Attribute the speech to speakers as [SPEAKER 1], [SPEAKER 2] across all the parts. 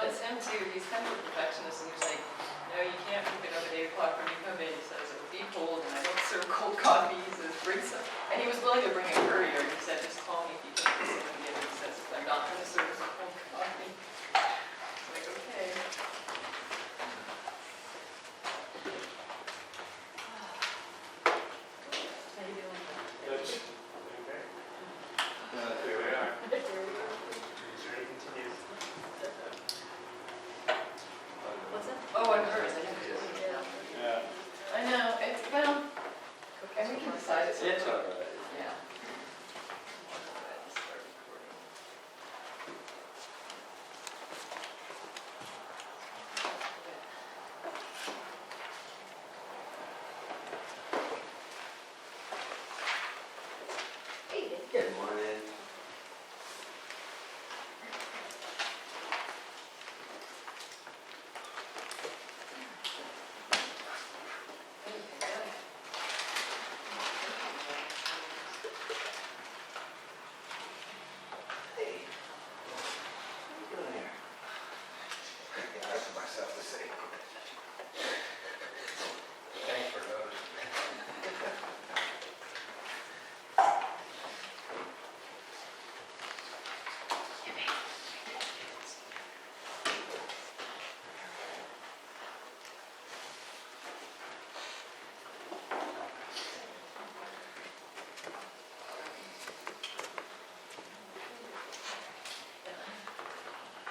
[SPEAKER 1] it's him too. He's kind of a perfectionist, and he's like, no, you can't pick it up at 8 o'clock when you come in. He says, it will be cold, and I don't serve cold coffee. He says, bring some. And he was willing to bring a courier. He said, just call me if you can put someone to get it. He says, I'm not going to serve cold coffee. I'm like, okay. How you doing?
[SPEAKER 2] Good. Okay. Here we are. Journey continues.
[SPEAKER 1] What's that? Oh, on hers. I didn't do it.
[SPEAKER 2] Yeah.
[SPEAKER 1] I know. It's, well, and we can decide it's
[SPEAKER 2] It's all right.
[SPEAKER 1] Yeah.
[SPEAKER 3] Good morning. Hey. What are you doing here? I asked myself the same.
[SPEAKER 2] Thanks for noticing.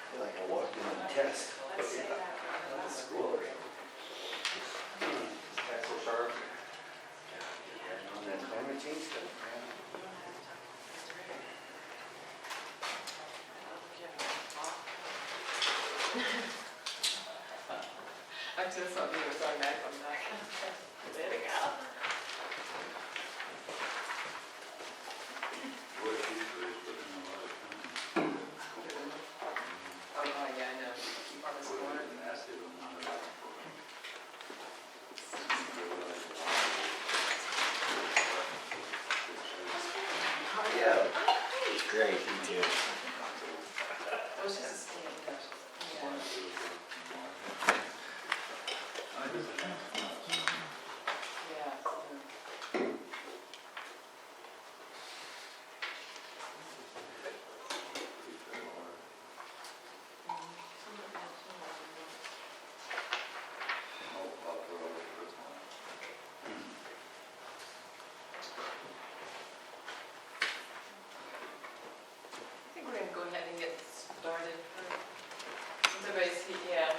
[SPEAKER 3] I feel like I walked in on a test. Not a school.
[SPEAKER 2] That's so sharp.
[SPEAKER 3] On that climate change stuff, man.
[SPEAKER 1] I just thought it was on that one back. There we go. Oh, yeah, I know. Keep on this corner.
[SPEAKER 3] How are you? Great, you too.
[SPEAKER 1] It was just a scan. Yeah. Yeah. I think we're going to go ahead and get started. Since everybody's here,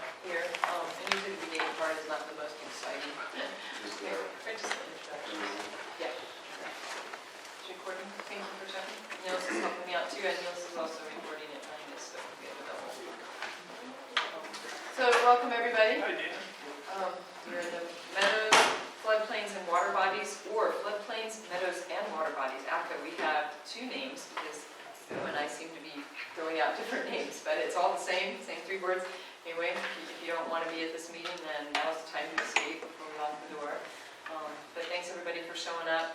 [SPEAKER 1] and usually the beginning part is not the most exciting. Okay, just the introduction. Yeah. It's recording. Thank you for checking. Niels is helping me out too, and Niels is also recording it behind us, so we have a double. So welcome everybody.
[SPEAKER 2] Hi, Dan.
[SPEAKER 1] We're in the Meadows, Floodplains, and Waterbodies, or Floodplains, Meadows, and Waterbodies. After we have two names, because Sue and I seem to be throwing out different names, but it's all the same 3 words. Anyway, if you don't want to be at this meeting, then now's the time to escape before we lock the door. But thanks everybody for showing up.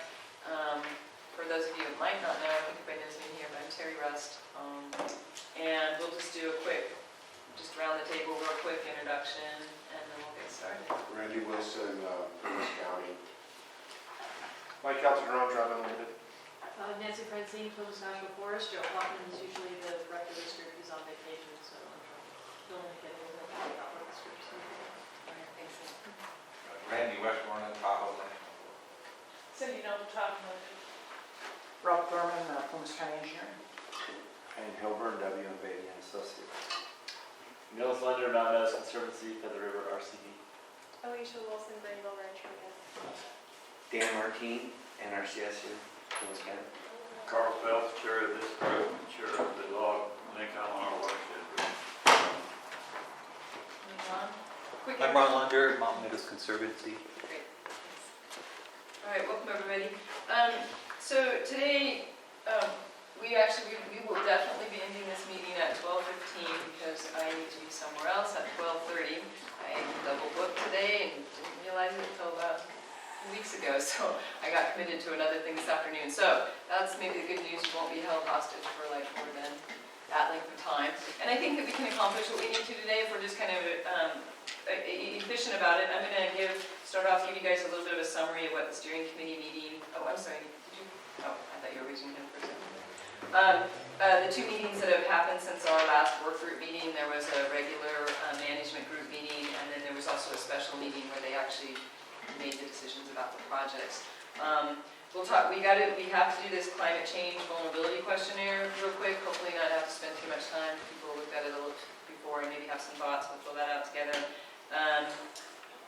[SPEAKER 1] For those of you who might not know, I think everybody knows me here, but I'm Terry Rust. And we'll just do a quick, just around the table, real quick introduction, and then we'll get started.
[SPEAKER 4] Randy Wilson, Lewis County. Mike Calderon, driving limited.
[SPEAKER 5] Nancy Francine, Plymouth National Forest. Joe Hoffman is usually the director of this group. He's on vacation, so I'm filling in a little bit about what this group's doing.
[SPEAKER 1] All right, thanks.
[SPEAKER 6] Randy Westmore in Tahoe.
[SPEAKER 5] So you know the top one.
[SPEAKER 7] Rob Thurman, Plymouth County Engineering.
[SPEAKER 3] And Hilburn, W. and Beatty and Associates.
[SPEAKER 2] Nils Lender, Meadows Conservancy, Feather River, RCD.
[SPEAKER 8] Alicia Wilson, Greenville Ranch, Michigan.
[SPEAKER 3] Dan Martine, NRCS here, Plymouth County.
[SPEAKER 9] Carl Phelps, chair of this group, and chair of the log Lincoln on our watershed group.
[SPEAKER 1] Ron? Quick
[SPEAKER 6] I'm Ron Lunder, Mount Meadows Conservancy.
[SPEAKER 1] Great. All right, welcome everybody. So today, we will definitely be ending this meeting at 12:15 because I need to be somewhere else at 12:30. I double booked today and didn't realize it until about 2 weeks ago, so I got committed to another thing this afternoon. So that's maybe the good news, you won't be held hostage for like more than that length of time. And I think that we can accomplish what we need to today if we're just kind of efficient about it. I'm going to start off, give you guys a little bit of a summary of what the steering committee meeting, oh, I'm sorry, did you? Oh, I thought you were raising your hand for a second. The two meetings that have happened since our last work group meeting, there was a regular management group meeting, and then there was also a special meeting where they actually made the decisions about the projects. We'll talk. We have to do this climate change vulnerability questionnaire real quick. Hopefully not have to spend too much time. People looked at it a little before and maybe have some thoughts. We'll fill that out together.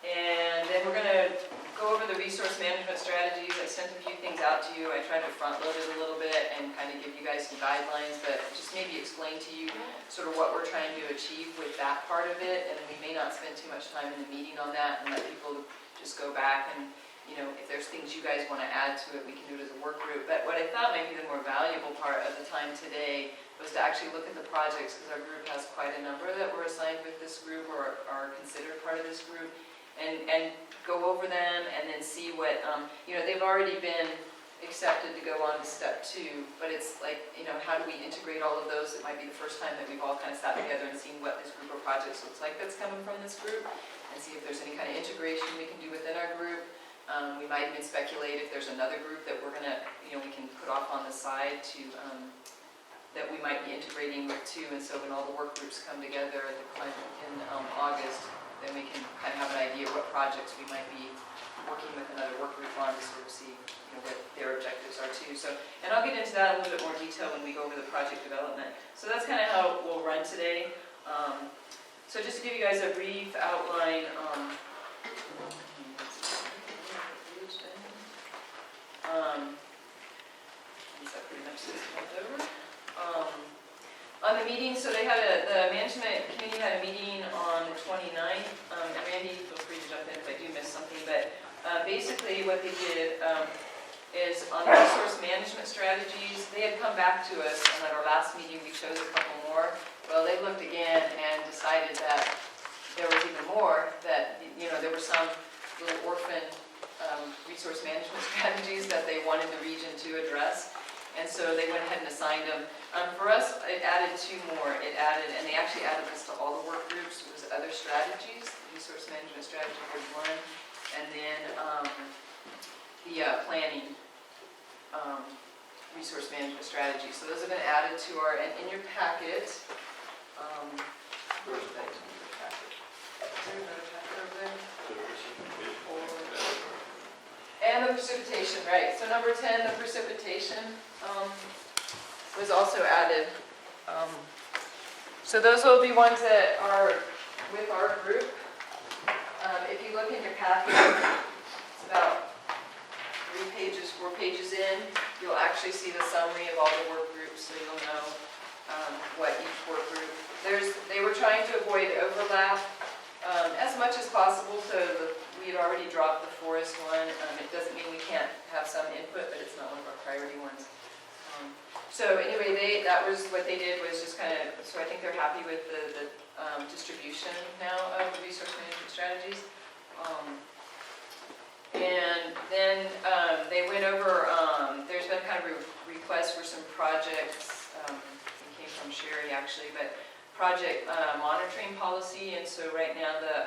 [SPEAKER 1] And then we're going to go over the resource management strategies. I sent a few things out to you. I tried to front load it a little bit and kind of give you guys some guidelines, but just maybe explain to you sort of what we're trying to achieve with that part of it. And we may not spend too much time in the meeting on that and let people just go back and, you know, if there's things you guys want to add to it, we can do it as a work group. But what I thought might be the more valuable part of the time today was to actually look at the projects, because our group has quite a number that were assigned with this group or are considered part of this group, and go over them and then see what, you know, they've already been accepted to go on to step 2, but it's like, you know, how do we integrate all of those? It might be the first time that we've all kind of sat together and seen what this group of projects looks like that's coming from this group, and see if there's any kind of integration we can do within our group. We might even speculate if there's another group that we're going to, you know, we can put off on the side to, that we might be integrating with too. And so when all the work groups come together in August, then we can kind of have an idea what projects we might be working with another work group on to sort of see, you know, what their objectives are too. So, and I'll get into that in a little bit more detail when we go over the project development. So that's kind of how we'll run today. So just to give you guys a brief outline, that pretty much is over. On the meeting, so they had the management committee had a meeting on the 29th, and Randy, feel free to jump in if I do miss something, but basically what they did is on the resource management strategies, they had come back to us, and at our last meeting we chose a couple more. Well, they looked again and decided that there was even more, that, you know, there were some little orphan resource management strategies that they wanted the region to address. And so they went ahead and assigned them. For us, it added 2 more. It added, and they actually added this to all the work groups, was other strategies. Resource management strategy was 1. And then the planning resource management strategy. So those have been added to our, and in your packet, where's that in your packet? Is there another packet over there? And the precipitation, right. So number 10, the precipitation was also added. So those will be ones that are with our group. If you look in your packet, it's about 3 pages, 4 pages in, you'll actually see the summary of all the work groups, so you'll know what each work group. They were trying to avoid overlap as much as possible, so we had already dropped the forest one. It doesn't mean we can't have some input, but it's not one of our priority ones. So anyway, that was what they did, was just kind of, so I think they're happy with the distribution now of the resource management strategies. And then they went over, there's been kind of a request for some projects, it came from Sherry actually, but project monitoring policy. And so right now the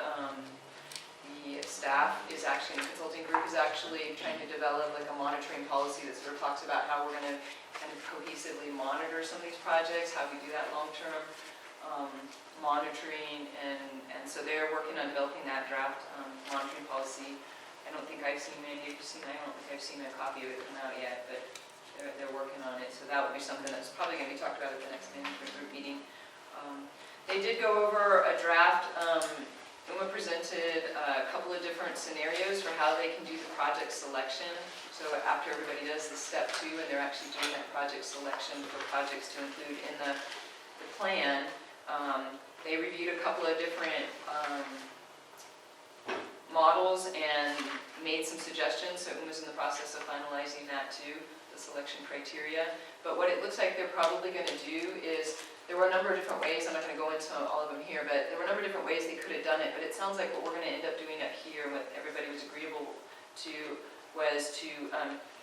[SPEAKER 1] staff is actually, the consulting group is actually trying to develop like a monitoring policy that sort of talks about how we're going to kind of cohesively monitor some of these projects, how we do that long-term monitoring, and so they're working on developing that draft monitoring policy. I don't think I've seen, maybe you've seen, I don't think I've seen a copy of it come out yet, but they're working on it. So that would be something that's probably going to be talked about at the next management group meeting. They did go over a draft. Uma presented a couple of different scenarios for how they can do the project selection. So after everybody does the step 2 and they're actually doing that project selection for projects to include in the plan, they reviewed a couple of different models and made some suggestions. So Uma's in the process of finalizing that too, the selection criteria. But what it looks like they're probably going to do is, there were a number of different ways, I'm not going to go into all of them here, but there were a number of different ways they could have done it, but it sounds like what we're going to end up doing up here, what everybody was agreeable to, was to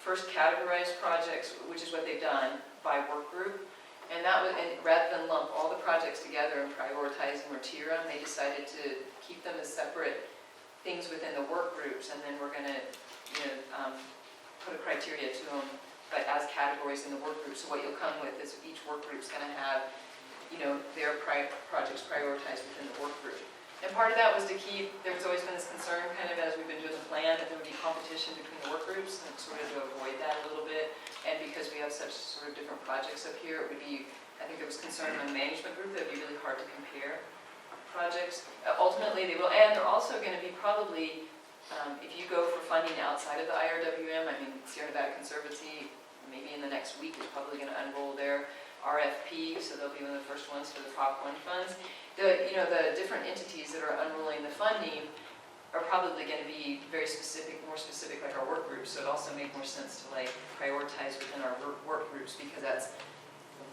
[SPEAKER 1] first categorize projects, which is what they've done, by work group, And that was, and rather than lump all the projects together and prioritize them or tier them, they decided to keep them as separate things within the work groups, and then we're gonna, put a criteria to them, but as categories in the work group. So what you'll come with is each work group's gonna have, their projects prioritized within the work group. And part of that was to keep, there's always been this concern, kind of as we've been doing the plan, that there would be competition between the work groups, and sort of to avoid that a little bit. And because we have such sort of different projects up here, it would be, I think there was concern in the management group that it would be really hard to compare projects. Ultimately, they will, and they're also going to be probably, if you go for funding outside of the IRWM, I mean, Sierra Nevada Conservancy, maybe in the next week, is probably going to unroll their RFP, so they'll be one of the first ones for the Prop 1 funds. The different entities that are unrolling the funding are probably going to be very specific, more specific like our work groups, so it also makes more sense to prioritize within our work groups, because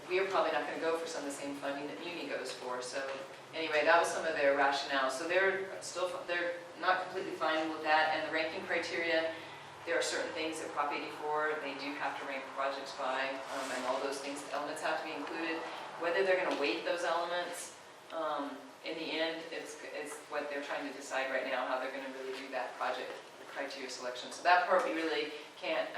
[SPEAKER 1] we are probably not going to go for some of the same funding that Muni goes for. So anyway, that was some of their rationale. So they're not completely fine with that, and the ranking criteria, there are certain things that Prop 84, they do have to rank projects by, and all those things, elements have to be included. Whether they're going to weight those elements, in the end, it's what they're trying to decide right now, how they're going to really do that project criteria selection. So that part we really can't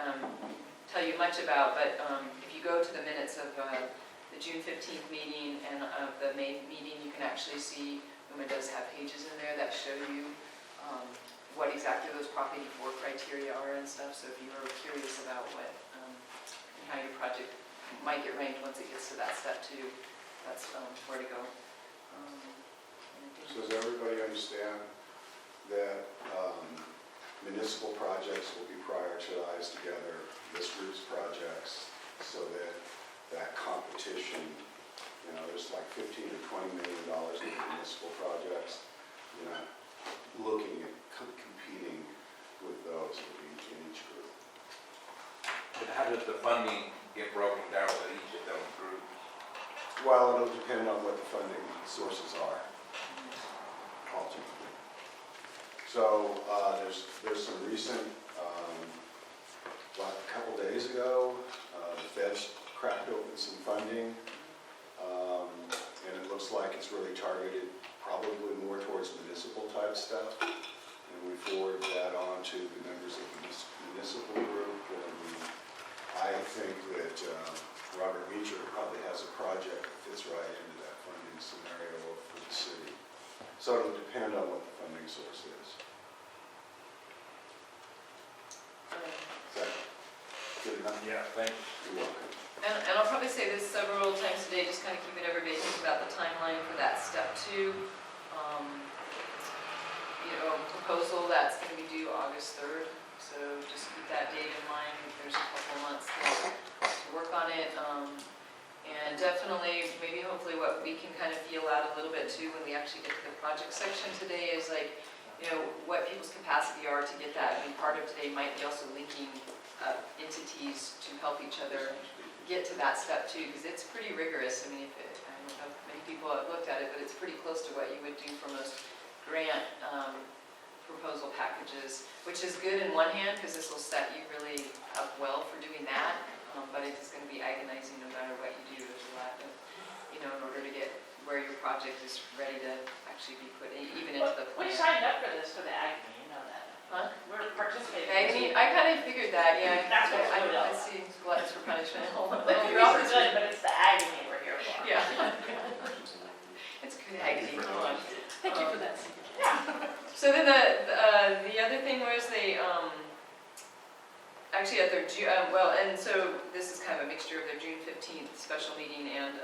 [SPEAKER 1] tell you much about, but if you go to the minutes of the June 15th meeting and of the May meeting, you can actually see Meadows have pages in there that show you what exactly those Prop 84 criteria are and stuff. So if you were curious about what and how your project might get ranked once it gets to that step 2, that's where to go.
[SPEAKER 4] So does everybody understand that municipal projects will be prioritized together, this group's projects, so that that competition, there's like $15 to $20 million in municipal projects, you're not looking at competing with those in each group.
[SPEAKER 6] But how does the funding get broken down with each of them groups?
[SPEAKER 4] Well, it'll depend on what the funding sources are, ultimately. So there's some recent, a couple days ago, the Fed's cracked open some funding, and it looks like it's really targeted probably more towards municipal type stuff. And we forwarded that on to the members of the municipal group, and I think that Robert Meacher probably has a project that fits right into that funding scenario for the city. So it'll depend on what the funding source is. Is that good enough?
[SPEAKER 6] Yeah, thank you.
[SPEAKER 4] You're welcome.
[SPEAKER 1] And I'll probably say this several times today, just kind of keeping everybody thinking about the timeline for that step 2. Proposal that's going to be due August 3rd. So just keep that date in mind. There's a couple of months to work on it. And definitely, maybe hopefully what we can kind of feel out a little bit too when we actually get to the project section today is what people's capacity are to get that. I mean, part of today might be also linking entities to help each other get to that step 2, because it's pretty rigorous. I mean, I don't know if many people have looked at it, but it's pretty close to what you would do for most grant proposal packages, which is good in one hand because this will set you really up well for doing that, but it's going to be agonizing no matter what you do. There's a lot of, in order to get where your project is ready to actually be put in, even into the plan.
[SPEAKER 7] We signed up for this for the Agony, you know that.
[SPEAKER 1] Huh?
[SPEAKER 7] We're participating.
[SPEAKER 1] Agony, I kind of figured that, yeah.
[SPEAKER 7] That's what
[SPEAKER 1] I
[SPEAKER 7] it's about.
[SPEAKER 1] see gluttons for punishment.
[SPEAKER 7] The cookies are good, but it's the agony we're here for.
[SPEAKER 1] Yeah. It's good agony, come on.
[SPEAKER 7] Thank you for that.
[SPEAKER 1] So then the other thing was they, actually at their and so this is kind of a mixture of their June 15th special meeting and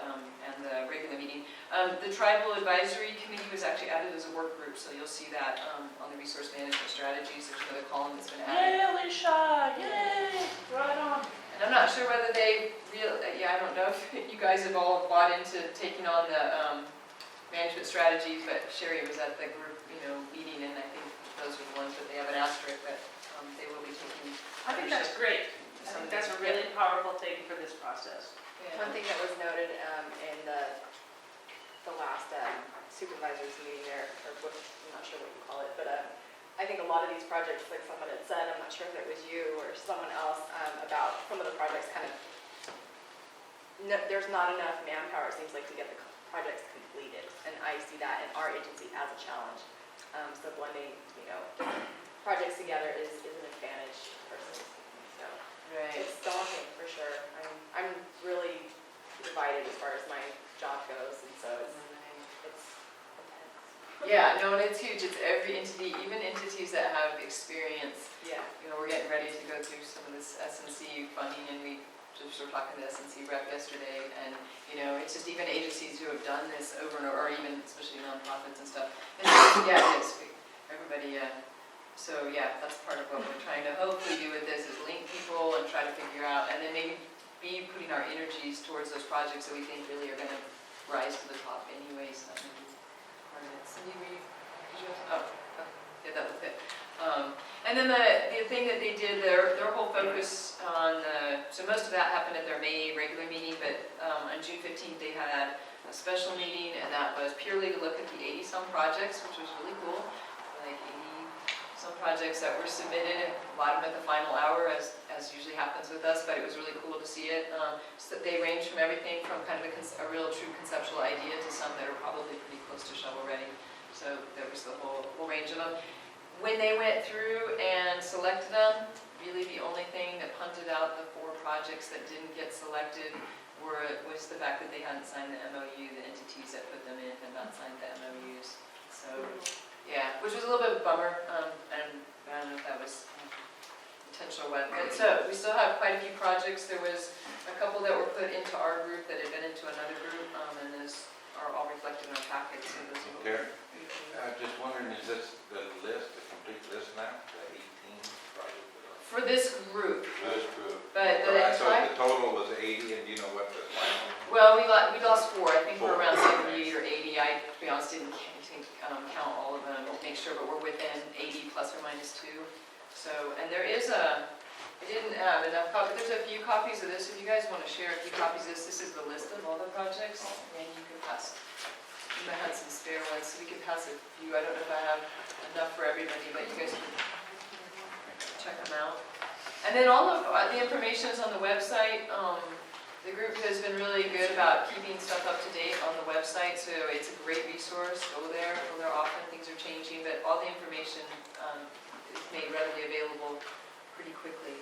[SPEAKER 1] the regular meeting. The Tribal Advisory Committee was actually added as a work group, so you'll see that on the resource management strategies. There's another column that's been added.
[SPEAKER 7] Yay, Alicia! Yay! Right on.
[SPEAKER 1] And I'm not sure whether they I don't know if you guys have all bought into taking on the management strategies, but Sherry was at the group, meeting, and I think those are the ones that they have an asterisk, but they will be taking.
[SPEAKER 7] I think that's great. I think that's a really powerful thing for this process.
[SPEAKER 1] Yeah.
[SPEAKER 8] One thing that was noted in the last supervisors meeting there, or what, I'm not sure what you call it, but I think a lot of these projects, like someone had said, I'm not sure if it was you or someone else, about some of the projects kind of no, there's not enough manpower, it seems like, to get the projects completed. And I see that in our agency as a challenge. So blending, projects together is an advantage personally. So
[SPEAKER 1] Right.
[SPEAKER 8] it's daunting for sure. I'm really divided as far as my job goes, and so it's intense.
[SPEAKER 1] Yeah, no, and it's huge. It's every entity, even entities that have experience.
[SPEAKER 8] Yeah.
[SPEAKER 1] We're getting ready to go through some of this S&C funding, and we just were talking to the S&C rep yesterday, and, it's just even agencies who have done this over and over, or even especially nonprofits and stuff. And yeah, it is. Everybody, so yeah, that's part of what we're trying to hopefully do with this, is link people and try to figure out, and then maybe be putting our energies towards those projects that we think really are going to rise to the top anyways. That may be part of it. Cindy, did you have, yeah, that was it. And then the thing that they did, their whole focus on, so most of that happened at their May regular meeting, but on June 15th they had a special meeting, and that was purely to look at the 80-some projects, which was really cool. Like 80-some projects that were submitted, a lot of them at the final hour, as usually happens with us, but it was really cool to see it. So they range from everything from kind of a real true conceptual idea to some that are probably pretty close to shovel ready. So there was the whole range of them. When they went through and selected them, really the only thing that punted out the 4 projects that didn't get selected was the fact that they hadn't signed the MOU. The entities that put them in had not signed the MOUs. So, yeah, which was a little bit of a bummer, and I don't know if that was intentional or what. But so, we still have quite a few projects. There was a couple that were put into our group that had been into another group, and those are all reflected in our packets. So those will
[SPEAKER 6] Karen, I'm just wondering, is this the complete list now, the 18 projects?
[SPEAKER 1] for this group,
[SPEAKER 6] This group.
[SPEAKER 1] but
[SPEAKER 6] All
[SPEAKER 1] the
[SPEAKER 6] right, so
[SPEAKER 1] entire,
[SPEAKER 6] the total was 80, and do you know what the final?
[SPEAKER 1] well, we lost 4. I think we're
[SPEAKER 6] 4.
[SPEAKER 1] around 70 or 80. I, to be honest, didn't count all of them. We'll make sure, but we're within 80 plus or minus 2. So, and there is I didn't have enough copies. There's a few copies of this. If you guys want to share a few copies of this, this is the list of all the projects, and you can pass. You might have some spare ones, so we can pass a few. I don't know if I have enough for everybody, but you guys can check them out. And then all of the information is on the website. The group has been really good about keeping stuff up to date on the website, so it's a great resource. Go there often. Things are changing, but all the information is made readily available pretty quickly.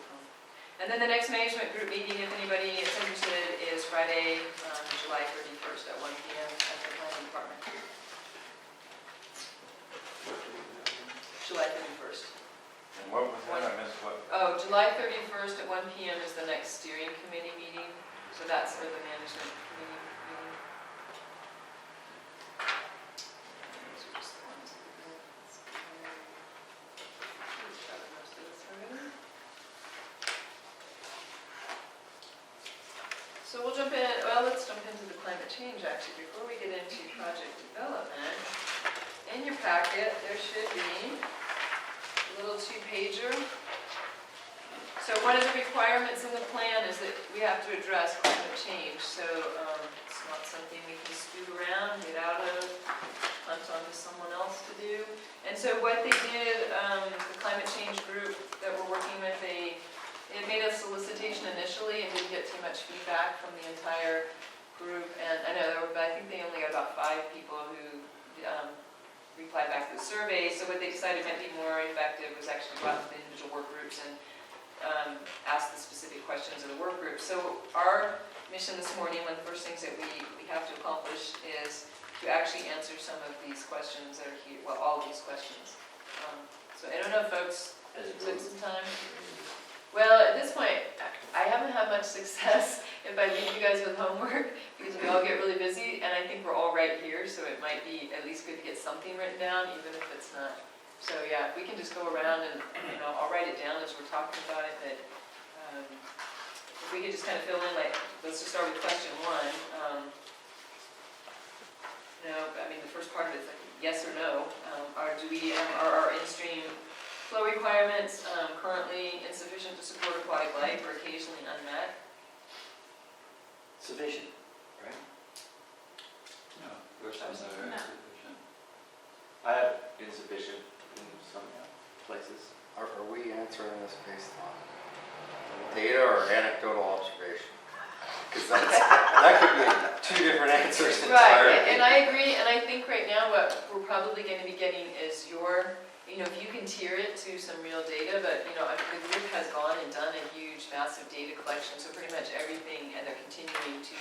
[SPEAKER 1] And then the next management group meeting, if anybody is interested, is Friday, July 31st at 1 p.m. at the planning department. July 31st.
[SPEAKER 6] And what was that? I missed what?
[SPEAKER 1] Oh, July 31st at 1 p.m. is the next steering committee meeting. So that's for the management committee meeting. Those are just the ones that we're gonna- We've covered most of this already. So we'll jump in, let's jump into the climate change actually, before we get into project development. In your packet, there should be a little 2-pager. So one of the requirements in the plan is that we have to address climate change. So it's not something we can scoot around, get out of, hunt onto someone else to do. And so what they did, the climate change group that we're working with, they made a solicitation initially and didn't get too much feedback from the entire group. And I know, but I think they only got about 5 people who replied back to the survey. So what they decided might be more effective was actually go out to the individual work groups and ask the specific questions of the work group. So our mission this morning, one of the first things that we have to accomplish is to actually answer some of these questions that are here, well, all of these questions. So I don't know if folks took some time. Well, at this point, I haven't had much success if I leave you guys with homework, because we all get really busy, and I think we're all right here, so it might be at least good to get something written down, even if it's not. So yeah, if we can just go around and, I'll write it down as we're talking about it, but if we could just kind of fill in, like, let's just start with question 1. The first part of it is like yes or no. Are our in-stream flow requirements currently insufficient to support aquatic life or occasionally unmet?
[SPEAKER 3] Sufficient, right?
[SPEAKER 9] No, questions that are insufficient.
[SPEAKER 2] I have insufficient in some places.
[SPEAKER 3] Are we answering this based on data or anecdotal observation? Because that could be two different answers
[SPEAKER 1] Right,
[SPEAKER 3] entirely.
[SPEAKER 1] and I agree, and I think right now what we're probably gonna be getting is your, if you can tier it to some real data, but, the group has gone and done a huge, massive data collection, so pretty much everything, and they're continuing to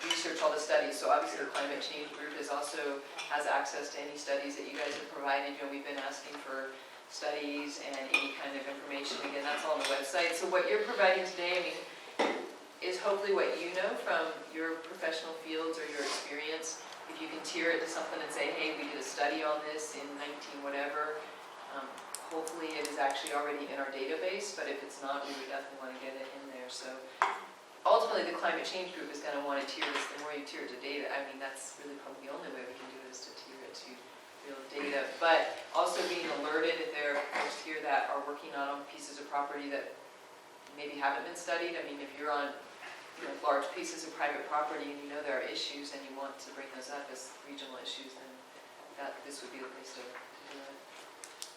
[SPEAKER 1] research all the studies. So obviously the climate change group has access to any studies that you guys have provided. We've been asking for studies and any kind of information. Again, that's all on the website. So what you're providing today, is hopefully what you know from your professional fields or your experience. If you can tier it to something and say, hey, we did a study on this in 19 whatever, hopefully it is actually already in our database, but if it's not, we would definitely want to get it in there. So ultimately, the climate change group is going to want to tier this. The more you tier it to data, that's really probably the only way we can do it, is to tier it to real data. But also being alerted if there are folks here that are working on pieces of property that maybe haven't been studied. If you're on large pieces of private property and there are issues and you want to bring those up as regional issues, then this would be the place to do it.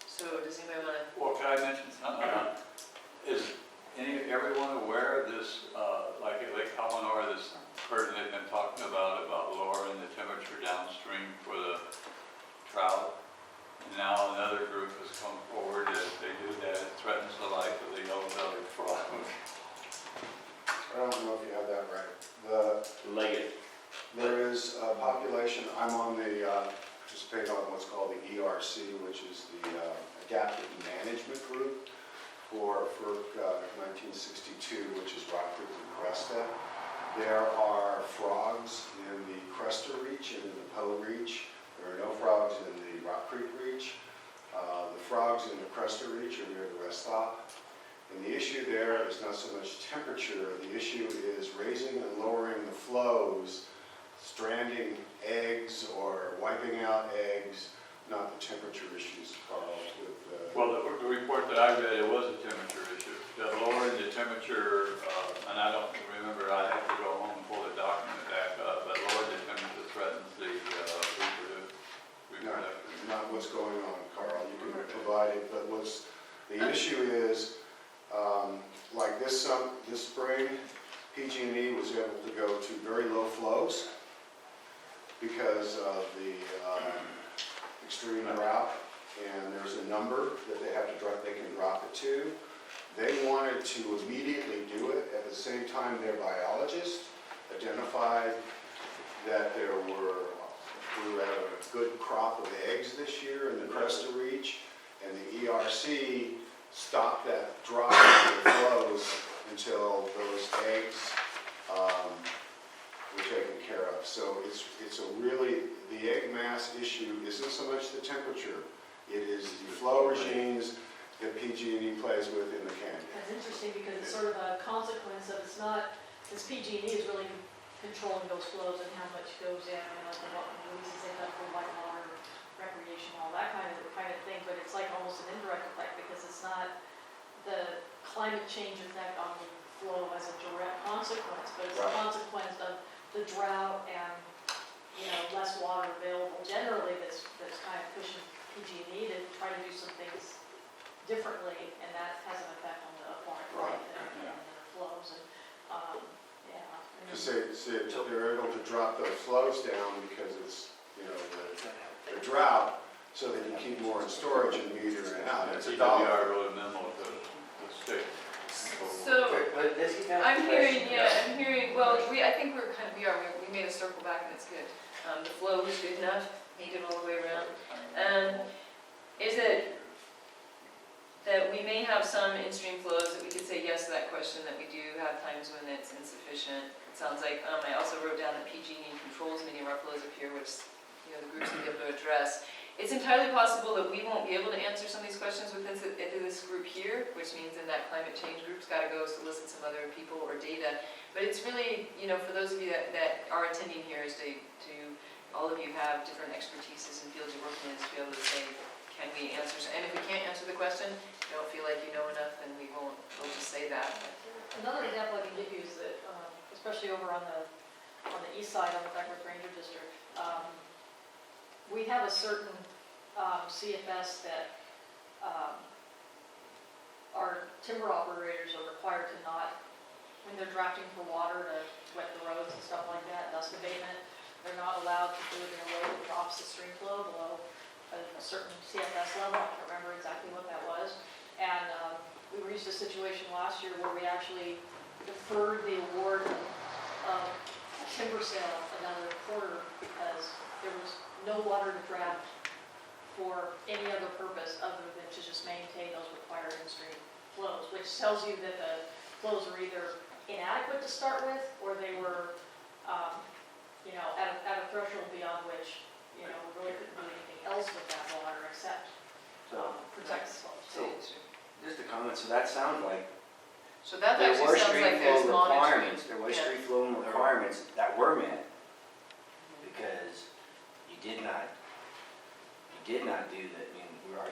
[SPEAKER 1] So does anybody want to?
[SPEAKER 9] Well, can I mention something? Is everyone aware of this, like at Lake Colonor, this person they've been talking about lowering the temperature downstream for the trout? And now another group has come forward that if they do that, it threatens the life of the yellow-bellied frog.
[SPEAKER 4] I don't know if you have that right.
[SPEAKER 2] Leggett.
[SPEAKER 4] There is a population, I'm on participate on what's called the ERC, which is the Adaptive Management Group for 1962, which is Rock Creek and Cresta. There are frogs in the Cresta Reach and in the Poe Reach. There are no frogs in the Rock Creek Reach. The frogs in the Cresta Reach are near the rest stop. And the issue there is not so much temperature, the issue is raising and lowering the flows, stranding eggs or wiping out eggs, not the temperature issues, Carl.
[SPEAKER 9] Well, the report that I read, it was a temperature issue. That lowering the temperature, and I don't remember, I have to go home and pull the document back up, but lowering the temperature threatens the reproductive.
[SPEAKER 4] Not what's going on, Carl. You can provide it, but the issue is, like this spring, PG&E was able to go to very low flows because of the extreme drought, and there's a number that they can drop it to. They wanted to immediately do it. At the same time, their biologist identified that we had a good crop of eggs this year in the Cresta Reach, and the ERC stopped that drop in the flows until those eggs were taken care of. So it's a really, the egg mass issue isn't so much the temperature, it is the flow regimes that PG&E plays with in the canyon.
[SPEAKER 5] That's interesting because it's sort of a consequence of, it's not, this PG&E is really controlling those flows and how much goes in, the releases end up for whitewater, recreation, all that kind of thing, but it's like almost an indirect effect because it's not the climate change effect on the flow as a direct consequence, but it's a consequence of the drought and, less water available generally that's kind of pushing PG&E to try to do some things differently, and that has an effect on the aquatic life and the flows. And
[SPEAKER 4] Because they're able to drop those flows down because it's, the drought, so they can keep more in storage and meter it out. It's a dollar.
[SPEAKER 9] DWR wrote a memo to the state.
[SPEAKER 1] So
[SPEAKER 3] But this is
[SPEAKER 1] I'm hearing, well, I think we made a circle back and it's good. The flow was good enough, made it all the way around. Is it that we may have some in-stream flows that we could say yes to that question, that we do have times when it's insufficient? It sounds like, I also wrote down that PG&E controls many of our flows up here, which, the groups will be able to address. It's entirely possible that we won't be able to answer some of these questions within this group here, which means in that climate change group's got to go solicit some other people or data. But it's really, for those of you that are attending here, is to all of you have different expertises and fields you're working in, to be able to say, can we answer? And if we can't answer the question, don't feel like you know enough, then we'll just say that.
[SPEAKER 5] Another example I can give you is that, especially over on the east side of the Beckworth Ranger District, we have a certain CFS that our timber operators are required to not when they're drafting for water to wet the roads and stuff like that, dust abatement, they're not allowed to do it in a way that drops the stream flow below a certain CFS level. I can't remember exactly what that was. And we reached a situation last year where we actually deferred the award of a timber sale another quarter because there was no water to draft for any other purpose other than to just maintain those required in-stream flows, which tells you that the flows were either inadequate to start with, or they were, at a threshold beyond which, we really couldn't do anything else with that water except protect the flows.
[SPEAKER 3] So, just a comment, so that sounds like
[SPEAKER 1] So that
[SPEAKER 3] there were
[SPEAKER 1] actually sounds
[SPEAKER 3] stream
[SPEAKER 1] like there's
[SPEAKER 3] flow
[SPEAKER 1] monitoring.
[SPEAKER 3] requirements, there was
[SPEAKER 1] Yeah.
[SPEAKER 3] stream flow requirements that were met, because you did not do that,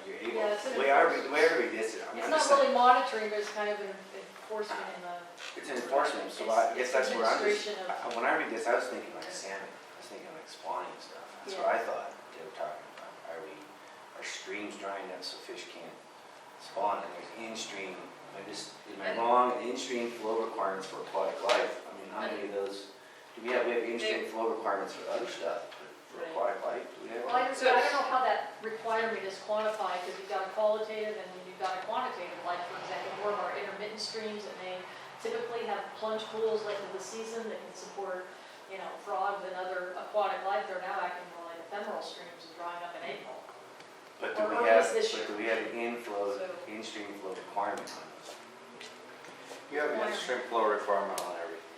[SPEAKER 3] you're able,
[SPEAKER 5] Yeah, it's an
[SPEAKER 3] the way I read this, I'm
[SPEAKER 5] It's
[SPEAKER 3] just
[SPEAKER 5] not
[SPEAKER 3] saying,
[SPEAKER 5] really monitoring, but it's kind of an enforcement in the.
[SPEAKER 3] it's an enforcement, so I guess that's where I'm just,
[SPEAKER 5] Administration of.
[SPEAKER 3] when I read this, I was thinking like salmon, I was thinking like spawning and stuff, that's what I thought they were talking about. Are streams drying up so fish can't spawn, and there's in-stream, am I wrong, in-stream flow requirements for aquatic life? I mean, how many of those, we have in-stream flow requirements for other stuff, for aquatic life, do we have?
[SPEAKER 5] Well, I don't know how that requirement is quantified, because you've got a qualitative and then you've got a quantitative, like, for example, more of our intermittent streams, and they typically have plunge pools late in the season that can support, frogs and other aquatic life. They're now acting more like ephemeral streams and drying up in April.
[SPEAKER 3] But
[SPEAKER 5] Or
[SPEAKER 3] do
[SPEAKER 5] at
[SPEAKER 3] we have,
[SPEAKER 5] least this year.
[SPEAKER 3] an in-stream flow requirement on those?
[SPEAKER 6] You have an in-stream flow requirement on everything,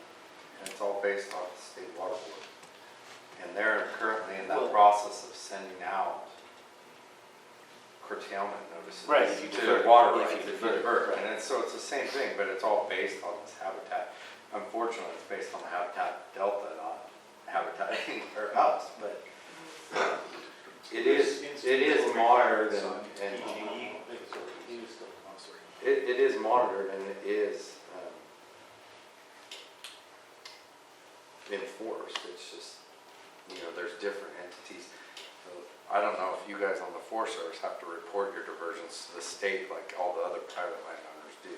[SPEAKER 6] and it's all based off the state water board. And they're currently in that
[SPEAKER 3] Well-
[SPEAKER 6] process of sending out curtailment notices.
[SPEAKER 3] Right, if you
[SPEAKER 6] to
[SPEAKER 3] divert,
[SPEAKER 6] the water
[SPEAKER 3] if
[SPEAKER 6] rights,
[SPEAKER 3] you
[SPEAKER 6] if you
[SPEAKER 3] divert,
[SPEAKER 6] divert.
[SPEAKER 3] right.
[SPEAKER 6] And it's the same thing, but it's all based on this habitat. Unfortunately, it's based on the habitat delta, not habitat or us, but it is monitored and it is monitored and it is enforced. It's just, there's different entities. So I don't know if you guys on the Forest Service have to report your diversions to the state like all the other private landowners do.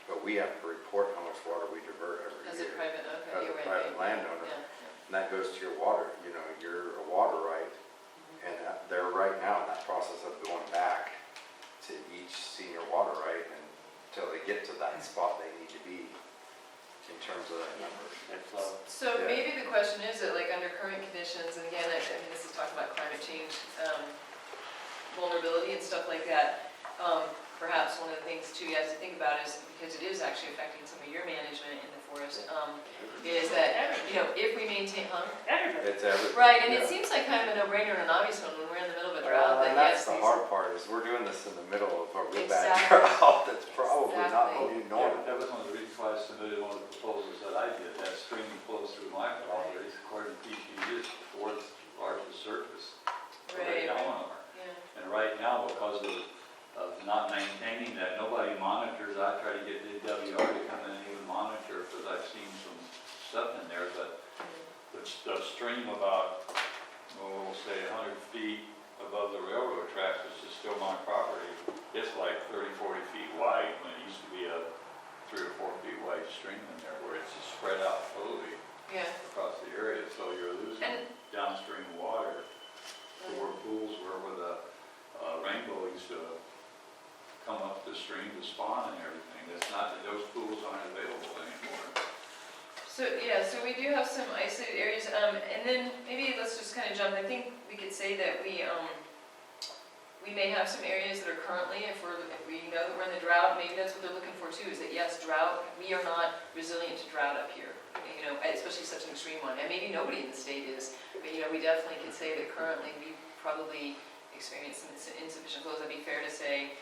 [SPEAKER 6] But we have to report how much water we divert every
[SPEAKER 1] As
[SPEAKER 6] year.
[SPEAKER 1] a private, okay,
[SPEAKER 6] As a
[SPEAKER 1] you're right.
[SPEAKER 6] private landowner.
[SPEAKER 1] Yeah,
[SPEAKER 6] And that goes to your water, you're a water right. And they're right now in that process of going back to each senior water right until they get to that spot they need to be in terms of that number.
[SPEAKER 3] And flow.
[SPEAKER 1] So
[SPEAKER 6] Yeah.
[SPEAKER 1] maybe the question is that like under current conditions, and again, I mean, this is talking about climate change, vulnerability and stuff like that. Perhaps one of the things too you have to think about is, because it is actually affecting some of your management in the forest, is that, if we maintain,
[SPEAKER 7] Everybody.
[SPEAKER 6] It's everything.
[SPEAKER 1] right, and it
[SPEAKER 6] Yeah.
[SPEAKER 1] seems like kind of a no-brainer and an obvious one when we're in the middle of a drought,
[SPEAKER 6] And
[SPEAKER 1] that
[SPEAKER 6] that's
[SPEAKER 1] yes,
[SPEAKER 6] the
[SPEAKER 1] these.
[SPEAKER 6] hard part, is we're doing this in the middle of a real bad
[SPEAKER 1] Exactly.
[SPEAKER 6] drought that's probably not
[SPEAKER 1] Exactly.
[SPEAKER 6] what you
[SPEAKER 9] Yeah,
[SPEAKER 6] normal.
[SPEAKER 9] but that was one of the reasons why I submitted one of the proposals that I did. That stream flows through my property, according to PG, is the fourth largest surface for
[SPEAKER 1] Right,
[SPEAKER 9] Lake Eleanor.
[SPEAKER 1] yeah.
[SPEAKER 9] And right now, because of not maintaining that, nobody monitors. I try to get the WR to come in and even monitor, because I've seen some stuff in there, but the stream about, we'll say 100 feet above the railroad tracks, which is still my property, it's like 30, 40 feet wide, when it used to be a 3 or 4 feet wide stream in there, where it's just spread out totally
[SPEAKER 1] Yeah.
[SPEAKER 9] across the area, so you're losing
[SPEAKER 1] And-
[SPEAKER 9] downstream water to where pools were where the rainbow used to come up the stream to spawn and everything. It's not that those pools aren't available anymore.
[SPEAKER 1] So, yeah, so we do have some isolated areas, and then maybe let's just kind of jump, I think we could say that we may have some areas that are currently, if we know that we're in the drought, maybe that's what they're looking for too, is that yes, drought, we are not resilient to drought up here, especially such an extreme one, and maybe nobody in the state is, but we definitely can say that currently we probably experience some insufficient flows. That'd be fair to say.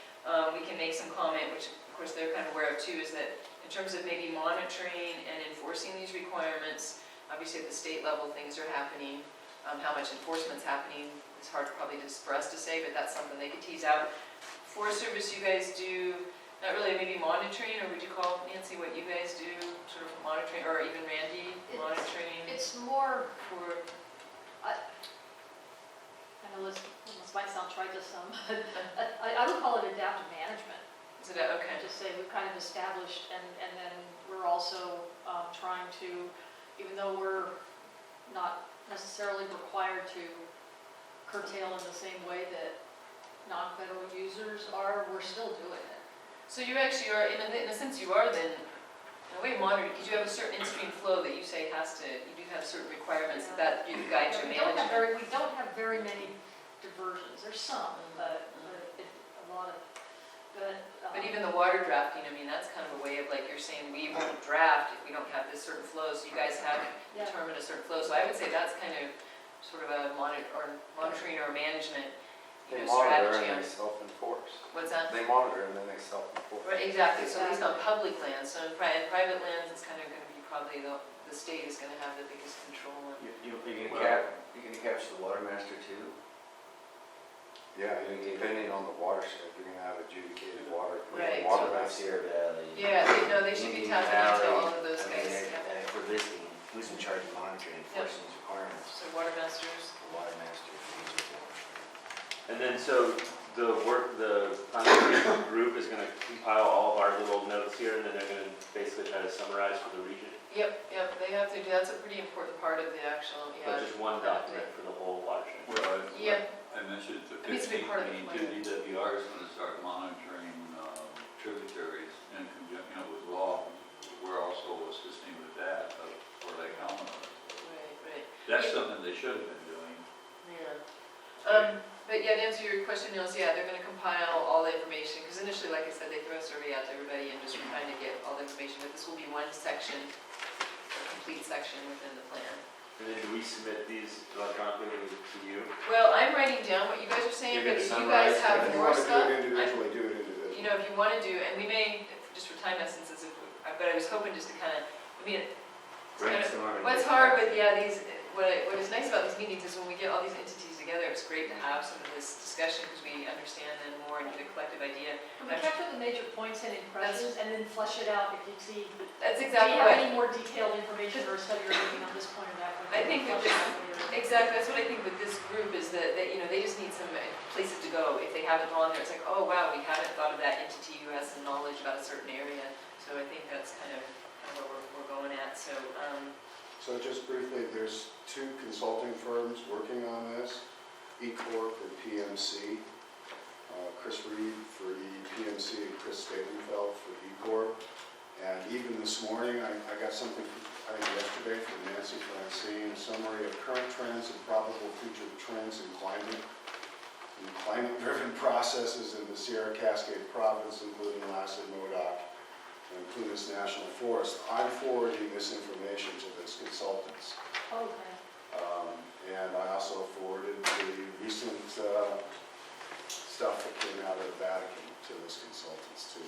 [SPEAKER 1] We can make some comment, which of course they're kind of aware of too, is that in terms of maybe monitoring and enforcing these requirements, obviously at the state level things are happening. How much enforcement's happening is hard probably just for us to say, but that's something they could tease out. Forest Service, you guys do, not really maybe monitoring, or would you call, Nancy, what you guys do, sort of monitoring, or even Randy, monitoring
[SPEAKER 5] It's more,
[SPEAKER 1] for,
[SPEAKER 5] I know this might sound trite to some, but I would call it adaptive management.
[SPEAKER 1] Is it, okay,
[SPEAKER 5] Just say we've kind of established, and then we're also trying to, even though we're not necessarily required to curtail in the same way that non-federal users are, we're still doing it.
[SPEAKER 1] so you actually are, in a sense you are then, in a way monitoring, because you have a certain in-stream flow that you say has to, you do have certain requirements that you guide your
[SPEAKER 5] We don't
[SPEAKER 1] management.
[SPEAKER 5] have very many diversions, there's some, but a lot of, but.
[SPEAKER 1] But even the water drafting, I mean, that's kind of a way of, like, you're saying, we won't draft if we don't have this certain flow, so you guys have
[SPEAKER 5] Yeah.
[SPEAKER 1] determined a certain flow. So I would say that's kind of sort of a monitoring or management,
[SPEAKER 6] They
[SPEAKER 1] you know,
[SPEAKER 6] monitor
[SPEAKER 1] strategy.
[SPEAKER 6] and they self-enforce.
[SPEAKER 1] What's that?
[SPEAKER 6] They monitor and then they self-enforce.
[SPEAKER 1] Right, exactly, so at least on public lands, so in private lands, it's kind of gonna be probably the state is gonna have the biggest control.
[SPEAKER 3] You're gonna capture the water master too?
[SPEAKER 6] Yeah, and depending on the watershed, you're gonna have adjudicated water.
[SPEAKER 1] Right.
[SPEAKER 6] Water
[SPEAKER 3] So
[SPEAKER 6] master.
[SPEAKER 3] Sierra Valley.
[SPEAKER 1] Yeah, they should be
[SPEAKER 3] Indian
[SPEAKER 1] tapping into
[SPEAKER 3] Valley.
[SPEAKER 1] all of those
[SPEAKER 3] I mean,
[SPEAKER 1] guys, yeah.
[SPEAKER 3] if we're listing, who's in charge of monitoring and enforcing these requirements?
[SPEAKER 1] So water masters.
[SPEAKER 3] The water master, the water.
[SPEAKER 2] And then so the conservation group is gonna compile all of our little notes here, and then they're gonna basically try to summarize for the region.
[SPEAKER 1] Yep, they have to do, that's a pretty important part of the actual,
[SPEAKER 2] But just one document for the whole watershed.
[SPEAKER 9] Well,
[SPEAKER 1] Yeah.
[SPEAKER 9] I mentioned the
[SPEAKER 1] It needs to be
[SPEAKER 9] 15th
[SPEAKER 1] part of the
[SPEAKER 9] meeting,
[SPEAKER 1] plan.
[SPEAKER 9] DWR is gonna start monitoring tributaries in conjunction with law. We're also assisting with that for Lake Alamo.
[SPEAKER 1] Right.
[SPEAKER 9] That's something they should have been doing.
[SPEAKER 1] Yeah. But yeah, to answer your question, Nils, yeah, they're gonna compile all the information, because initially, like I said, they throw a survey out to everybody and just trying to get all the information, but this will be one section, a complete section within the plan.
[SPEAKER 2] And then do we submit these electronically to you?
[SPEAKER 1] Well, I'm writing down what you guys are saying,
[SPEAKER 2] You're
[SPEAKER 1] but
[SPEAKER 2] gonna
[SPEAKER 1] if you guys
[SPEAKER 2] summarize
[SPEAKER 1] have
[SPEAKER 4] If you
[SPEAKER 1] more
[SPEAKER 4] want to do
[SPEAKER 1] stuff,
[SPEAKER 4] it individually, do it individually.
[SPEAKER 1] you know, if you wanna do, and we may, just for time essences, but I was hoping just to kind of, I mean, it's kind of,
[SPEAKER 3] Brainstorm.
[SPEAKER 1] what's hard with, yeah, what is nice about these meetings is when we get all these entities together, it's great to have some of this discussion because we understand them more and get a collective idea.
[SPEAKER 5] We capture the major points and impressions, and then flesh it out if you see.
[SPEAKER 1] That's
[SPEAKER 5] Do you
[SPEAKER 1] exactly
[SPEAKER 5] have
[SPEAKER 1] what,
[SPEAKER 5] any more detailed information or study or anything on this point or that point?
[SPEAKER 1] I think that
[SPEAKER 5] Flesh
[SPEAKER 1] this-
[SPEAKER 5] it out later.
[SPEAKER 1] exactly, that's what I think with this group is that, you know, they just need some places to go. If they haven't gone there, it's like, oh, wow, we haven't thought of that entity who has some knowledge about a certain area. So I think that's kind of where we're going at, so,
[SPEAKER 4] So just briefly, there's two consulting firms working on this, eCorp and PMC. Chris Reed for PMC and Chris Stabenfeld for eCorp. And even this morning, I got something, I think yesterday from Nancy Francine, a summary of current trends and probable future trends in climate-driven processes in the Sierra Cascade province, including Lassa, Modoc, and Clunas National Forest. I'm forwarding this information to those consultants.
[SPEAKER 5] Okay.
[SPEAKER 4] And I also forwarded the recent stuff that came out of the Vatican to those consultants too.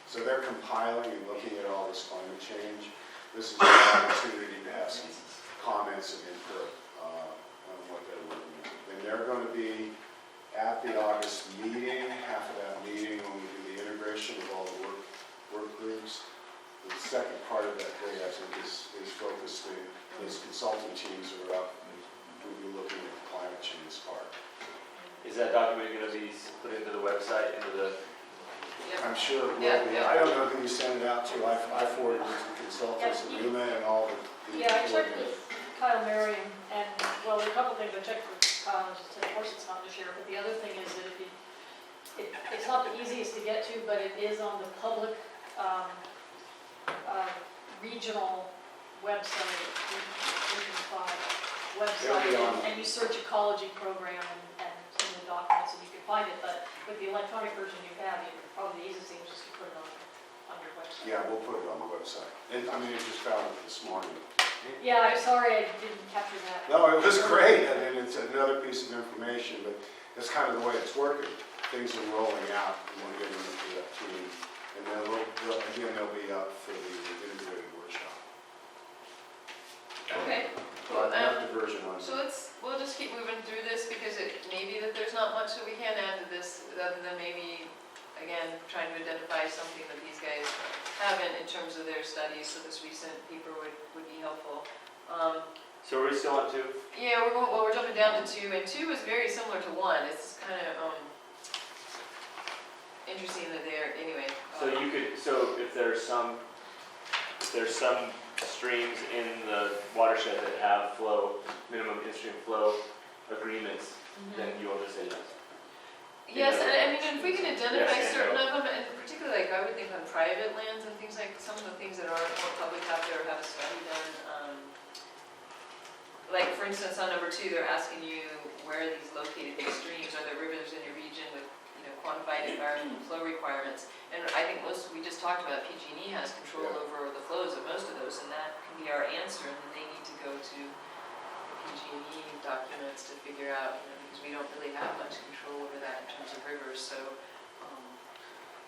[SPEAKER 4] So they're compiling and looking at all this climate change. This is an opportunity to have some comments and input on what they're looking at. And they're going to be at the August meeting, half of that meeting when we do the integration of all the work groups. The second part of that day, I think, is focused on those consulting teams that are up, we'll be looking at the climate change part.
[SPEAKER 2] Is that document gonna be put into the website, into the,
[SPEAKER 4] I'm sure it will
[SPEAKER 1] Yeah,
[SPEAKER 4] be.
[SPEAKER 1] yeah.
[SPEAKER 4] I don't know who you sent it out to. I forwarded it to the consultants, and Luna and all the.
[SPEAKER 5] Yeah, I checked with Kyle Merriam, and, well, there are a couple things. I checked with Kyle, and just said, of course it's not to share, but the other thing is that if you, it's not the easiest to get to, but it is on the public, regional website, Region 5 website,
[SPEAKER 4] It'll be on.
[SPEAKER 5] and you search ecology program and some of the documents, and you can find it, but with the electronic version you have, probably the easiest thing is just to put it on your website.
[SPEAKER 4] Yeah, we'll put it on the website. And, I mean, I just found it this morning.
[SPEAKER 5] Yeah, I'm sorry I didn't capture that.
[SPEAKER 4] No, it was great. I mean, it's another piece of information, but that's kind of the way it's working. Things are rolling out, and we're getting into that team. And then again, they'll be up for the integrated workshop.
[SPEAKER 1] okay.
[SPEAKER 4] But not the version on.
[SPEAKER 1] So we'll just keep moving through this because it may be that there's not much that we can add to this other than maybe, again, trying to identify something that these guys haven't in terms of their studies, so this recent paper would be helpful.
[SPEAKER 2] so are we still on 2?
[SPEAKER 1] Yeah, we're jumping down to 2, and 2 is very similar to 1. It's kind of, interesting that they're, anyway.
[SPEAKER 2] So you could, so if there's some streams in the watershed that have minimum in-stream flow agreements, then you will just say yes.
[SPEAKER 1] Yes, and I mean, if we can identify
[SPEAKER 2] Yes, and
[SPEAKER 1] certain
[SPEAKER 2] no.
[SPEAKER 1] of them, and particularly like I would think on private lands and things like, some of the things that are more public out there have a study done. Like, for instance, on number 2, they're asking you where are these located, these streams, are there rivers in your region with, quantified environmental flow requirements? And I think we just talked about PG&E has control over the flows of most of those, and that can be our answer, and then they need to go to the PG&E documents to figure out, because we don't really have much control over that in terms of rivers, so.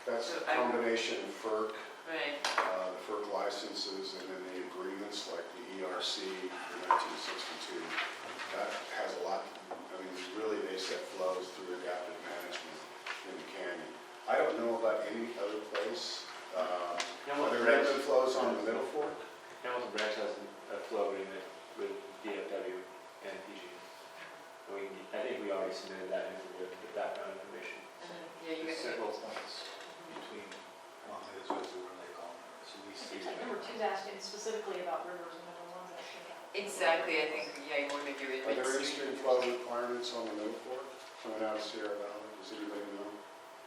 [SPEAKER 4] That's
[SPEAKER 1] So
[SPEAKER 4] a combination of FERC,
[SPEAKER 1] Right.
[SPEAKER 4] the FERC licenses, and then the agreements like the ERC in 1962. That has a lot, I mean, really they set flows through adaptive management in the canyon. I don't know about any other place. Are there regular flows on the Middle Fork?
[SPEAKER 2] Hamilton Branch has a flow agreement with DFW and PG. I think we already submitted that into the background information.
[SPEAKER 1] Yeah, you
[SPEAKER 10] There's
[SPEAKER 1] guys.
[SPEAKER 10] several points between Meadows Reservoir and Lake Allen. So we see.
[SPEAKER 5] Number 2's asking specifically about rivers, and number 1's asking about.
[SPEAKER 1] Exactly, I think, yeah, you want to make your
[SPEAKER 4] Are there
[SPEAKER 1] midstream.
[SPEAKER 4] in-stream flow requirements on the Middle Fork coming out of Sierra Valley? Does anybody know?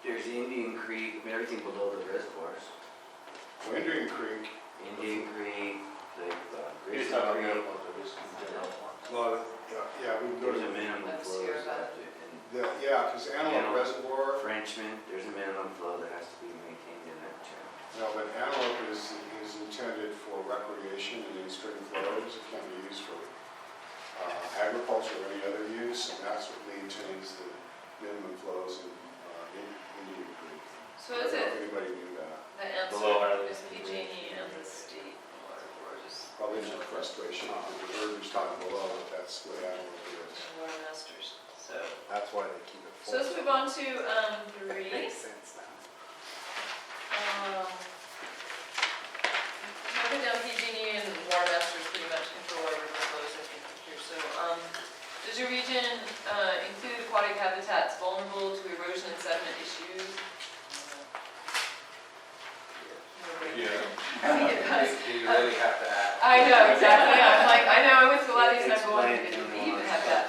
[SPEAKER 3] There's Indian Creek, I mean, everything below the reservoirs.
[SPEAKER 4] Well, Indian Creek,
[SPEAKER 3] Indian Creek, the
[SPEAKER 2] You're
[SPEAKER 3] Grayson
[SPEAKER 2] just talking
[SPEAKER 3] Creek.
[SPEAKER 2] about the just in general.
[SPEAKER 4] well, yeah, we can go
[SPEAKER 3] There's
[SPEAKER 4] to
[SPEAKER 3] a minimum
[SPEAKER 1] That's
[SPEAKER 3] flow.
[SPEAKER 1] Sierra Valley.
[SPEAKER 4] yeah, because Antelope Reservoir,
[SPEAKER 3] Frenchman, there's a minimum flow that has to be maintained in that channel.
[SPEAKER 4] no, but Antelope is intended for recreation and in-stream flows. It can't be used for agriculture or any other use, and that's what maintains the minimum flows in Indian Creek.
[SPEAKER 1] So
[SPEAKER 4] I
[SPEAKER 1] is
[SPEAKER 4] don't know
[SPEAKER 1] it,
[SPEAKER 4] if anybody knew that.
[SPEAKER 1] the answer
[SPEAKER 2] Below our
[SPEAKER 1] is PG&E and the state water board is
[SPEAKER 4] Probably not frustration of the verbiage down below, but that's what Antelope is.
[SPEAKER 1] water masters, so.
[SPEAKER 6] That's why they keep it full.
[SPEAKER 1] So let's move on to 3.
[SPEAKER 10] Makes sense now.
[SPEAKER 1] Moving down PG&E and water masters pretty much control our river flows, I think, here. So, does your region include aquatic habitats vulnerable to erosion and sediment issues?
[SPEAKER 9] Yeah.
[SPEAKER 1] I think it does.
[SPEAKER 6] Do you really have to add?
[SPEAKER 1] I know, exactly. I'm like, I know, I went through a lot of these and I'm going,
[SPEAKER 3] Explain
[SPEAKER 1] did
[SPEAKER 3] to
[SPEAKER 1] we
[SPEAKER 3] them
[SPEAKER 1] even
[SPEAKER 3] why.
[SPEAKER 1] have that?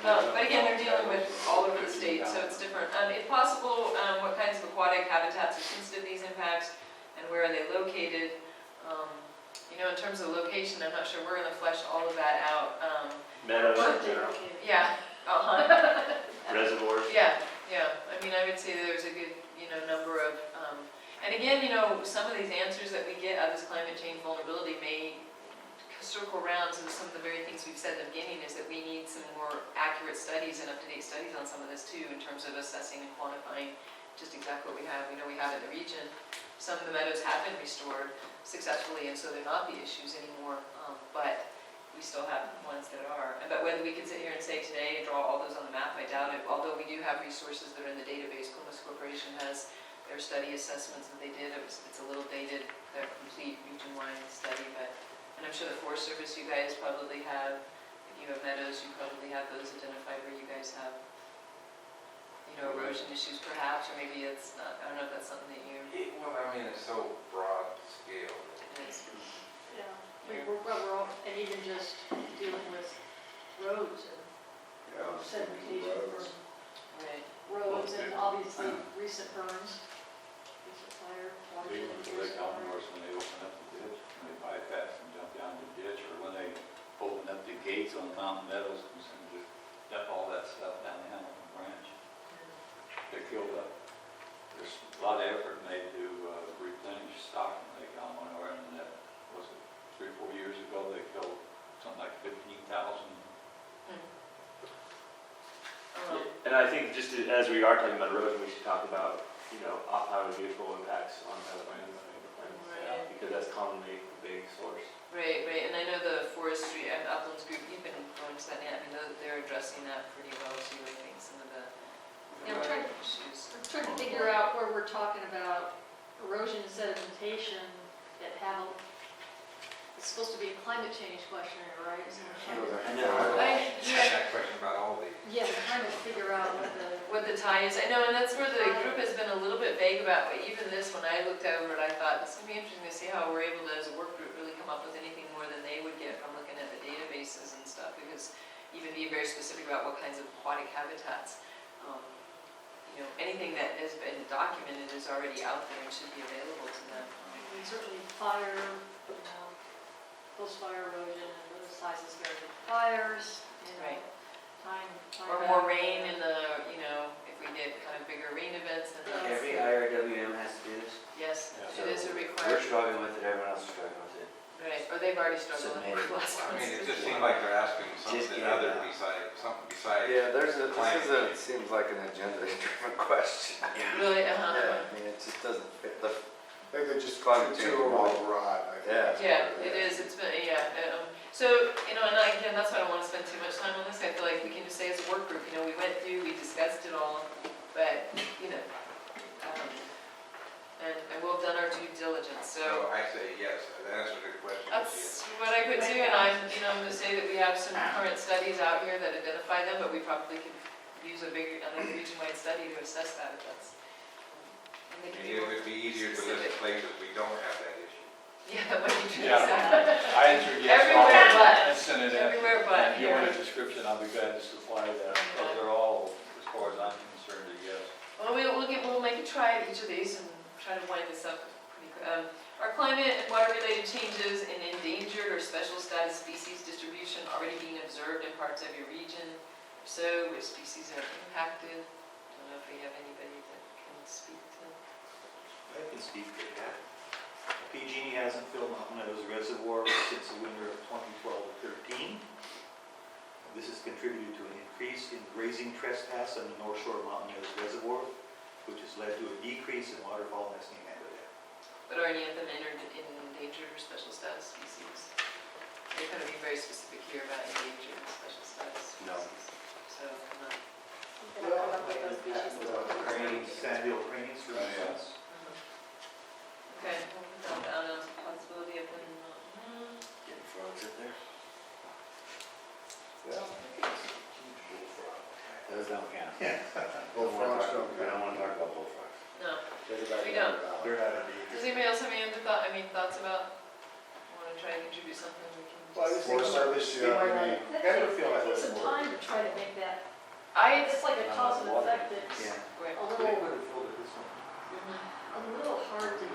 [SPEAKER 1] But again, they're dealing with all over the state, so it's different. If possible, what kinds of aquatic habitats are sensitive to these impacts and where are they located? In terms of location, I'm not sure we're gonna flesh all of that out.
[SPEAKER 2] Meadows in
[SPEAKER 5] Where they
[SPEAKER 2] general,
[SPEAKER 5] located.
[SPEAKER 1] Yeah,
[SPEAKER 2] reservoirs.
[SPEAKER 1] yeah. I mean, I would say there's a good, number of, and again, some of these answers that we get out of this climate change vulnerability may circle around to some of the very things we've said in the beginning, is that we need some more accurate studies and up-to-date studies on some of this too, in terms of assessing and quantifying just exactly what we have. We know we have in the region. Some of the meadows have been restored successfully, and so they're not the issues anymore, but we still have ones that are. But whether we can sit here and say today, draw all those on the map, I doubt it. Although we do have resources that are in the database. Columbus Corporation has their study assessments that they did. It's a little dated, their complete region-wide study, and I'm sure the Forest Service, you guys probably have, if you have meadows, you probably have those identified where you guys have, erosion issues perhaps, or maybe it's not, I don't know if that's something that you,
[SPEAKER 6] Well, I mean, it's so broad scale.
[SPEAKER 1] it's,
[SPEAKER 5] Yeah, we're all, and even just dealing with roads and
[SPEAKER 4] Yeah,
[SPEAKER 5] sedimentation
[SPEAKER 4] roads.
[SPEAKER 5] from
[SPEAKER 1] right.
[SPEAKER 5] roads and obviously recent burns, recent fire,
[SPEAKER 9] They
[SPEAKER 5] watershed.
[SPEAKER 9] went to Lake Alamos when they opened up the ditch, when they bypassed and jumped down the ditch, or when they opened up the gates on Mountain Meadows and just dump all that stuff down the Hamilton Branch. They killed up. There's a lot of effort made to replenish stock in Lake Alamo, and that was it 3 or 4 years ago, they killed something like 15,000.
[SPEAKER 2] And I think just as we are talking about erosion, we should talk about, off-highway vehicle impacts on Floodplains,
[SPEAKER 1] Right.
[SPEAKER 2] because that's commonly a big source.
[SPEAKER 1] Right, and I know the forestry and uplands group, you've been going to that, I mean, they're addressing that pretty well too, I think, some of the
[SPEAKER 5] Yeah, we're trying
[SPEAKER 1] road issues.
[SPEAKER 5] I'm trying to figure out where we're talking about erosion and sedimentation that have a it's supposed to be a climate change questionnaire, right? So we're
[SPEAKER 3] I
[SPEAKER 5] trying to-
[SPEAKER 3] know.
[SPEAKER 6] Had that question about all these.
[SPEAKER 5] Yeah, we're trying to figure out
[SPEAKER 1] what the tie is. I know, and that's where the group has been a little bit vague about, but even this, when I looked over it, I thought, this would be interesting to see how we're able to, as a work group, really come up with anything more than they would get from looking at the databases and stuff, because even being very specific about what kinds of aquatic habitats, anything that has been documented is already out there and should be available to them.
[SPEAKER 5] And certainly fire, post-fire erosion and those ties as very big fires,
[SPEAKER 1] Right.
[SPEAKER 5] time.
[SPEAKER 1] Or more rain in the, if we get kind of bigger rain events and
[SPEAKER 3] Every IRWM has to do this.
[SPEAKER 1] yes,
[SPEAKER 3] So
[SPEAKER 1] it is a
[SPEAKER 3] We're
[SPEAKER 1] requirement.
[SPEAKER 3] struggling with it, everyone else is struggling with it.
[SPEAKER 1] Right, or they've already struggled with
[SPEAKER 3] Submit.
[SPEAKER 1] the last
[SPEAKER 6] I
[SPEAKER 1] ones.
[SPEAKER 6] mean, it just seems like they're asking something
[SPEAKER 3] get
[SPEAKER 6] other
[SPEAKER 3] it out.
[SPEAKER 6] something besides.
[SPEAKER 11] Yeah, this
[SPEAKER 6] climate
[SPEAKER 11] is
[SPEAKER 6] change.
[SPEAKER 11] seems like an agenda-driven question.
[SPEAKER 1] Really,
[SPEAKER 11] Yeah, I mean, it just doesn't fit the,
[SPEAKER 4] I think they just
[SPEAKER 11] Climate
[SPEAKER 4] too
[SPEAKER 11] change.
[SPEAKER 4] overall broad, I think.
[SPEAKER 11] Yeah.
[SPEAKER 1] Yeah, it is, it's been, so, and again, that's why I don't want to spend too much time on this, I feel like we can just say as a work group, we went through, we discussed it all, but, and we've done our due diligence, so.
[SPEAKER 6] So I say yes, the answer to the question is yes.
[SPEAKER 1] That's what I would do, and I'm going to say that we have some current studies out here that identify them, but we probably could use another region-wide study to assess that if that's. and they can
[SPEAKER 6] And
[SPEAKER 1] be
[SPEAKER 6] it
[SPEAKER 1] more
[SPEAKER 6] would be easier to list
[SPEAKER 1] specific.
[SPEAKER 6] places we don't have that issue.
[SPEAKER 1] Yeah, that would be true.
[SPEAKER 9] Yeah. I answered yes.
[SPEAKER 1] Everywhere but.
[SPEAKER 9] And sent it in.
[SPEAKER 1] Everywhere but
[SPEAKER 9] If you want
[SPEAKER 1] here.
[SPEAKER 9] a description, I'll be glad to supply that, because they're all, as far as I'm concerned, a yes.
[SPEAKER 1] Well, we'll make a try at each of these and try to wind this up pretty quick. Are climate and water-related changes in endangered or special status species distribution already being observed in parts of your region? If so, which species are impacted? Don't know if we have anybody that can speak to.
[SPEAKER 10] I can speak to that. PG&E hasn't filled Mountain Meadows Reservoir since the winter of 2012-13. This has contributed to an increase in grazing trespass on the North Shore of Mountain Meadows Reservoir, which has led to a decrease in waterfowl nesting habitat.
[SPEAKER 1] But are any of them endangered or special status species? They're going to be very specific here about endangered and special status species.
[SPEAKER 3] No.
[SPEAKER 1] So, not.
[SPEAKER 8] They don't come up with those species.
[SPEAKER 10] Cranes, sandhill cranes, for instance.
[SPEAKER 1] Okay, we'll put that down as a possibility of them not.
[SPEAKER 3] Getting frogs up there.
[SPEAKER 11] well,
[SPEAKER 3] Those don't count.
[SPEAKER 4] Bullfrogs don't
[SPEAKER 3] We don't
[SPEAKER 4] count.
[SPEAKER 3] want to talk about bullfrogs.
[SPEAKER 1] No.
[SPEAKER 4] They're back
[SPEAKER 1] We
[SPEAKER 4] in
[SPEAKER 1] don't.
[SPEAKER 4] the valley.
[SPEAKER 10] They're not a
[SPEAKER 1] Does anybody else have any other thoughts about, want to try to contribute something we can
[SPEAKER 10] Well, I
[SPEAKER 1] just.
[SPEAKER 10] just
[SPEAKER 4] Forest Service, yeah, I mean,
[SPEAKER 5] That
[SPEAKER 10] I
[SPEAKER 5] takes,
[SPEAKER 10] feel like
[SPEAKER 5] that takes
[SPEAKER 10] that's
[SPEAKER 5] some
[SPEAKER 10] more-
[SPEAKER 5] time to try to make that,
[SPEAKER 1] I,
[SPEAKER 5] it's like a cause and effect that's
[SPEAKER 3] Yeah.
[SPEAKER 1] wait,
[SPEAKER 5] a
[SPEAKER 10] They
[SPEAKER 5] little,
[SPEAKER 10] could have filled it this one.
[SPEAKER 5] a little hard to.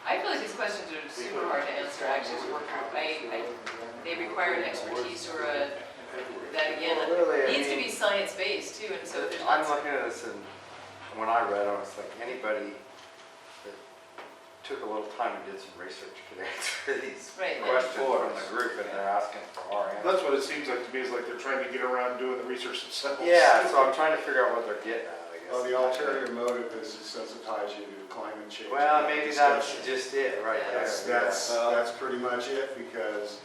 [SPEAKER 1] I feel like these questions are super hard to answer actually as a work group. They require an expertise or that again,
[SPEAKER 11] Well, really, I
[SPEAKER 1] needs to
[SPEAKER 11] mean-
[SPEAKER 1] be science-based too, and so there's
[SPEAKER 11] I'm
[SPEAKER 1] lots of.
[SPEAKER 11] looking at this and when I read, I was like, anybody that took a little time and did some research could answer these
[SPEAKER 1] Right, and-
[SPEAKER 11] questions from the group and they're asking for our answers.
[SPEAKER 12] That's what it seems like to me, is like they're trying to get around doing the research themselves.
[SPEAKER 11] Yeah, so I'm trying to figure out what they're getting at, I guess.
[SPEAKER 4] Well, the ulterior motive is to sensitize you to climate change.
[SPEAKER 11] Well, maybe that's
[SPEAKER 4] discussion.
[SPEAKER 11] just it, right there.
[SPEAKER 4] That's pretty much it, because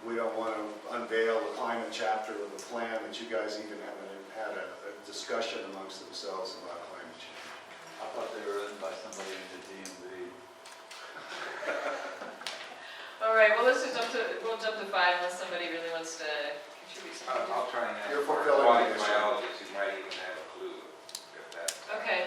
[SPEAKER 4] we don't want to unveil the climate chapter of the plan that you guys even haven't had a discussion amongst themselves about climate change.
[SPEAKER 9] I thought they were written by somebody in the DMV.
[SPEAKER 1] All right, well, we'll jump to 5 unless somebody really wants to contribute something.
[SPEAKER 6] I'll try and
[SPEAKER 4] You're
[SPEAKER 6] ask for
[SPEAKER 4] fulfilling
[SPEAKER 6] aquatic
[SPEAKER 4] the mission.
[SPEAKER 6] biologists who might even have a clue if that.
[SPEAKER 1] Okay,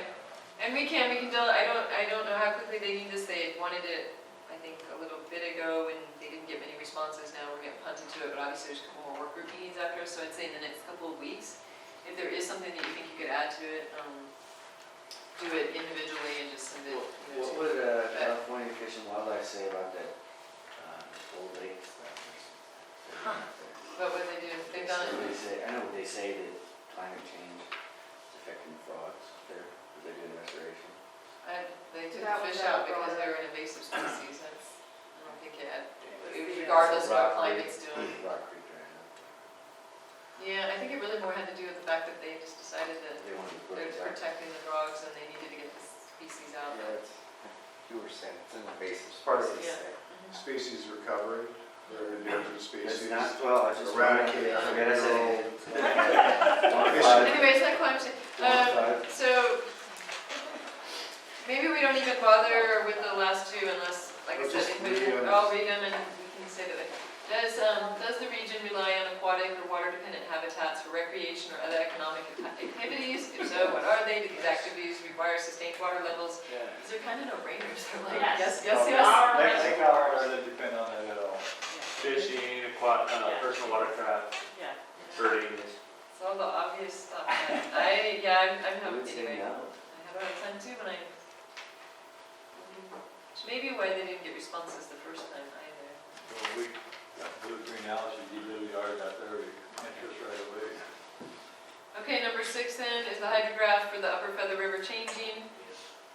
[SPEAKER 1] and we can tell, I don't know how quickly they need this, they wanted it, I think, a little bit ago, and they didn't get many responses, now we're getting punted to it, but obviously there's a couple more work group meetings after, so I'd say in the next couple of weeks, if there is something that you think you could add to it, do it individually and just send it,
[SPEAKER 3] What would California Fish and Wildlife say about that old lake stuff?
[SPEAKER 1] What would they do? They've done
[SPEAKER 3] So
[SPEAKER 1] it,
[SPEAKER 3] they say, I know what they say, that climate change is affecting frogs there, because they're doing restoration.
[SPEAKER 1] they took
[SPEAKER 8] That
[SPEAKER 1] the
[SPEAKER 8] was
[SPEAKER 1] fish
[SPEAKER 8] that
[SPEAKER 1] out because
[SPEAKER 8] broader.
[SPEAKER 1] they're an invasive species, I don't think it had, regardless of what
[SPEAKER 3] Rock
[SPEAKER 1] climate's
[SPEAKER 3] Creek-
[SPEAKER 1] doing.
[SPEAKER 3] Rock Creek right now.
[SPEAKER 1] Yeah, I think it really more had to do with the fact that they just decided that
[SPEAKER 3] They wanted to put
[SPEAKER 1] they're
[SPEAKER 3] it back.
[SPEAKER 1] protecting the frogs and they needed to get the species out.
[SPEAKER 11] Yeah, it's, you were saying it's an invasive species.
[SPEAKER 1] Yeah.
[SPEAKER 4] Species recovery, they're endangered species.
[SPEAKER 3] It's not, well, I just.
[SPEAKER 4] Eradicate.
[SPEAKER 3] I forgot to say.
[SPEAKER 1] Anyway, it's not climate change. So, maybe we don't even bother with the last two unless, like I
[SPEAKER 4] Well,
[SPEAKER 1] said,
[SPEAKER 4] just
[SPEAKER 1] if we-
[SPEAKER 4] read them.
[SPEAKER 1] I'll read them and say that. Does the region rely on aquatic or water-dependent habitats for recreation or other economic activities? If so, what are they? Do these activities require sustained water levels?
[SPEAKER 2] Yeah.
[SPEAKER 1] These are kind of no-brainers. They're like,
[SPEAKER 5] Yes.
[SPEAKER 1] yes, yes, yes.
[SPEAKER 9] They don't depend on that at all.
[SPEAKER 2] Fishing, personal watercraft,
[SPEAKER 7] Yeah.
[SPEAKER 2] birding.
[SPEAKER 1] It's all the obvious stuff. I'm happy anyway. I have a hard time too when which may be why they didn't get responses the first time either.
[SPEAKER 9] Well, we got blue greenhouses, you really are got their interest right away.
[SPEAKER 1] Okay, number 6 then is the hydrograph for the Upper Feather River changing.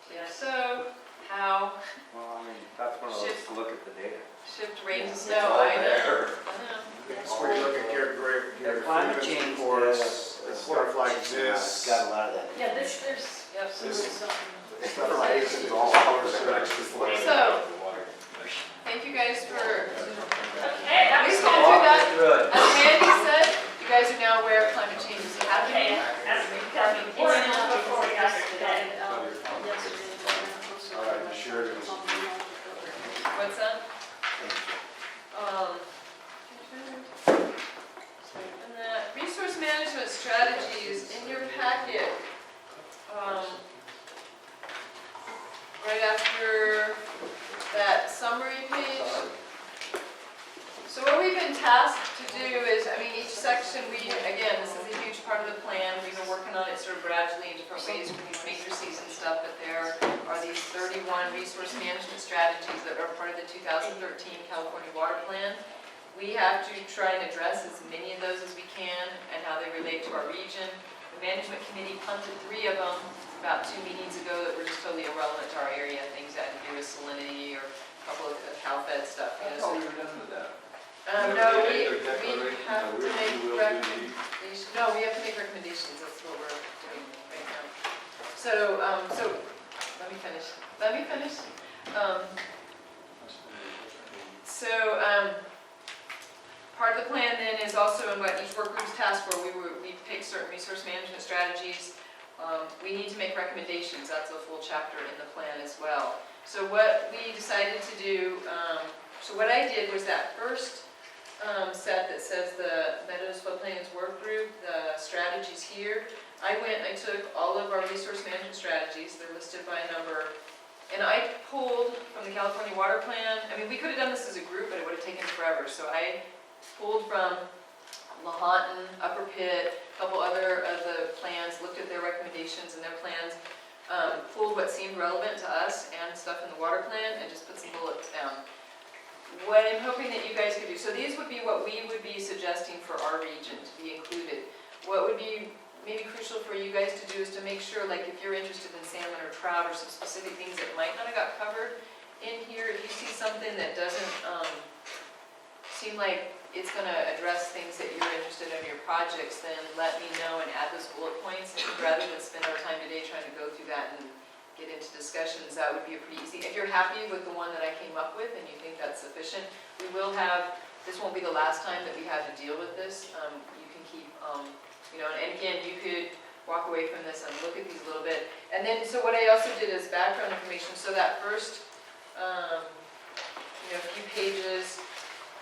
[SPEAKER 1] If so, how?
[SPEAKER 3] Well, I mean, that's one of those to look at the data.
[SPEAKER 1] Shift rain to
[SPEAKER 3] It's
[SPEAKER 1] snow,
[SPEAKER 3] all
[SPEAKER 1] I know.
[SPEAKER 3] there.
[SPEAKER 1] I know.
[SPEAKER 4] That's where you look at Gary
[SPEAKER 3] The climate change
[SPEAKER 4] reports,
[SPEAKER 3] the
[SPEAKER 4] stuff like
[SPEAKER 3] It's
[SPEAKER 4] this.
[SPEAKER 3] got a lot of that.
[SPEAKER 5] Yeah, there's
[SPEAKER 1] Yep.
[SPEAKER 5] some really something.
[SPEAKER 4] Stuff like this is all color selections.
[SPEAKER 1] So, thank you guys for,
[SPEAKER 7] Okay,
[SPEAKER 1] at least going through that. As Mandy said, you guys are now aware of climate change is happening.
[SPEAKER 7] that's becoming important before we got here today.
[SPEAKER 4] All right, sure it is.
[SPEAKER 1] What's that? And the resource management strategies in your packet. Right after that summary page. So what we've been tasked to do is, each section, again, this is a huge part of the plan. We've been working on it sort of gradually in different ways with these matrices and stuff, but there are these 31 resource management strategies that are part of the 2013 California Water Plan. We have to try and address as many of those as we can and how they relate to our region. The management committee punted 3 of them about 2 meetings ago that were just totally irrelevant to our area, things that had to do with salinity or a couple of CalFed stuff.
[SPEAKER 9] I thought we were done with that.
[SPEAKER 1] No, we
[SPEAKER 9] Declaration,
[SPEAKER 1] have to
[SPEAKER 9] we
[SPEAKER 1] make
[SPEAKER 9] will do
[SPEAKER 1] recommendations. No, we have to make recommendations, that's what we're doing right now. So, let me finish. Part of the plan then is also in what each work group's task where we pick certain resource management strategies. We need to make recommendations, that's a full chapter in the plan as well. So what we decided to do, so what I did was that first set that says the Meadows Floodplains work group, the strategies here. I took all of our resource management strategies, they're listed by number, and I pulled from the California Water Plan. We could have done this as a group, but it would have taken forever. So I pulled from Lahontan, Upper Pitt, a couple other of the plans, looked at their recommendations and their plans, pulled what seemed relevant to us and stuff in the water plan, and just put some bullets down. What I'm hoping that you guys could do, so these would be what we would be suggesting for our region to be included. What would be maybe crucial for you guys to do is to make sure, like if you're interested in salmon or trout or some specific things that might not have got covered in here, if you see something that doesn't seem like it's going to address things that you're interested in your projects, then let me know and add those bullet points. And rather than spend our time today trying to go through that and get into discussions, that would be a pretty easy. If you're happy with the one that I came up with and you think that's sufficient, we will have, this won't be the last time that we have to deal with this. You can keep, and again, you could walk away from this and look at these a little bit. And then, so what I also did is background information. So that first, few pages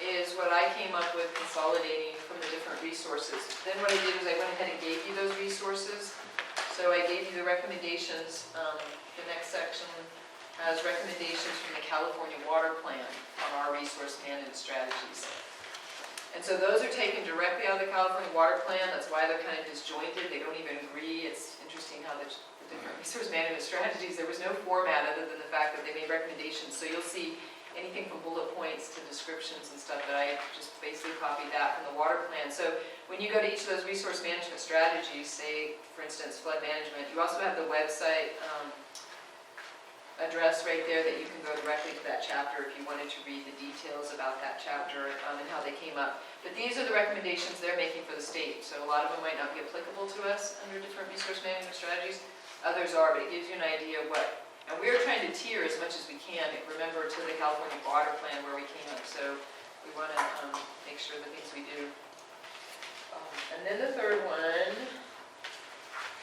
[SPEAKER 1] is what I came up with consolidating from the different resources. Then what I did was I went ahead and gave you those resources. So I gave you the recommendations. The next section has recommendations from the California Water Plan on our resource management strategies. And so those are taken directly out of the California Water Plan. That's why they're kind of disjointed. They don't even agree. It's interesting how the different resource management strategies, there was no format other than the fact that they made recommendations. So you'll see anything from bullet points to descriptions and stuff that I just basically copied that from the water plan. So when you go to each of those resource management strategies, say, for instance, flood management, you also have the website address right there that you can go directly to that chapter if you wanted to read the details about that chapter and how they came up. But these are the recommendations they're making for the state. So a lot of them might not be applicable to us under different resource management strategies. Others are, but it gives you an idea of what. And we're trying to tier as much as we can, remember, to the California Water Plan where we came up. So we want to make sure the things we do. And then the third one,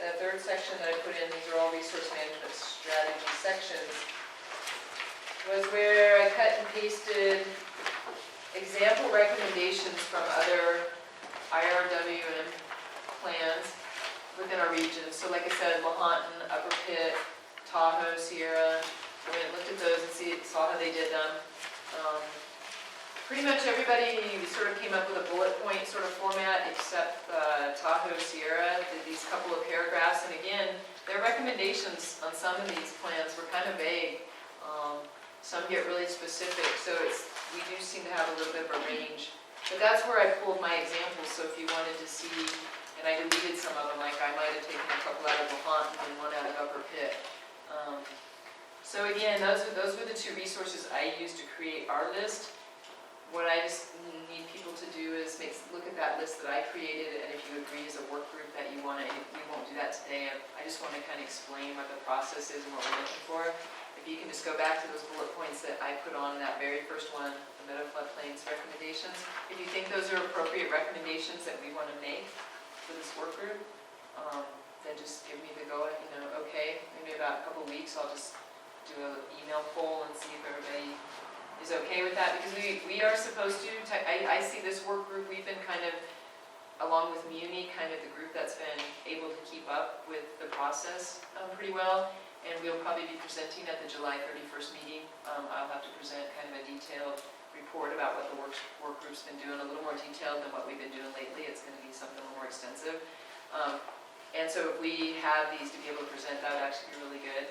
[SPEAKER 1] the third section that I put in, these are all resource management strategy sections, was where I cut and pasted example recommendations from other IRW and plans within our region. So like I said, Lahontan, Upper Pitt, Tahoe, Sierra, I went and looked at those and saw how they did them. Pretty much everybody sort of came up with a bullet point sort of format except Tahoe, Sierra, did these couple of paragraphs. And again, their recommendations on some of these plans were kind of vague. Some get really specific, so we do seem to have a little bit of a range. But that's where I pulled my examples, so if you wanted to see, and I deleted some of them, like I might have taken a couple out of Lahontan and one out of Upper Pitt. So again, those were the two resources I used to create our list. What I just need people to do is look at that list that I created, and if you agree as a work group that you want to, we won't do that today, I just want to kind of explain what the process is and what we're looking for. If you can just go back to those bullet points that I put on that very first one, the Meadow Floodplains recommendations, if you think those are appropriate recommendations that we want to make for this work group, then just give me the go, okay, maybe about a couple weeks, I'll just do an email poll and see if everybody is okay with that, because we are supposed to, I see this work group, we've been kind of, along with Muni, kind of the group that's been able to keep up with the process pretty well, and we'll probably be presenting at the July 31st meeting. I'll have to present kind of a detailed report about what the work group's been doing, a little more detailed than what we've been doing lately. It's going to be something a little more extensive. And so if we have these to be able to present, that would actually be really good.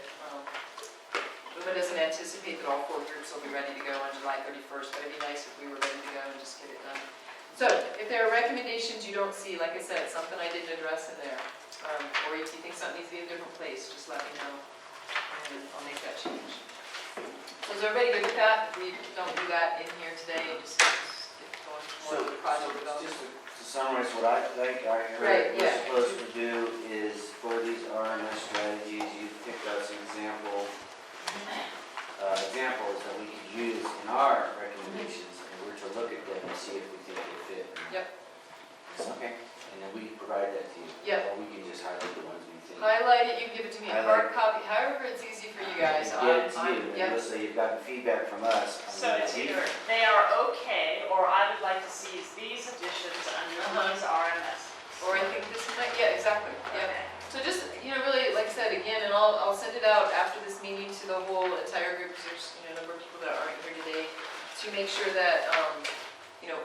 [SPEAKER 1] Luma doesn't anticipate that all 4 groups will be ready to go on July 31st, but it'd be nice if we were ready to go and just get it done. So if there are recommendations you don't see, like I said, something I didn't address in there, or if you think something needs to be in a different place, just let me know, and I'll make that change. So is everybody good with that? We don't do that in here today, just get going more with the project development.
[SPEAKER 3] Just to summarize what I think I
[SPEAKER 1] Right,
[SPEAKER 3] heard
[SPEAKER 1] yeah.
[SPEAKER 3] we're supposed to do is for these RMS strategies, you picked out some examples that we could use in our recommendations, and we're to look at them and see if we think they fit.
[SPEAKER 1] Yep.
[SPEAKER 3] Okay, and then we provide that to you.
[SPEAKER 1] Yep.
[SPEAKER 3] Or we can just highlight the ones we think.
[SPEAKER 1] Highlight it, you can give it to me in hard
[SPEAKER 3] Highlight.
[SPEAKER 1] copy, however it's easy for you guys.
[SPEAKER 3] Get it to you, and
[SPEAKER 1] Yep.
[SPEAKER 3] let's say you've gotten feedback from us. on
[SPEAKER 7] So
[SPEAKER 3] what
[SPEAKER 7] it's
[SPEAKER 3] we-
[SPEAKER 7] either they are okay, or I would like to see these additions under these RMS.
[SPEAKER 1] Or I think this might, yeah, exactly, yeah.
[SPEAKER 7] Okay.
[SPEAKER 1] So just, really, like I said, again, and I'll send it out after this meeting to the whole entire group, because there's, a number of people that aren't here today, to make sure that,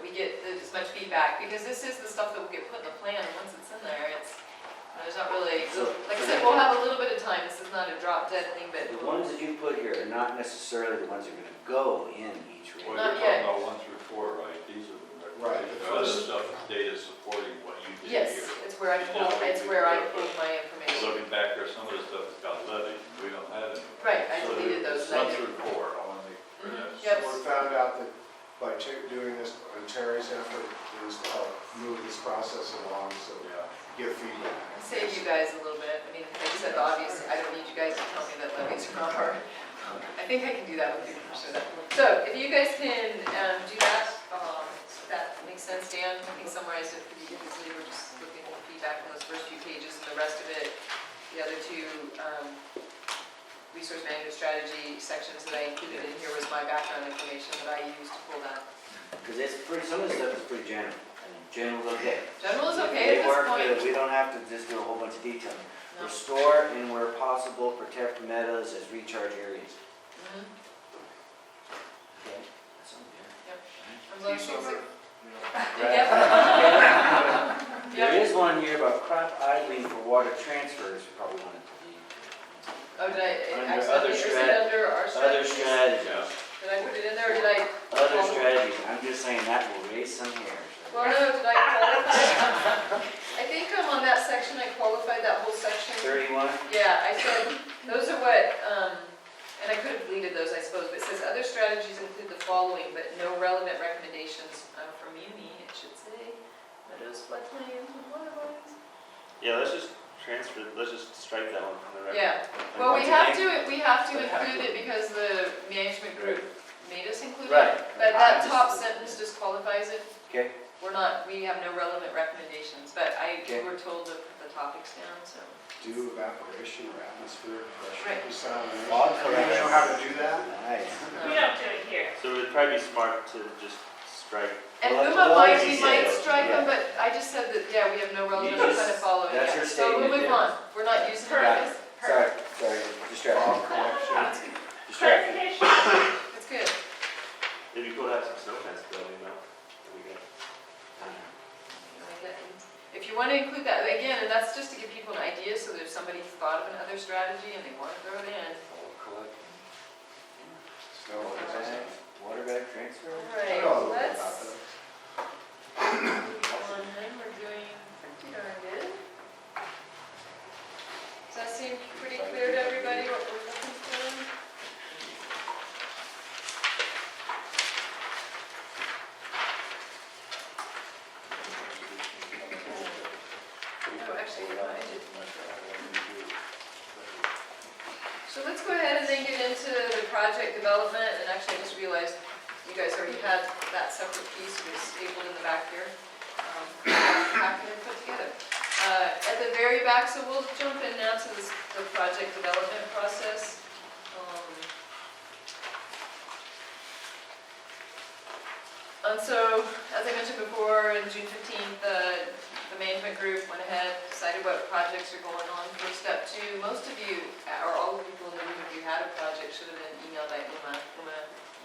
[SPEAKER 1] we get as much feedback, because this is the stuff that will get put in the plan, and once it's in there, there's not really, like I said, we'll have a little bit of time, this is not a drop dead thing, but.
[SPEAKER 3] The ones that you put here are not necessarily the ones that are going to go in each
[SPEAKER 9] Well,
[SPEAKER 3] rate.
[SPEAKER 1] Not
[SPEAKER 9] you're
[SPEAKER 1] yet.
[SPEAKER 9] talking about 1 through 4, right? These are the
[SPEAKER 4] Right.
[SPEAKER 9] recommendations. Other stuff, data supporting what you did
[SPEAKER 1] Yes,
[SPEAKER 9] here.
[SPEAKER 1] it's where I pull my information.
[SPEAKER 9] Looking back there, some of the stuff has got levied, we don't have any.
[SPEAKER 1] Right, I deleted those.
[SPEAKER 9] 1 through 4, I want to make sure that's.
[SPEAKER 1] Yep.
[SPEAKER 4] So we found out that by doing this, and Terry's effort is to help move this process along, so
[SPEAKER 9] Yeah.
[SPEAKER 4] give feedback.
[SPEAKER 1] Save you guys a little bit. I mean, like I said, the obvious, I don't need you guys to tell me that levies are not hard. I think I can do that with you for sure. So if you guys can do that, if that makes sense, Dan, I think summarized it pretty easily. We're just looking at feedback on those first few pages, and the rest of it, the other 2 resource management strategy sections that I included in here was my background information that I used to pull that.
[SPEAKER 3] Because some of the stuff is pretty general. I mean, general's okay.
[SPEAKER 1] General is okay
[SPEAKER 3] They
[SPEAKER 1] at this
[SPEAKER 3] work
[SPEAKER 1] point.
[SPEAKER 3] good. We don't have to just do a whole bunch of detail.
[SPEAKER 1] No.
[SPEAKER 3] Restore and where possible, protect meadows as recharge areas.
[SPEAKER 1] Mhm.
[SPEAKER 3] Okay, that sounds good.
[SPEAKER 1] I'm going to fix it.
[SPEAKER 3] Right. There
[SPEAKER 1] Yep.
[SPEAKER 3] is one here about crop idling for water transfers, we probably want it to be.
[SPEAKER 1] Oh, did I,
[SPEAKER 3] Under
[SPEAKER 1] accidentally,
[SPEAKER 3] other
[SPEAKER 1] is it under our
[SPEAKER 3] Other
[SPEAKER 1] strategies?
[SPEAKER 3] strategies,
[SPEAKER 1] Did I put it in there, or did I?
[SPEAKER 3] other strategies, I'm just saying that will raise some hairs.
[SPEAKER 1] Well, no, did I qualify? I think on that section, I qualified that whole section.
[SPEAKER 3] 31?
[SPEAKER 1] Yeah, I said, those are what, and I could have deleted those, I suppose, but it says other strategies include the following, but no relevant recommendations from Muni, it should say. Meadows, floodplains, and waterbodies.
[SPEAKER 2] Yeah, let's just strike that one from the record.
[SPEAKER 1] Yeah, well, we have to include it because the management group made us include it.
[SPEAKER 3] Right.
[SPEAKER 1] But that top sentence disqualifies it.
[SPEAKER 3] Okay.
[SPEAKER 1] We have no relevant recommendations, but
[SPEAKER 3] Okay.
[SPEAKER 1] we were told to put the topics down, so.
[SPEAKER 4] Do evaporation or atmospheric
[SPEAKER 1] Right.
[SPEAKER 4] pressure. Sound.
[SPEAKER 3] Log
[SPEAKER 4] Do you know how to do that?
[SPEAKER 3] Nice.
[SPEAKER 7] We don't do it here.
[SPEAKER 2] So it would probably be smart to just strike.
[SPEAKER 1] And
[SPEAKER 3] Well,
[SPEAKER 1] UMA
[SPEAKER 3] well,
[SPEAKER 1] might,
[SPEAKER 3] as
[SPEAKER 1] we
[SPEAKER 3] you
[SPEAKER 1] might
[SPEAKER 3] said,
[SPEAKER 1] strike them,
[SPEAKER 3] yeah.
[SPEAKER 1] but I just said that, yeah, we have no relevant
[SPEAKER 3] just-
[SPEAKER 1] kind of following.
[SPEAKER 3] that's
[SPEAKER 1] Yeah.
[SPEAKER 3] your
[SPEAKER 1] So we'll
[SPEAKER 3] statement
[SPEAKER 1] move
[SPEAKER 3] there.
[SPEAKER 1] on. We're not using
[SPEAKER 3] Got
[SPEAKER 1] that.
[SPEAKER 3] it. Sorry, distracted. Distracted.
[SPEAKER 7] Clarification.
[SPEAKER 1] It's good.
[SPEAKER 2] It'd be cool to have some snow fence building though. That'd be good.
[SPEAKER 1] Like that. If you want to include that, again, and that's just to give people an idea, so there's somebody who's thought of another strategy and they want to throw it in.
[SPEAKER 3] Snow bag, water bag transfer.
[SPEAKER 1] All right,
[SPEAKER 4] Oh,
[SPEAKER 1] let's,
[SPEAKER 4] about that.
[SPEAKER 1] on then, we're doing pretty darn good. Does that seem pretty clear to everybody what we're looking for? Oh, actually, no, I didn't. So let's go ahead and then get into the project development, and actually I just realized you guys already had that separate piece, it was stapled in the back here. Packed and put together. At the very back, so we'll jump in now to the project development process. And so, as I mentioned before, on June 15th, the management group went ahead, decided what projects are going on for step 2. Most of you, or all the people in the room, if you had a project, should have been emailed by Uma. Uma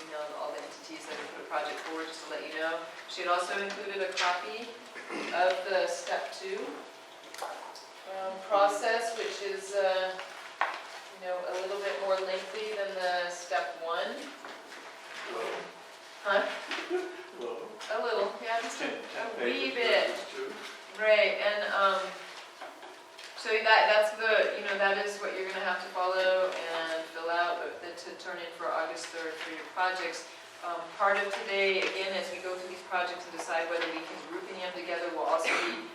[SPEAKER 1] emailed all the entities that had put a project forward, just to let you know. She had also included a copy of the step 2 process, which is, a little bit more lengthy than the step 1. Huh? A little, yeah, just a wee bit. Right, and so that's that is what you're going to have to follow and fill out to turn in for August 3rd for your projects. Part of today, again, as we go through these projects and decide whether we can group any of them together, will also be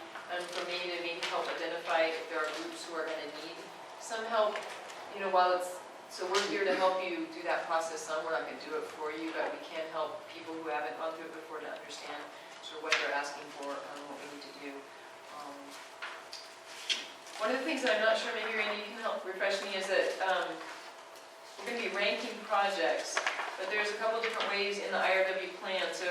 [SPEAKER 1] for me to maybe help identify if there are groups who are going to need some help. So we're here to help you do that process some. We're not going to do it for you, but we can help people who haven't gone through it before to understand sort of what they're asking for and what we need to do. One of the things that I'm not sure, maybe Randy, you can help refresh me, is that we're going to be ranking projects, but there's a couple different ways in the IRW plan. So,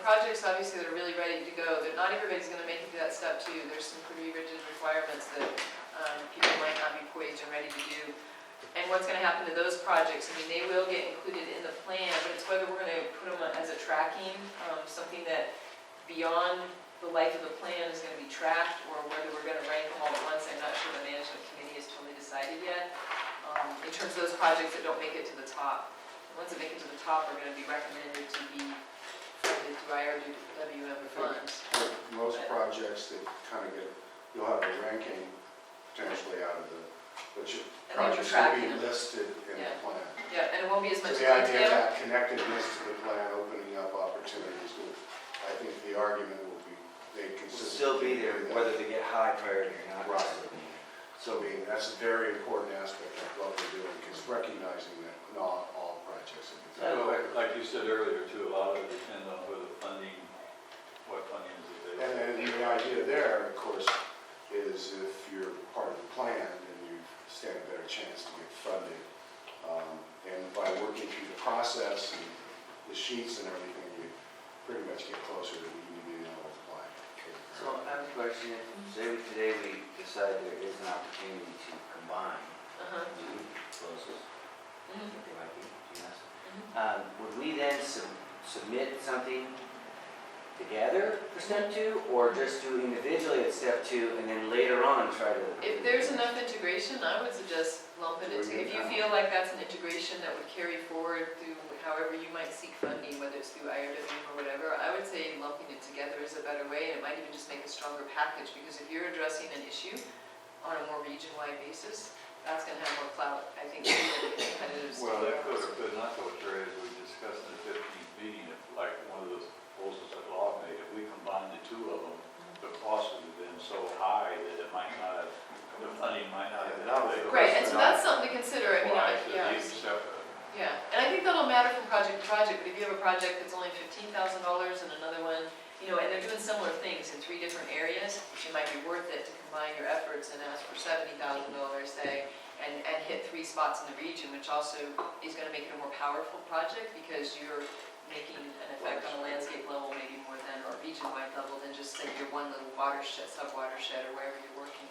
[SPEAKER 1] projects obviously that are really ready to go, not everybody's going to make it to that step 2. There's some pretty rigid requirements that people might not be poised and ready to do. And what's going to happen to those projects, they will get included in the plan, but it's whether we're going to put them as a tracking, something that beyond the life of the plan is going to be tracked, or whether we're going to rank them all at once. I'm not sure the management committee has totally decided yet. In terms of those projects that don't make it to the top. The ones that make it to the top are going to be recommended to be funded through IRWM funds.
[SPEAKER 4] For most projects that kind of you'll have a ranking potentially out of but your
[SPEAKER 1] And then
[SPEAKER 4] projects
[SPEAKER 1] you're
[SPEAKER 4] will be
[SPEAKER 1] tracking them.
[SPEAKER 4] listed in the
[SPEAKER 1] Yeah.
[SPEAKER 4] plan.
[SPEAKER 1] Yeah, and it won't be as
[SPEAKER 4] So
[SPEAKER 1] much
[SPEAKER 4] the idea of
[SPEAKER 1] detail.
[SPEAKER 4] that connectedness to the plan, opening up opportunities, I think the argument will be made
[SPEAKER 3] Will
[SPEAKER 4] consistent.
[SPEAKER 3] still be there, whether they get high priority or not.
[SPEAKER 4] Right. So that's a very important aspect of what we're doing, because recognizing that not all projects are
[SPEAKER 9] So, like you said earlier too, a lot of it depends on whether what funding is available.
[SPEAKER 4] And then the idea there, of course, is if you're part of the plan, then you stand a better chance to get funded. And by working through the process and the sheets and everything, you pretty much get closer to being able to apply.
[SPEAKER 3] So I have a question. Say today we decide there is an opportunity to combine new proposals,
[SPEAKER 1] Mhm.
[SPEAKER 3] what they might be, yes.
[SPEAKER 1] Mhm.
[SPEAKER 3] Would we then submit something together for step 2, or just do individually at step 2 and then later on try to?
[SPEAKER 1] If there's enough integration, I would suggest lumping it together. If you feel like that's an integration that would carry forward through however you might seek funding, whether it's through IRW or whatever, I would say lumping it together is a better way, and it might even just make a stronger package, because if you're addressing an issue on a more region-wide basis, that's going to have more clout, I think, than the competitive.
[SPEAKER 9] Well, that could or could not go, Terry, as we discussed in the 15th meeting, if like one of those proposals that Law made, if we combined the two of them, the cost would have been so high that it might not have, the funding might not have been available.
[SPEAKER 1] Right, and so that's something to consider.
[SPEAKER 9] Right, so
[SPEAKER 1] Yeah.
[SPEAKER 9] these are separate.
[SPEAKER 1] Yeah, and I think that'll matter from project to project, but if you have a project that's only $15,000 and another one, and they're doing similar things in 3 different areas, it might be worth it to combine your efforts and ask for $70,000, say, and hit 3 spots in the region, which also is going to make it a more powerful project, because you're making an effect on a landscape level, maybe more than, or region-wide level than just say your one little watershed, sub-watershed, or wherever you're working.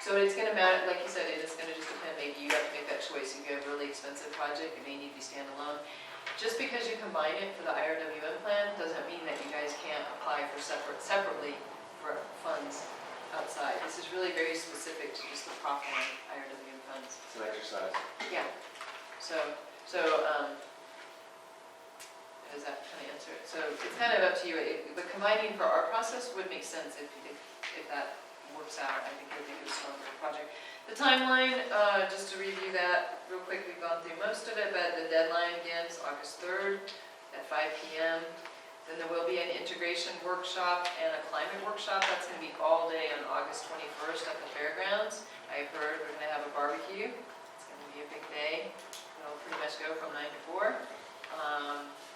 [SPEAKER 1] So it's gonna matter, like you said, it is gonna just depend, maybe you have to make that choice. If you have a really expensive project, it may need to be standalone. Just because you combine it for the IRWM plan doesn't mean that you guys can't apply for separately for funds outside. This is really very specific to just the Prop 1 IRWM funds.
[SPEAKER 2] It's an exercise.
[SPEAKER 1] Yeah. So, does that kind of answer it? So it's kind of up to you, but combining for our process would make sense if that works out. I think it would be a good stronger project. The timeline, just to review that real quick, we've gone through most of it, but the deadline again is August 3rd at 5 p.m. Then there will be an integration workshop and a climate workshop. That's going to be all day on August 21st at the fairgrounds. I've heard we're going to have a barbecue. It's going to be a big day. It'll pretty much go from 9 to 4.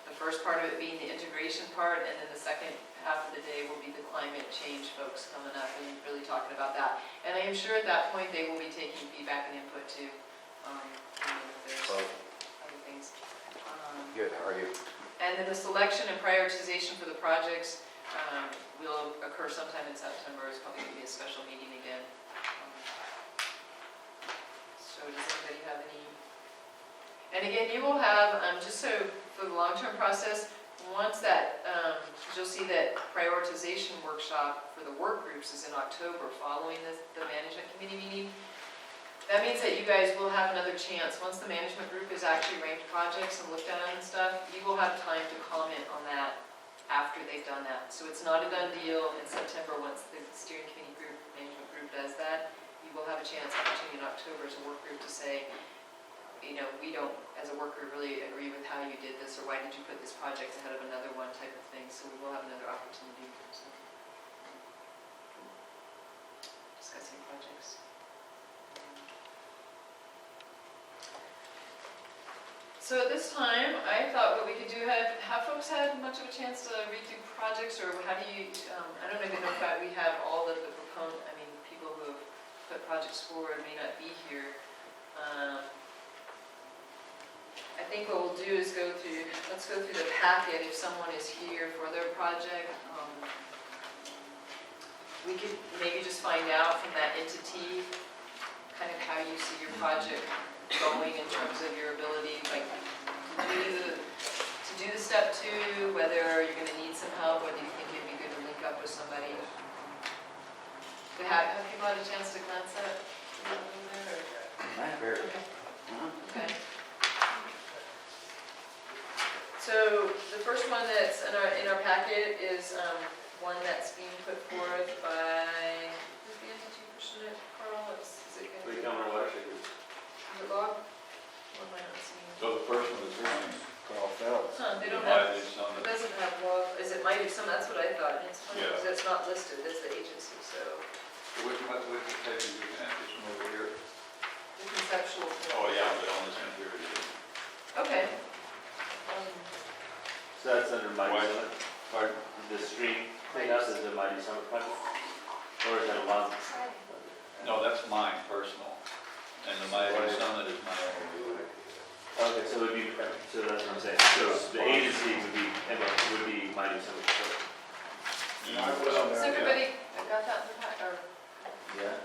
[SPEAKER 1] The first part of it being the integration part, and then the second half of the day will be the climate change folks coming up and really talking about that. And I am sure at that point they will be taking feedback and input too. If there's other things.
[SPEAKER 11] Good, how are you?
[SPEAKER 1] And then the selection and prioritization for the projects will occur sometime in September. It's probably going to be a special meeting again. So does anybody have any? And again, you will have, just so for the long-term process, once that, you'll see that prioritization workshop for the work groups is in October following the management committee meeting. That means that you guys will have another chance, once the management group has actually ranked projects and looked at them and stuff, you will have time to comment on that after they've done that. So it's not a done deal in September once the steering committee group, management group does that. You will have a chance, opportunity in October as a work group to say, we don't, as a work group, really agree with how you did this, or why did you put this project ahead of another one type of thing. So we will have another opportunity for discussing projects. So at this time, I thought what we could do, have folks had much of a chance to read through projects, or how do you, I don't even know if we have all of the people who have put projects forward may not be here. I think what we'll do is let's go through the packet if someone is here for their project. We could maybe just find out from that entity kind of how you see your project going in terms of your ability, like to do the step 2, whether you're going to need some help, whether you think it'd be good to link up with somebody. Have people had a chance to glance at there? Okay. So the first one that's in our packet is one that's being put forth by, who's the entity pushing it, Carl? Is it going to be? Is it Bob? Or am I not seeing it?
[SPEAKER 9] So the first one is mine.
[SPEAKER 12] Carl Phelps.
[SPEAKER 1] They don't
[SPEAKER 9] Might
[SPEAKER 1] have,
[SPEAKER 9] be some
[SPEAKER 1] it
[SPEAKER 9] that-
[SPEAKER 1] doesn't have Bob, it might be some, that's what I thought. And it's funny
[SPEAKER 9] Yeah.
[SPEAKER 1] because it's not listed as the agency, so
[SPEAKER 9] Which type are you looking at, this one over here?
[SPEAKER 1] the conceptual.
[SPEAKER 9] Oh, yeah, but on this computer, it is.
[SPEAKER 1] Okay.
[SPEAKER 2] So that's under Mighty
[SPEAKER 9] Why?
[SPEAKER 2] Summit?
[SPEAKER 9] Pardon?
[SPEAKER 2] The stream cleanup is a Mighty Summit project? Or is that a lot?
[SPEAKER 9] No, that's mine, personal. And the Mighty Summit is my own.
[SPEAKER 2] Okay, so it would be, so that's what I'm saying. So the agency would be Mighty Summit.
[SPEAKER 12] I wasn't
[SPEAKER 1] Has
[SPEAKER 12] at,
[SPEAKER 1] everybody got that in the pack, or?
[SPEAKER 2] Yeah.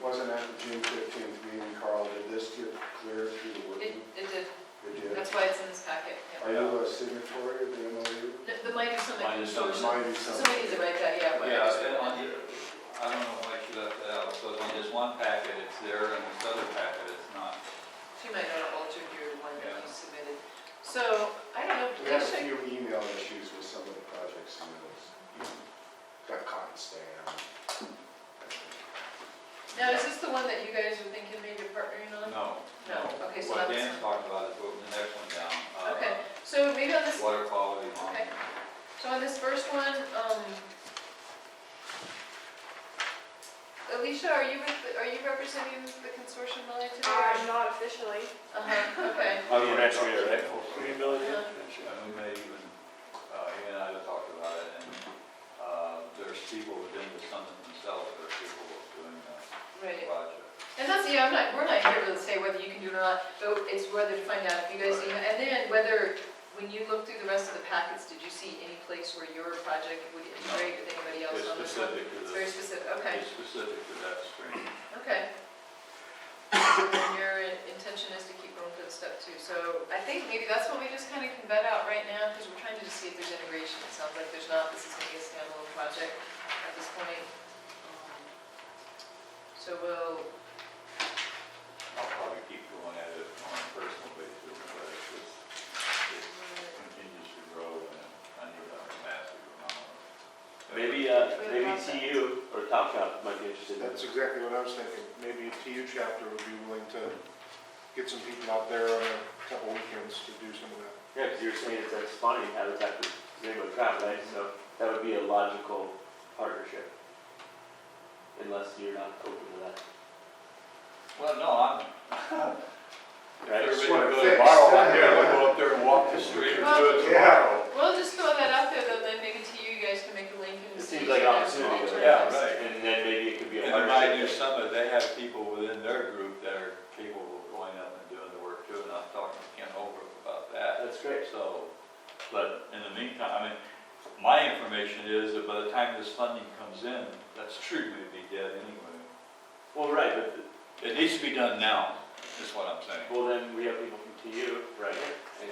[SPEAKER 4] Wasn't at the June 15th meeting, Carl, did this get cleared through the working?
[SPEAKER 1] It did,
[SPEAKER 4] It did?
[SPEAKER 1] that's why it's in this packet.
[SPEAKER 4] Are
[SPEAKER 1] Yeah.
[SPEAKER 4] you a signatory of the MOU?
[SPEAKER 1] The Mighty Summit
[SPEAKER 9] Mighty Summit.
[SPEAKER 1] Consortium.
[SPEAKER 4] Mighty Summit.
[SPEAKER 1] Somebody needs to write that, yeah. but I
[SPEAKER 9] Yeah,
[SPEAKER 1] just-
[SPEAKER 9] and I don't know why she left that out, so on this one packet, it's there, and this other packet, it's not.
[SPEAKER 1] She might not have altered your one that you submitted. So, I don't know,
[SPEAKER 4] We had a
[SPEAKER 1] Alicia,
[SPEAKER 4] few email issues with some of the projects, and it was, got caught in stand.
[SPEAKER 1] now is this the one that you guys are thinking maybe partnering on?
[SPEAKER 9] No.
[SPEAKER 1] No, okay, so
[SPEAKER 9] What
[SPEAKER 1] that's,
[SPEAKER 9] Dan's talked about is moving the next one down.
[SPEAKER 1] okay, so maybe on this,
[SPEAKER 9] Water quality
[SPEAKER 1] okay,
[SPEAKER 9] monitoring.
[SPEAKER 1] so on this first one, Alicia, are you representing the consortium Molly today?
[SPEAKER 8] Not officially.
[SPEAKER 1] Okay.
[SPEAKER 2] Oh, you're next year, right?
[SPEAKER 9] And we may even, he and I have talked about it, and there's people within the summit themselves that are people doing the
[SPEAKER 1] Right.
[SPEAKER 9] project.
[SPEAKER 1] And that's, yeah, we're not here to say whether you can do it or not, but it's whether to find out if you guys need, and then whether when you looked through the rest of the packets, did you see any place where your project would integrate with anybody else
[SPEAKER 9] It's
[SPEAKER 1] on this one?
[SPEAKER 9] specific to
[SPEAKER 1] It's
[SPEAKER 9] the,
[SPEAKER 1] very specific, okay,
[SPEAKER 9] it's specific to that stream.
[SPEAKER 1] okay. And your intention is to keep going for the step 2. So I think maybe that's what we just kind of can vet out right now, because we're trying to just see if there's integration. It sounds like there's not. This is going to be a standalone project at this point. So we'll,
[SPEAKER 9] I'll probably keep going at it on a personal basis, but it continues to grow and I need a massive amount.
[SPEAKER 2] Maybe TU or Top Shop might be interested in
[SPEAKER 12] That's
[SPEAKER 2] this.
[SPEAKER 12] exactly what I was thinking. Maybe a TU chapter would be willing to get some people out there on a couple weekends to do some of that.
[SPEAKER 2] Yeah, because you're saying it's a spawning habitat for rainbow trout, right? So that would be a logical partnership. Unless you're not open to that.
[SPEAKER 9] Well, no, I'm,
[SPEAKER 2] Right?
[SPEAKER 9] everybody
[SPEAKER 12] wanna
[SPEAKER 9] go to
[SPEAKER 12] fix.
[SPEAKER 9] borrow one day, I'll go up there and walk the street and do it tomorrow.
[SPEAKER 1] we'll just throw that out there, though, then maybe to you guys can make a link and
[SPEAKER 2] It
[SPEAKER 1] see.
[SPEAKER 2] seems like an opportunity.
[SPEAKER 1] alternatives.
[SPEAKER 9] Yeah, right.
[SPEAKER 2] And then maybe it could be a
[SPEAKER 9] And the Meadows
[SPEAKER 2] partnership.
[SPEAKER 9] Summit, they have people within their group that are capable of going up and doing the work too, and I'm talking to Ken Holbrook about that.
[SPEAKER 2] That's great.
[SPEAKER 9] So, but in the meantime, I mean, my information is that by the time this funding comes in, that street would be dead anyway.
[SPEAKER 2] Well, right, but,
[SPEAKER 9] It needs to be done now, is what I'm saying.
[SPEAKER 2] well, then we have people from TU right here. And,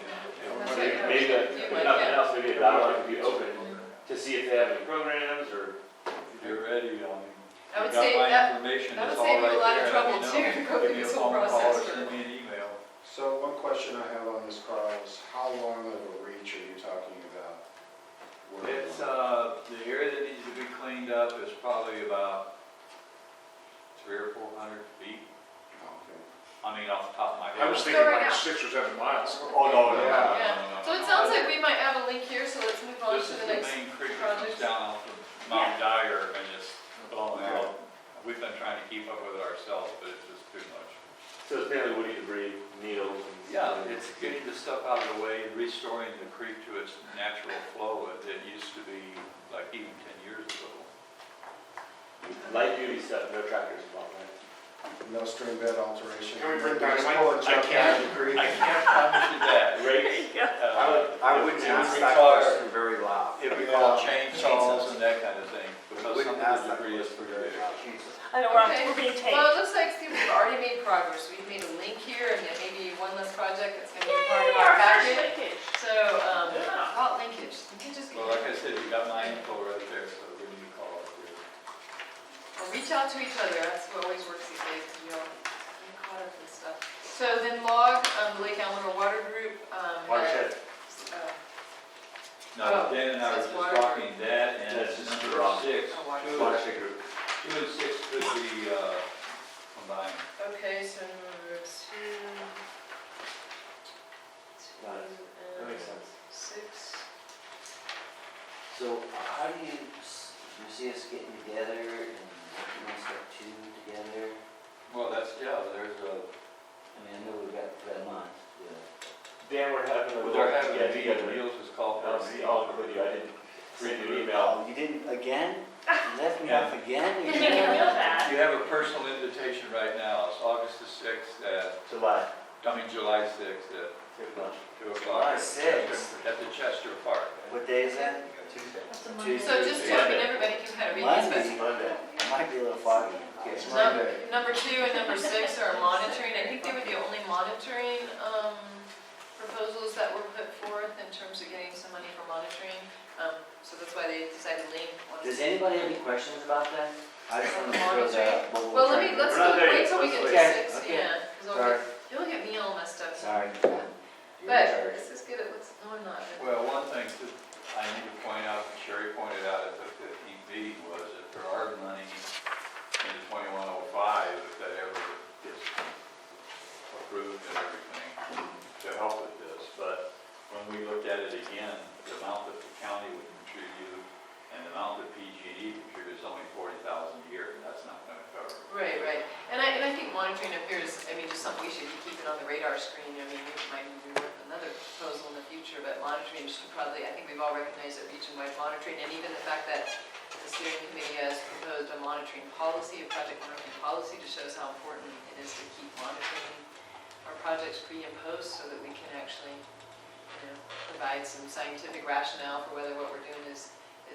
[SPEAKER 1] That's
[SPEAKER 2] maybe,
[SPEAKER 1] right.
[SPEAKER 2] maybe
[SPEAKER 1] You
[SPEAKER 2] if
[SPEAKER 1] might,
[SPEAKER 2] nothing
[SPEAKER 1] yeah.
[SPEAKER 2] else, maybe a dialogue could be open to see if they have any programs or.
[SPEAKER 9] If you're ready, I mean,
[SPEAKER 1] I would
[SPEAKER 9] you got
[SPEAKER 1] say
[SPEAKER 9] my
[SPEAKER 1] that-
[SPEAKER 9] information,
[SPEAKER 1] that
[SPEAKER 9] it's
[SPEAKER 1] would
[SPEAKER 9] all
[SPEAKER 1] save you a
[SPEAKER 9] right
[SPEAKER 1] lot of
[SPEAKER 9] there,
[SPEAKER 1] trouble,
[SPEAKER 9] let me
[SPEAKER 1] too,
[SPEAKER 9] know.
[SPEAKER 1] to go
[SPEAKER 9] Give
[SPEAKER 1] through
[SPEAKER 9] me a
[SPEAKER 1] this whole
[SPEAKER 9] phone call
[SPEAKER 1] process
[SPEAKER 9] or
[SPEAKER 1] for-
[SPEAKER 9] send me an email.
[SPEAKER 4] So one question I have on this, Carl, is how long of a reach are you talking about?
[SPEAKER 9] It's, the area that needs to be cleaned up is probably about 300 or 400 feet.
[SPEAKER 4] Okay.
[SPEAKER 9] I mean, off the top of my head.
[SPEAKER 12] I was
[SPEAKER 1] So
[SPEAKER 12] thinking
[SPEAKER 1] right
[SPEAKER 12] like
[SPEAKER 1] now-
[SPEAKER 12] 6 or 7 miles.
[SPEAKER 9] Oh, no, no, no, no,
[SPEAKER 1] Yeah.
[SPEAKER 9] no, no, no.
[SPEAKER 1] So it sounds like we might have a link here, so let's move on
[SPEAKER 9] This
[SPEAKER 1] to
[SPEAKER 9] is
[SPEAKER 1] the
[SPEAKER 9] the
[SPEAKER 1] next.
[SPEAKER 9] main creek that comes
[SPEAKER 1] projects.
[SPEAKER 9] down off of Mount Dyer and it's blowing out. We've been trying to keep up with it ourselves, but it's just too much.
[SPEAKER 2] So it's mainly woody debris, needles. And
[SPEAKER 9] Yeah, it's getting the stuff out of the way and restoring the creek to its natural flow. It used to be like even 10 years ago.
[SPEAKER 2] light duty stuff, no tractors involved, right?
[SPEAKER 4] No stream bed alteration?
[SPEAKER 12] Can we bring
[SPEAKER 4] Just
[SPEAKER 12] dynamite?
[SPEAKER 4] pull and
[SPEAKER 9] I
[SPEAKER 4] jump
[SPEAKER 9] can't-
[SPEAKER 4] out of the creek?
[SPEAKER 9] I can't promise you that.
[SPEAKER 2] Rakes?
[SPEAKER 3] I would
[SPEAKER 9] It
[SPEAKER 3] ask
[SPEAKER 9] would
[SPEAKER 3] that
[SPEAKER 9] require-
[SPEAKER 3] question very loud.
[SPEAKER 9] It would call
[SPEAKER 4] Yeah.
[SPEAKER 9] chainsaws and that kind of thing, because some
[SPEAKER 3] Wouldn't
[SPEAKER 9] of
[SPEAKER 3] ask
[SPEAKER 9] the
[SPEAKER 3] that
[SPEAKER 9] debris is
[SPEAKER 3] question
[SPEAKER 9] pretty
[SPEAKER 3] very
[SPEAKER 9] big.
[SPEAKER 3] loud.
[SPEAKER 7] I know,
[SPEAKER 1] Okay.
[SPEAKER 7] we're being taped.
[SPEAKER 1] Well, it looks like, Steve, we've already made progress. We've made a link here, and then maybe one less project that's gonna be part of
[SPEAKER 7] Yay,
[SPEAKER 1] our
[SPEAKER 7] our first
[SPEAKER 1] packet.
[SPEAKER 7] linkage.
[SPEAKER 1] So,
[SPEAKER 7] Yeah.
[SPEAKER 1] about linkage, you can just,
[SPEAKER 9] Well, like I said, you got my info right there, so when you call it,
[SPEAKER 1] well, reach out to each other, that's what always works these days, because we all get caught up in stuff. So then log, the Lake Alamo Water Group,
[SPEAKER 2] Watershed.
[SPEAKER 9] No,
[SPEAKER 1] Oh,
[SPEAKER 9] Dan and I were
[SPEAKER 1] says
[SPEAKER 9] just
[SPEAKER 1] water.
[SPEAKER 9] talking that, and
[SPEAKER 2] That's
[SPEAKER 9] it's
[SPEAKER 2] just
[SPEAKER 9] number
[SPEAKER 2] wrong.
[SPEAKER 9] 6.
[SPEAKER 1] Oh, water.
[SPEAKER 2] Watershed group.
[SPEAKER 9] 2 and 6 could be combined.
[SPEAKER 1] Okay, so number 2.
[SPEAKER 2] Got it. That makes sense.
[SPEAKER 1] 6.
[SPEAKER 3] So how do you see us getting together and working on step 2 together?
[SPEAKER 9] Well, there's a,
[SPEAKER 3] I mean, I know we've got that month.
[SPEAKER 2] Dan, we're having a
[SPEAKER 9] well,
[SPEAKER 2] little
[SPEAKER 9] they're having a
[SPEAKER 2] get
[SPEAKER 9] meeting,
[SPEAKER 2] together.
[SPEAKER 9] Niels is called for a meeting.
[SPEAKER 2] I'll include you, I didn't read your email.
[SPEAKER 3] Oh, you didn't again? You left me
[SPEAKER 9] Yeah.
[SPEAKER 3] off again?
[SPEAKER 7] You didn't feel that.
[SPEAKER 9] You have a personal invitation right now, it's August the 6th,
[SPEAKER 2] July,
[SPEAKER 9] July 6th at
[SPEAKER 2] 2 o'clock.
[SPEAKER 9] 2 o'clock.
[SPEAKER 3] July 6th.
[SPEAKER 9] At the Chester Park.
[SPEAKER 3] What day is that?
[SPEAKER 2] Tuesday.
[SPEAKER 5] That's a Monday.
[SPEAKER 1] So just to, I mean, everybody can kind of read these, but
[SPEAKER 3] Monday.
[SPEAKER 2] Monday.
[SPEAKER 3] It might be a little foggy.
[SPEAKER 4] It's
[SPEAKER 1] Num-
[SPEAKER 4] Monday.
[SPEAKER 1] Number 2 and number 6 are monitoring. I think they were the only monitoring proposals that were put forth in terms of getting some money for monitoring. So that's why they decided to link one.
[SPEAKER 3] Does anybody have any questions about that? I just want to throw
[SPEAKER 1] Monitoring?
[SPEAKER 3] that out. what we're
[SPEAKER 1] Well,
[SPEAKER 3] trying to-
[SPEAKER 1] let's
[SPEAKER 2] We're not
[SPEAKER 1] go,
[SPEAKER 2] there
[SPEAKER 1] wait
[SPEAKER 2] yet.
[SPEAKER 1] till we get to
[SPEAKER 3] Okay,
[SPEAKER 1] 6,
[SPEAKER 3] okay.
[SPEAKER 1] yeah. 'Cause
[SPEAKER 3] Sorry,
[SPEAKER 1] you'll get me all messed up.
[SPEAKER 3] sorry.
[SPEAKER 1] But
[SPEAKER 3] You're in charge.
[SPEAKER 1] let's just get it, no, I'm not.
[SPEAKER 9] Well, one thing that I need to point out, that Sherry pointed out at the 15th meeting, was that there are money in the 2105, if that ever gets approved and everything, to help with this. But when we looked at it again, the amount that the county would contribute and the amount that PG&E contributes is only $40,000 a year, and that's not going to cover it.
[SPEAKER 1] Right, right. And I think monitoring appears, I mean, just something we should be keeping on the radar screen. I mean, we might be working another proposal in the future, but monitoring should probably, I think we've all recognized that region-wide monitoring, and even the fact that the steering committee has proposed a monitoring policy, a project monitoring policy, to show us how important it is to keep monitoring our projects pre and post so that we can actually provide some scientific rationale for whether what we're doing is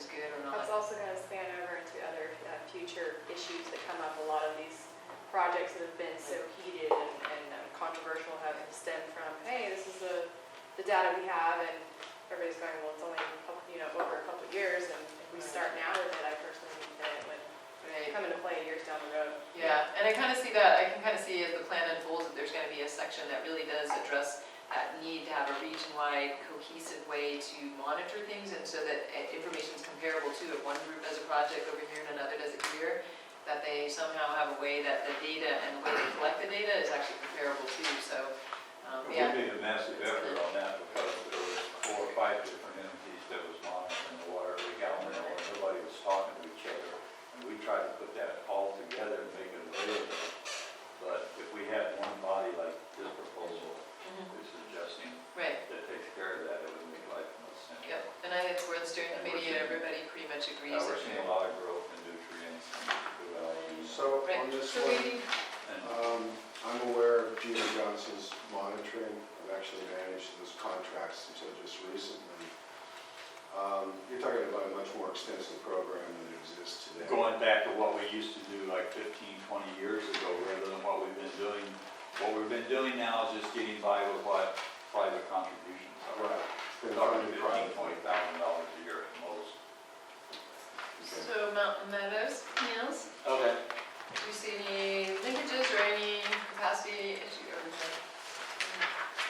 [SPEAKER 1] good or not.
[SPEAKER 8] That's also going to span over into other future issues that come up. A lot of these projects that have been so heated and controversial have stemmed from, hey, this is the data we have, and everybody's going, well, it's only over a couple of years, and if we start now with it, I personally think that it would come into play years down the road.
[SPEAKER 1] Yeah, and I kind of see that, I can kind of see as the plan unfolds that there's going to be a section that really does address that need to have a region-wide cohesive way to monitor things, and so that information is comparable to if one group does a project over here and another does it here, that they somehow have a way that the data and the way they collect the data is actually comparable too, so,
[SPEAKER 9] We
[SPEAKER 1] yeah.
[SPEAKER 9] made a massive effort on that because there was 4 or 5 different entities that was monitoring the water leak out there, and everybody was talking to each other. And we tried to put that all together and make it available. But if we had one body like this proposal is suggesting
[SPEAKER 1] Right,
[SPEAKER 9] that takes care of that, it would make life more sense.
[SPEAKER 1] yep, and I think it's worth steering the media, everybody pretty much agrees.
[SPEAKER 9] We're
[SPEAKER 1] that-
[SPEAKER 9] seeing a lot of growth in nutrients and throughout.
[SPEAKER 4] So
[SPEAKER 1] Right,
[SPEAKER 4] on this
[SPEAKER 1] so
[SPEAKER 4] one,
[SPEAKER 1] we,
[SPEAKER 4] I'm aware of Gina Johnson's monitoring. I've actually managed those contracts until just recently. You're talking about a much more extensive program than exists today.
[SPEAKER 9] Going back to what we used to do like 15, 20 years ago, rather than what we've been doing. What we've been doing now is just getting by with what private contributions are.
[SPEAKER 4] Right. Been
[SPEAKER 9] Talking
[SPEAKER 4] funded
[SPEAKER 9] $15,000,
[SPEAKER 4] privately.
[SPEAKER 9] $20,000 a year at most.
[SPEAKER 1] so Mountain Meadows, Niels,
[SPEAKER 2] Okay.
[SPEAKER 1] do you see any linkages or any capacity issue or anything?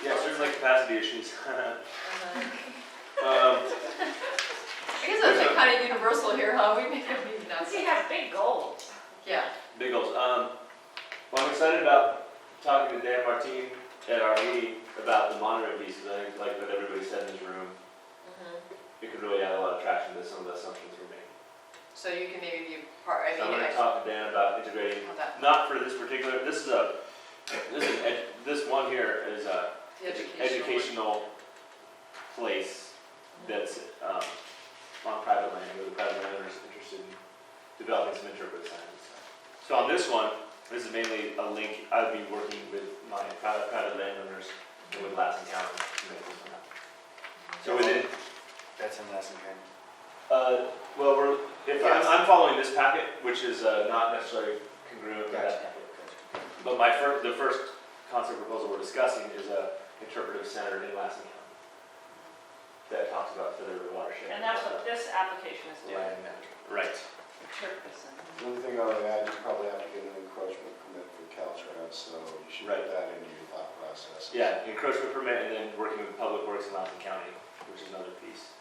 [SPEAKER 2] Yeah, certainly capacity issues.
[SPEAKER 1] I guess that's like kind of universal here, huh? We make a meeting now.
[SPEAKER 7] He has big goals.
[SPEAKER 1] Yeah,
[SPEAKER 2] Big goals. Well, I'm excited about talking to Dan Martin at our meeting about the monitoring piece, because I think, like what everybody said in this room, it could really add a lot of traction to some of the assumptions we're making.
[SPEAKER 1] so you can maybe be part, I
[SPEAKER 2] So I'm
[SPEAKER 1] mean,
[SPEAKER 2] going to talk to Dan about integrating,
[SPEAKER 1] how that,
[SPEAKER 2] not for this particular, this one here is a
[SPEAKER 1] the educational.
[SPEAKER 2] educational place that's on private land, where the private landowner is interested in developing some interpretive science. So on this one, this is mainly a link. I would be working with my private landowners and with Lassen County to make this one happen. So within,
[SPEAKER 3] That's in lesson training.
[SPEAKER 2] well, I'm following this packet, which is not necessarily congruent with that packet. But the first concept proposal we're discussing is a interpretive center in Lassen County that talks about further watershed.
[SPEAKER 7] And that's what this application is doing.
[SPEAKER 2] Land management. Right.
[SPEAKER 4] One thing I would add, you probably have to get an encroachment permit for Caltrans, so you should
[SPEAKER 2] Right.
[SPEAKER 4] put that into your thought process.
[SPEAKER 2] Yeah, encroachment permit and then working with Public Works in Lassen County, which is another piece.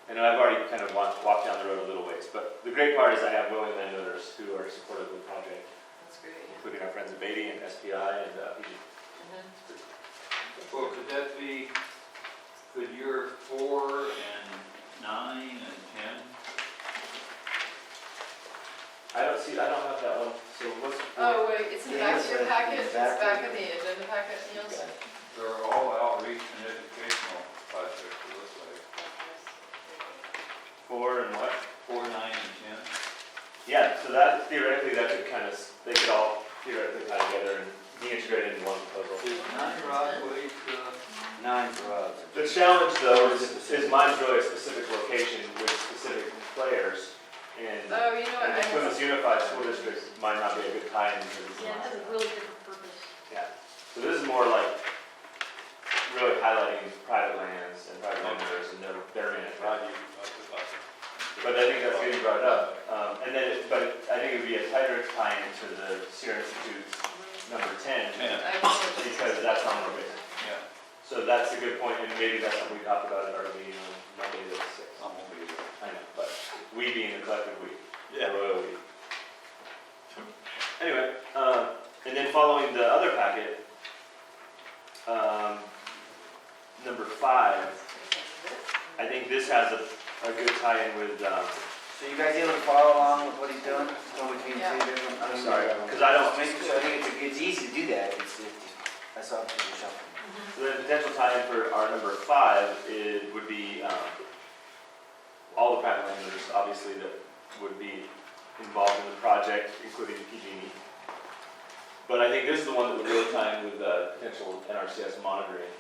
[SPEAKER 2] And I've already kind of walked down the road a little ways, but the great part is I have willing landowners who are supportive of the project,
[SPEAKER 1] That's great, yeah.
[SPEAKER 2] including our friends at Beatty and SPI and PG.
[SPEAKER 9] Well, could year 4 and 9 and 10?
[SPEAKER 2] I don't have that one, so what's?
[SPEAKER 1] Oh, wait, it's in the back of your
[SPEAKER 3] Yeah,
[SPEAKER 1] packet, it's
[SPEAKER 3] it's
[SPEAKER 1] back of the agenda packet, Niels?
[SPEAKER 9] They're all outreach and educational projects, it looks like.
[SPEAKER 2] 4 and what?
[SPEAKER 9] 4, 9, and 10.
[SPEAKER 2] Yeah, so that theoretically, they could all theoretically tie together and be integrated into one proposal.
[SPEAKER 9] Is 9 Broadway,
[SPEAKER 3] 9 for us.
[SPEAKER 2] The challenge though is mine's really a specific location with specific players, and
[SPEAKER 1] Oh, you know what, I
[SPEAKER 2] for this unified school district might not be a good tie-in because it's
[SPEAKER 5] Yeah, it
[SPEAKER 2] not.
[SPEAKER 5] has a really different purpose.
[SPEAKER 2] Yeah, so this is more like really highlighting private lands and private landowners and their management. But I think that's getting brought up. But I think it would be a tighter tie-in to the Sierra Institute's number 10, because that's on the list.
[SPEAKER 9] Yeah,
[SPEAKER 2] So that's a good point, and maybe that's something we talked about at our meeting on Monday the 6th.
[SPEAKER 9] I won't be there.
[SPEAKER 2] I know, but we being the collective we.
[SPEAKER 9] Yeah.
[SPEAKER 2] The royal we. Anyway, and then following the other packet, number 5, I think this has a good tie-in with,
[SPEAKER 3] So you guys able to follow along with what he's doing? Going between
[SPEAKER 1] Yeah.
[SPEAKER 3] 2 different.
[SPEAKER 2] I'm sorry, because I don't,
[SPEAKER 3] I think it's easy to do that. I saw it for yourself.
[SPEAKER 2] so the potential tie-in for our number 5 would be all the private landowners, obviously, that would be involved in the project, including PG&E. But I think this is the one that would really tie in with potential NRCS monitoring.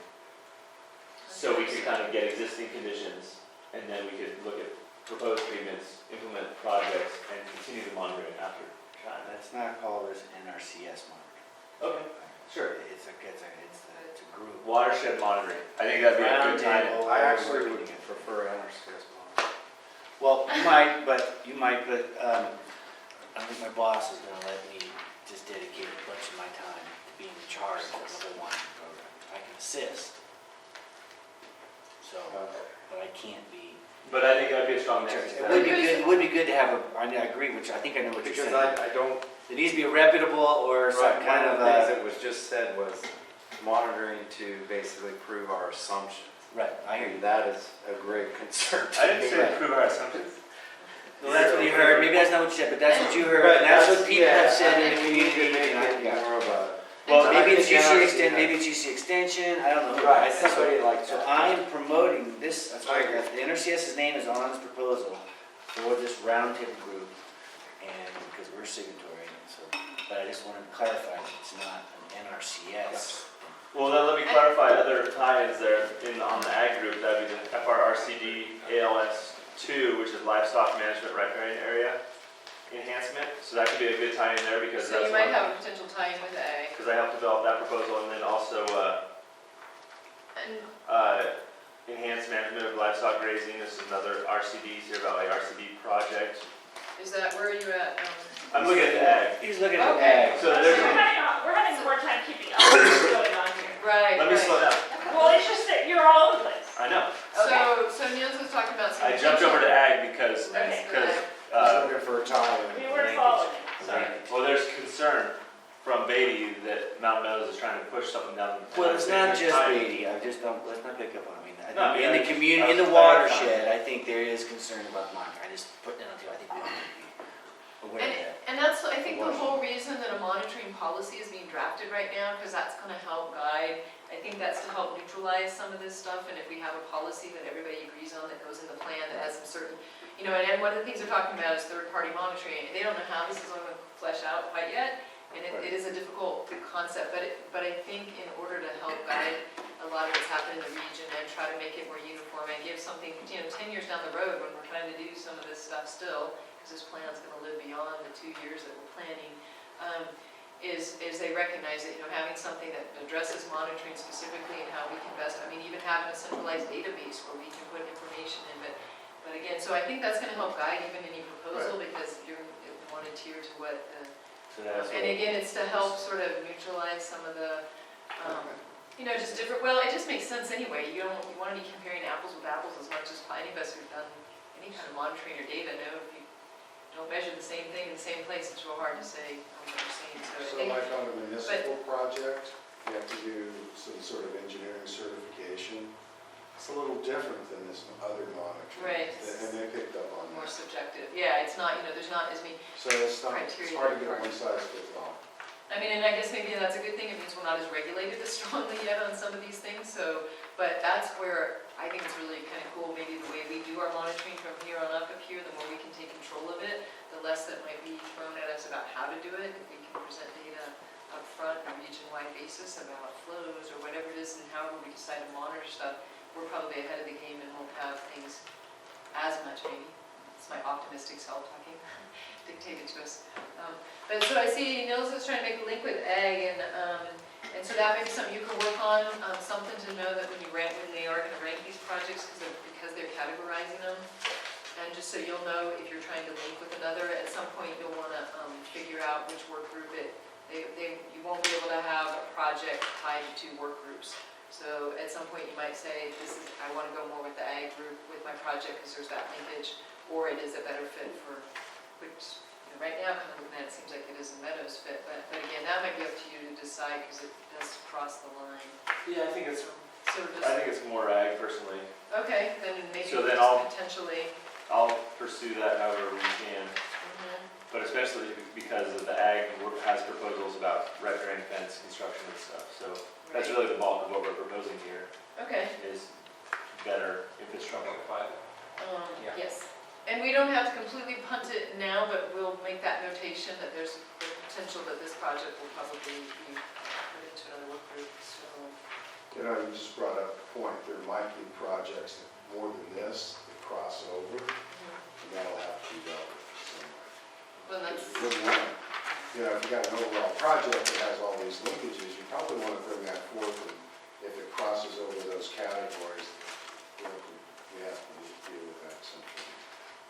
[SPEAKER 2] So we could kind of get existing conditions, and then we could look at proposed treatments, implement projects, and continue the monitoring after time.
[SPEAKER 3] That's not called as NRCS monitor.
[SPEAKER 2] Okay, sure.
[SPEAKER 3] It's a group.
[SPEAKER 2] Watershed monitoring, I think that'd be a good time.
[SPEAKER 3] Roundtable.
[SPEAKER 11] I actually would prefer NRCS model.
[SPEAKER 3] Well, you might, but I think my boss is gonna let me just dedicate a bunch of my time to being in charge of the whole monitoring program. I can assist. So, but I can't be.
[SPEAKER 2] But I think that'd be a strong next
[SPEAKER 3] It
[SPEAKER 2] step.
[SPEAKER 3] would be good to have I agree, which I think I know what you're
[SPEAKER 11] Because
[SPEAKER 3] saying.
[SPEAKER 11] I don't,
[SPEAKER 3] It needs to be a reputable or some
[SPEAKER 11] right,
[SPEAKER 3] kind
[SPEAKER 11] one
[SPEAKER 3] of
[SPEAKER 11] of the things
[SPEAKER 3] a.
[SPEAKER 11] that was just said was monitoring to basically prove our assumptions.
[SPEAKER 3] Right, I hear you.
[SPEAKER 11] And that is a great concern to
[SPEAKER 2] I didn't
[SPEAKER 11] me.
[SPEAKER 2] say improve our assumptions.
[SPEAKER 3] Well, that's what you heard, maybe that's not what you said, but that's what you heard,
[SPEAKER 11] But
[SPEAKER 3] and that's what people
[SPEAKER 11] yeah,
[SPEAKER 3] have said in
[SPEAKER 11] I
[SPEAKER 3] the
[SPEAKER 11] think we need
[SPEAKER 3] community.
[SPEAKER 11] to make
[SPEAKER 3] and I-
[SPEAKER 11] it
[SPEAKER 3] yeah.
[SPEAKER 11] more of a.
[SPEAKER 2] Well,
[SPEAKER 11] I
[SPEAKER 3] Maybe it's
[SPEAKER 11] think
[SPEAKER 3] UC
[SPEAKER 11] NRCS
[SPEAKER 3] extension, maybe it's UC extension, I don't know.
[SPEAKER 11] Right, somebody like
[SPEAKER 3] So
[SPEAKER 11] that.
[SPEAKER 3] I'm promoting this, that's why the NRCS's name is on this proposal for this roundtable group, and because we're signatory, so, but I just wanted to clarify that it's not an NRCS.
[SPEAKER 2] Well, then let me clarify other tie-ins there on the ag group, that'd be the FRRCD ALS 2, which is livestock management riparian area enhancement. So that could be a good tie-in there because
[SPEAKER 1] So
[SPEAKER 2] that's
[SPEAKER 1] you might
[SPEAKER 2] one,
[SPEAKER 1] have a potential tie-in with ag.
[SPEAKER 2] because I helped develop that proposal, and then also
[SPEAKER 1] And
[SPEAKER 2] enhanced management of livestock grazing. This is another RCD, Sierra Valley RCD project.
[SPEAKER 1] is that, where are you at?
[SPEAKER 2] I'm looking at the ag.
[SPEAKER 3] He's looking at
[SPEAKER 1] Okay.
[SPEAKER 3] ag.
[SPEAKER 2] So
[SPEAKER 7] So
[SPEAKER 2] there's,
[SPEAKER 7] we're having a hard time keeping up with what's going on here.
[SPEAKER 1] Right,
[SPEAKER 2] let me
[SPEAKER 1] right.
[SPEAKER 2] slow down.
[SPEAKER 7] Well, it's just that you're all over the place.
[SPEAKER 2] I know.
[SPEAKER 1] So Niels was talking about some.
[SPEAKER 2] I jumped over to ag because,
[SPEAKER 7] Okay.
[SPEAKER 4] Just looking for a time.
[SPEAKER 7] We were following it.
[SPEAKER 2] sorry. Well, there's concern from Beatty that Mountain Meadows is trying to push something down.
[SPEAKER 3] Well, it's not just
[SPEAKER 2] Timing.
[SPEAKER 3] Beatty, I just don't, let's not pick up on,
[SPEAKER 2] No,
[SPEAKER 3] in the
[SPEAKER 2] yeah,
[SPEAKER 3] community, in the
[SPEAKER 2] that's
[SPEAKER 3] watershed, I think there is concern about monitoring, I just put that on you, I think we all need to be aware of that.
[SPEAKER 1] And that's, I think, the whole reason that a monitoring policy is being drafted right now, because that's gonna help guide. I think that's to help neutralize some of this stuff, and if we have a policy that everybody agrees on that goes in the plan that has some certain, and one of the things they're talking about is third-party monitoring. They don't know how this is all gonna flesh out quite yet, and it is a difficult concept, but I think in order to help guide a lot of what's happened in the region and try to make it more uniform and give something, 10 years down the road when we're trying to do some of this stuff still, because this plan's gonna live beyond the 2 years that we're planning, is they recognize that, having something that addresses monitoring specifically and how we can best, even having a centralized database where we can put information in, but again, so I think that's gonna help guide even any proposal, because you're one adhere to what the,
[SPEAKER 3] So that's
[SPEAKER 1] and again, it's to help sort of neutralize some of the, just different, well, it just makes sense anyway. You want to be comparing apples with apples as much as any of us who've done any kind of monitoring or data know if you don't measure the same thing in the same place, it's real hard to say what you're saying. So I
[SPEAKER 4] So
[SPEAKER 1] think,
[SPEAKER 4] like on a municipal project, you have to do some sort of engineering certification. It's a little different than this other monitoring.
[SPEAKER 1] Right.
[SPEAKER 4] And they picked up on
[SPEAKER 1] more
[SPEAKER 4] that.
[SPEAKER 1] subjective. Yeah, it's not, there's not as many,
[SPEAKER 4] So it's not, it's
[SPEAKER 1] criteria
[SPEAKER 4] hard to
[SPEAKER 1] that
[SPEAKER 4] get one size fits all.
[SPEAKER 1] and I guess maybe that's a good thing. It means we're not as regulated as strongly yet on some of these things. So, but that's where I think it's really kind of cool, maybe the way we do our monitoring from here on up here, the more we can take control of it, the less that might be thrown at us about how to do it. If we can present data up front on a region-wide basis about flows or whatever it is, and however we decide to monitor stuff, we're probably ahead of the game and won't have things as much maybe. It's my optimistic self talking, dictated to us. But so I see Nils is trying to make a link with ag, and so that may be something you can work on, something to know that when they are going to rank these projects, because they're categorizing them, and just so you'll know if you're trying to link with another, at some point you'll want to figure out which work group you won't be able to have a project tied to 2 work groups. So at some point you might say, I want to go more with the ag group with my project because there's that linkage, or it is a better fit for, which right now, kind of looking at it, seems like it is a Meadows fit, but again, that might be up to you to decide because it does cross the line.
[SPEAKER 2] Yeah, I think it's
[SPEAKER 1] So
[SPEAKER 2] more ag personally.
[SPEAKER 1] okay, then maybe
[SPEAKER 2] So then
[SPEAKER 1] just potentially.
[SPEAKER 2] I'll pursue that however we can, but especially because of the ag has proposals about riparian fence construction and stuff. So that's really the bulk of what we're proposing here
[SPEAKER 1] Okay,
[SPEAKER 2] is better infrastructure.
[SPEAKER 3] Yeah.
[SPEAKER 1] yes. And we don't have to completely punt it now, but we'll make that notation that there's the potential that this project will probably be put into another work group, so.
[SPEAKER 4] You just brought up point, there might be projects that more than this that cross over, and that'll have to be dealt with somewhere.
[SPEAKER 1] Well, that's,
[SPEAKER 4] You wouldn't want to, you know, if you got an overall project that has all these linkages, you probably want to bring that forth, and if it crosses over those categories, you know, we have to deal with that sometime.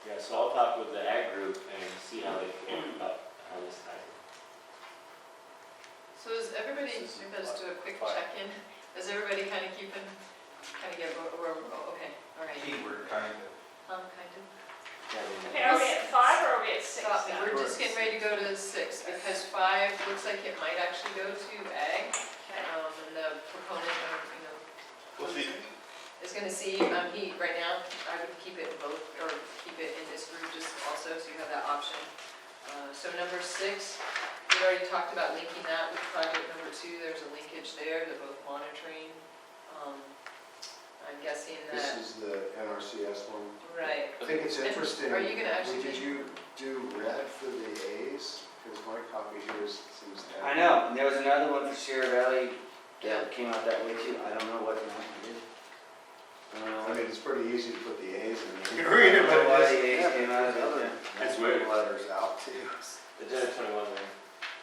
[SPEAKER 2] Yeah, so I'll talk with the ag group and see how they feel about how this ties in.
[SPEAKER 1] so is everybody, maybe let's do a quick check-in. Is everybody kind of keeping, kind of get, okay, all right.
[SPEAKER 6] Keyword kind of.
[SPEAKER 1] Kind of.
[SPEAKER 7] Okay, are we at 5 or are we at 6
[SPEAKER 1] Stop me,
[SPEAKER 7] now?
[SPEAKER 1] we're just getting ready to go to 6, because 5 looks like it might actually go to ag. And the proponent of, you know, is gonna see, right now, I would keep it in both, or keep it in this group just also, so you have that option. So number 6, we already talked about linking that with project number 2, there's a linkage there, they're both monitoring. I'm guessing
[SPEAKER 4] This
[SPEAKER 1] that,
[SPEAKER 4] is the NRCS one.
[SPEAKER 1] right,
[SPEAKER 4] I think it's
[SPEAKER 1] And
[SPEAKER 4] interesting.
[SPEAKER 1] are you gonna actually
[SPEAKER 4] Did
[SPEAKER 1] do-
[SPEAKER 4] you do red for the A's? Because my copy here seems to have.
[SPEAKER 3] I know, and there was another one for Sierra Valley
[SPEAKER 1] Yeah.
[SPEAKER 3] that came out that way too. I don't know what the one did.
[SPEAKER 4] I mean, it's pretty easy to put the A's in there. You can
[SPEAKER 3] I
[SPEAKER 4] read it,
[SPEAKER 3] don't know
[SPEAKER 4] but
[SPEAKER 3] why
[SPEAKER 4] it
[SPEAKER 3] the
[SPEAKER 4] is.
[SPEAKER 3] A's came out of it.
[SPEAKER 11] Other
[SPEAKER 3] yeah.
[SPEAKER 2] It's weird.
[SPEAKER 11] letters out too.
[SPEAKER 2] The Gen 21 there.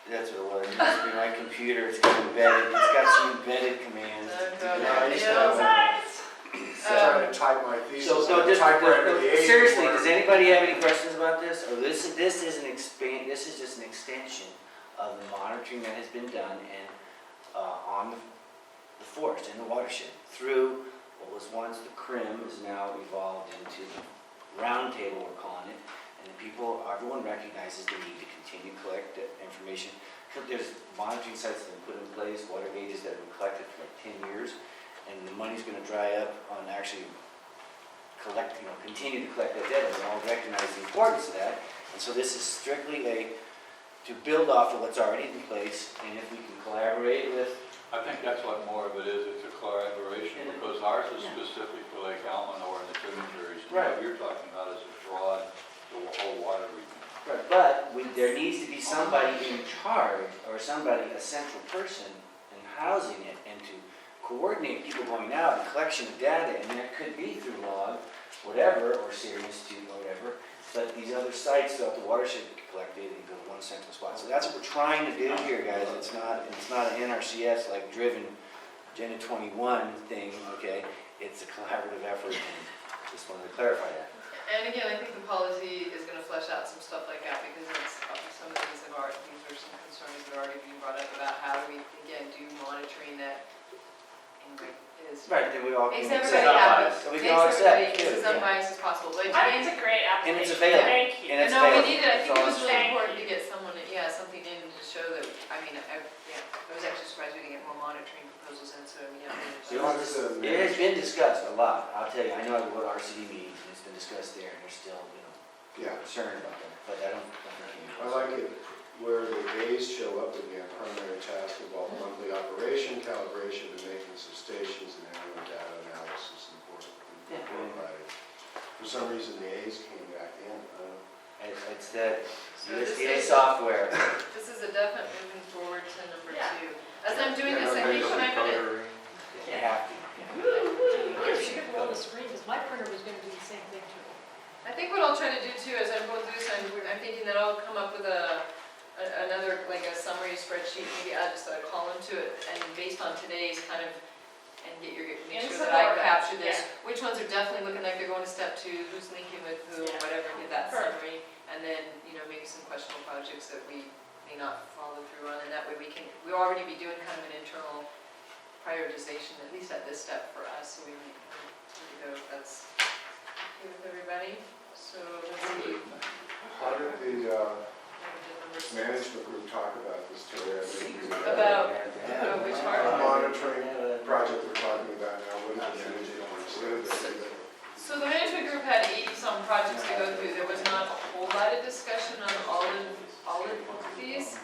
[SPEAKER 3] That's what it was. It must be my computer. It's got embedded. It's got some embedded commands.
[SPEAKER 4] I used to have
[SPEAKER 7] Science!
[SPEAKER 4] trying to type my thesis.
[SPEAKER 3] So,
[SPEAKER 4] on
[SPEAKER 3] no,
[SPEAKER 4] a
[SPEAKER 3] just,
[SPEAKER 4] typewriter, the A's
[SPEAKER 3] seriously,
[SPEAKER 4] were-
[SPEAKER 3] does anybody have any questions about this? Or this is just an extension of the monitoring that has been done and, on the forest and the watershed through what was once the CRIM is now evolved into the roundtable, we're calling it. And the people, everyone recognizes the need to continue to collect the information. There's monitoring sites that have been put in place, water gauges that have been collected for like 10 years. And the money's gonna dry up on actually continue to collect that data. We all recognize the importance of that. And so this is strictly to build off of what's already in place, and if we can collaborate with,
[SPEAKER 9] I think that's what more of it is, it's a collaboration, because ours is specific to Lake Almanor and the tributaries. And
[SPEAKER 3] Right.
[SPEAKER 9] What you're talking about is a broad, the whole water region.
[SPEAKER 3] but there needs to be somebody in charge, or somebody, a central person, in housing it, and to coordinate people going out and collection of data, and that could be through log, whatever, or Sirius 2, or whatever, but these other sites throughout the watershed get collected and go to one central spot. So that's what we're trying to do here, guys. It's not an NRCS like driven Agenda 21 thing, okay? It's a collaborative effort, and just wanted to clarify that.
[SPEAKER 1] And again, I think the policy is gonna flesh out some stuff like that, because it's, some of these are some concerns that are already being brought up about how do we, again, do monitoring that is.
[SPEAKER 3] Right, then we all can
[SPEAKER 1] Makes
[SPEAKER 3] accept.
[SPEAKER 1] everybody happy.
[SPEAKER 3] So we
[SPEAKER 1] Makes
[SPEAKER 3] can all
[SPEAKER 1] everybody
[SPEAKER 3] accept,
[SPEAKER 1] as
[SPEAKER 3] too, yeah.
[SPEAKER 1] unbiased as possible, but
[SPEAKER 7] I think it's a great application.
[SPEAKER 3] And it's available.
[SPEAKER 7] Thank you.
[SPEAKER 3] And it's
[SPEAKER 1] no, we
[SPEAKER 3] available.
[SPEAKER 1] needed, I think it was really
[SPEAKER 7] Thank
[SPEAKER 1] important to
[SPEAKER 7] you.
[SPEAKER 1] get someone, something in to show that, I was actually surprised we didn't get more monitoring proposals in, so,
[SPEAKER 3] It has been discussed a lot, I'll tell you. I know I go to RCD meetings, and it's been discussed there, and they're still,
[SPEAKER 4] Yeah,
[SPEAKER 3] concerned about that, but I don't think
[SPEAKER 4] I like it where the A's show up again, primary task involve monthly operation, calibration, and maintenance of stations, and annual data analysis and
[SPEAKER 3] Yeah.
[SPEAKER 4] provided. For some reason, the A's came back in.
[SPEAKER 3] it's that
[SPEAKER 1] So this
[SPEAKER 3] USDA
[SPEAKER 1] is-
[SPEAKER 3] software.
[SPEAKER 1] This is a definite moving forward to number
[SPEAKER 7] Yeah.
[SPEAKER 1] 2. As I'm doing this, I think when I'm gonna,
[SPEAKER 3] You have to.
[SPEAKER 5] Here, she could roll the screen, because my printer was gonna do the same thing too.
[SPEAKER 1] I think what I'll try to do too, as I'm going through this, I'm thinking that I'll come up with another, like a summary spreadsheet, maybe add just a column to it, and based on today's kind of, and make
[SPEAKER 7] In
[SPEAKER 1] sure that I
[SPEAKER 7] support of it,
[SPEAKER 1] capture this.
[SPEAKER 7] yeah.
[SPEAKER 1] Which ones are definitely looking like they're going to step 2, who's linking with who,
[SPEAKER 7] Yeah.
[SPEAKER 1] whatever, get that
[SPEAKER 7] Perfect.
[SPEAKER 1] summary. And then, maybe some questionable projects that we may not follow through on, and that way we'll already be doing kind of an internal prioritization, at least at this step for us, so we need to go, if that's okay with everybody. So, let's see.
[SPEAKER 4] How did the management group talk about this today?
[SPEAKER 1] About which
[SPEAKER 4] The
[SPEAKER 1] part?
[SPEAKER 4] monitoring project we're talking about now, what did the management group say?
[SPEAKER 1] So the management group had 80-some projects to go through. There was not a whole lot of discussion on all of these.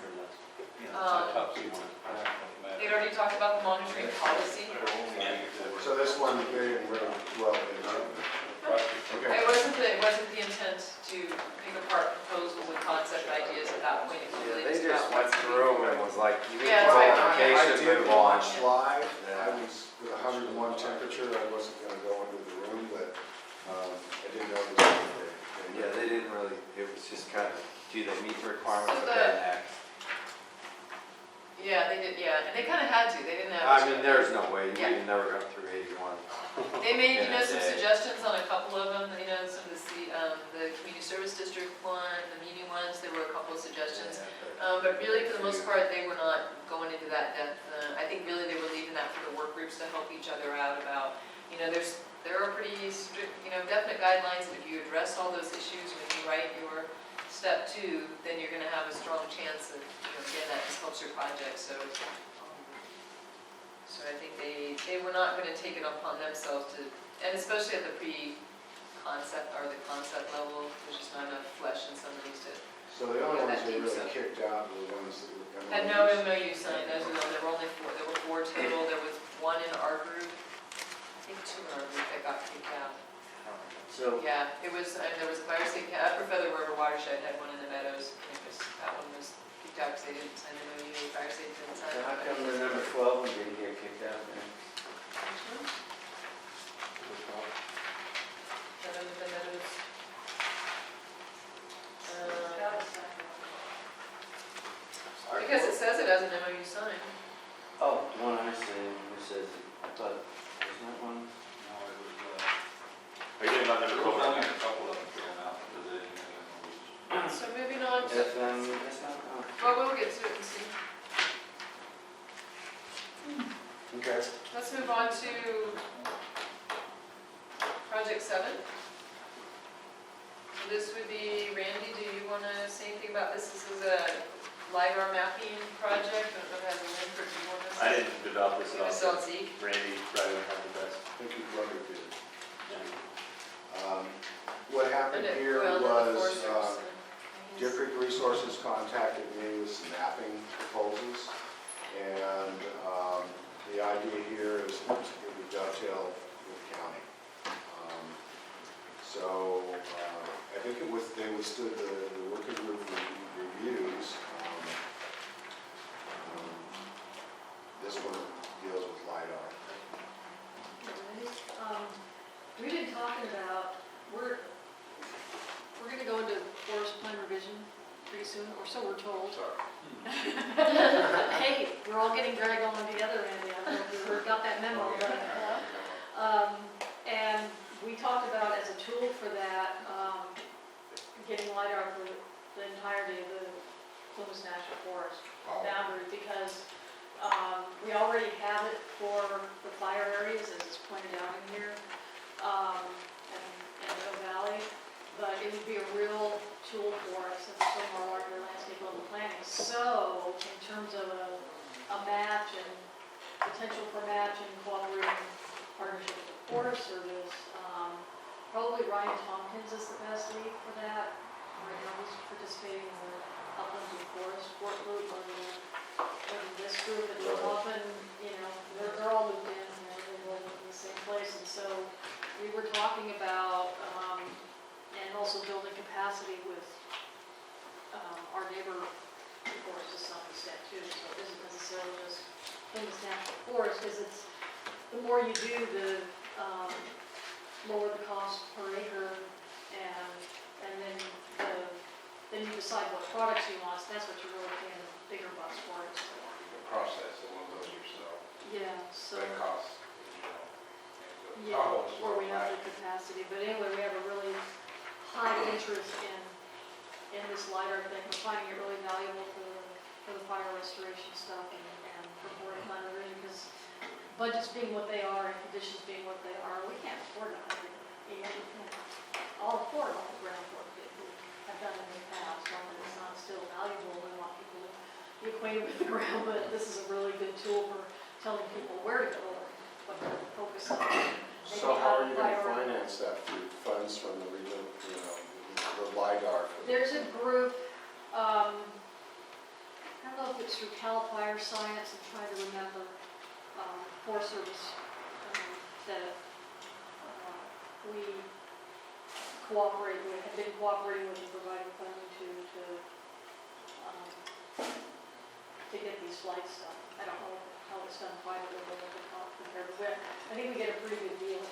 [SPEAKER 1] They'd already talked about the monitoring policy.
[SPEAKER 4] So this one, they didn't really dwell into. Okay.
[SPEAKER 1] It wasn't the intent to pick apart proposals and concept ideas at that point. It was
[SPEAKER 11] Yeah,
[SPEAKER 1] really
[SPEAKER 11] they
[SPEAKER 1] just about
[SPEAKER 11] just went
[SPEAKER 1] what's
[SPEAKER 11] through
[SPEAKER 1] before.
[SPEAKER 11] and was like, you need
[SPEAKER 1] Yeah, that's right.
[SPEAKER 4] I
[SPEAKER 11] qualification,
[SPEAKER 4] did
[SPEAKER 11] move on.
[SPEAKER 4] watch live,
[SPEAKER 11] Yeah.
[SPEAKER 4] I was with 101 temperature, I wasn't gonna go into the room, but I didn't know it was.
[SPEAKER 11] Yeah, they didn't really, it was just kind of, do they meet the requirements
[SPEAKER 1] So
[SPEAKER 11] of
[SPEAKER 1] the-
[SPEAKER 11] that act?
[SPEAKER 1] Yeah, they did, yeah, and they kind of had to, they didn't have.
[SPEAKER 11] I mean, there's no way,
[SPEAKER 1] Yeah.
[SPEAKER 11] we never got through 81.
[SPEAKER 1] They made,
[SPEAKER 11] in a
[SPEAKER 1] some
[SPEAKER 11] day.
[SPEAKER 1] suggestions on a couple of them, some of the community service district one, the meeting ones, there were a couple of suggestions. But really, for the most part, they were not going into that depth. I think really they were leaving that for the work groups to help each other out about, there are pretty strict, definite guidelines, and if you address all those issues when you write your step 2, then you're gonna have a strong chance of, again, that just helps your project, so. So I think they were not gonna take it upon themselves to, and especially at the pre-concept or the concept level, there's just not enough flesh in some of these to.
[SPEAKER 4] So the only
[SPEAKER 1] Yeah,
[SPEAKER 4] ones
[SPEAKER 1] that
[SPEAKER 4] that
[SPEAKER 1] deep
[SPEAKER 4] really
[SPEAKER 1] stuff.
[SPEAKER 4] kicked out were the ones that were.
[SPEAKER 1] Had no MOU signed, there were only 4, there were 4 total, there was 1 in our group, I think 2 in our group that got kicked out.
[SPEAKER 3] So,
[SPEAKER 1] Yeah, it was, and there was a fire safety, Upper Feather River Watershed had one in the Meadows, and that one was kicked out because they didn't sign the MOU, fire safety didn't sign
[SPEAKER 3] so
[SPEAKER 1] it.
[SPEAKER 3] how come the number 12 one didn't get kicked out then?
[SPEAKER 1] That was the Meadows.
[SPEAKER 5] That was second.
[SPEAKER 1] Because it says it has an MOU signed.
[SPEAKER 3] Oh, the one I see, it says, I thought, wasn't that one?
[SPEAKER 9] No, it was,
[SPEAKER 2] Are you getting about
[SPEAKER 9] there
[SPEAKER 2] number
[SPEAKER 9] was
[SPEAKER 2] 4?
[SPEAKER 9] only a couple of them thrown out, but they didn't have
[SPEAKER 1] So moving on to,
[SPEAKER 3] FM, that's not, oh.
[SPEAKER 1] well, we'll get to it and see.
[SPEAKER 3] Okay.
[SPEAKER 1] Let's move on to project 7. So this would be, Randy, do you want to say anything about this? This is a LiDAR mapping project. I don't know if it has a link or do you want to
[SPEAKER 2] I didn't develop this
[SPEAKER 1] You
[SPEAKER 2] at all.
[SPEAKER 1] want to sell Zeke?
[SPEAKER 2] Randy probably would have the best.
[SPEAKER 4] I think you covered it.
[SPEAKER 2] Yeah.
[SPEAKER 4] What happened
[SPEAKER 1] And it-
[SPEAKER 4] here
[SPEAKER 1] well, and then the
[SPEAKER 4] was,
[SPEAKER 1] Forest Service,
[SPEAKER 4] District Resources contacted me with some mapping proposals, and the idea here is that it would dovetail with the county. So I think they withstood the working group reviews. This one deals with LiDAR.
[SPEAKER 5] We've been talking about, we're gonna go into forest plan revision pretty soon, or so we're told. Hey, we're all getting dragged along together, Andy, I don't know if you got that memo, but, and we talked about as a tool for that, getting LiDAR for the entirety of the Columbus National Forest boundary, because we already have it for the fire areas, as it's pointed out in here, and Meadow Valley, but it would be a real tool for us in some of our larger landscape level planning. So, in terms of a match and potential for match and cooperating partnership with the Forest Service, probably Ryan Tompkins is the best lead for that. Right now, he's participating in the Upland and Forest Work Group, or this group, and they're often, they're all looped in, they're all in the same place, and so we were talking about, and also building capacity with our neighbor forests to some extent too, so it isn't necessarily just Columbus National Forest, because it's, the more you do, the lower the cost per acre, and then you decide what products you want, so that's what you're really paying bigger bucks for.
[SPEAKER 6] The process, the one goes yourself,
[SPEAKER 5] Yeah, so,
[SPEAKER 6] that costs,
[SPEAKER 5] yeah, where we have the capacity, but anyway, we have a really high interest in this LiDAR thing. We're finding it really valuable for the fire restoration stuff and for forest plan revision, because budgets being what they are and conditions being what they are, we can't afford it. We can't all afford all the groundwork that we have done in the past, not that it's not still valuable. We want people to be acquainted with the ground, but this is a really good tool for telling people where to go and what to focus on.
[SPEAKER 4] So how are you going to finance that through funds from the region, the LiDAR?
[SPEAKER 5] There's a group, I don't know if it's through Cal Fire Science, I'm trying to remember, Forest Service, that we cooperate with, have been cooperating with and providing funding to to get these flights done. I don't know how it's done privately, but compared to Wick, I think we get a pretty good deal.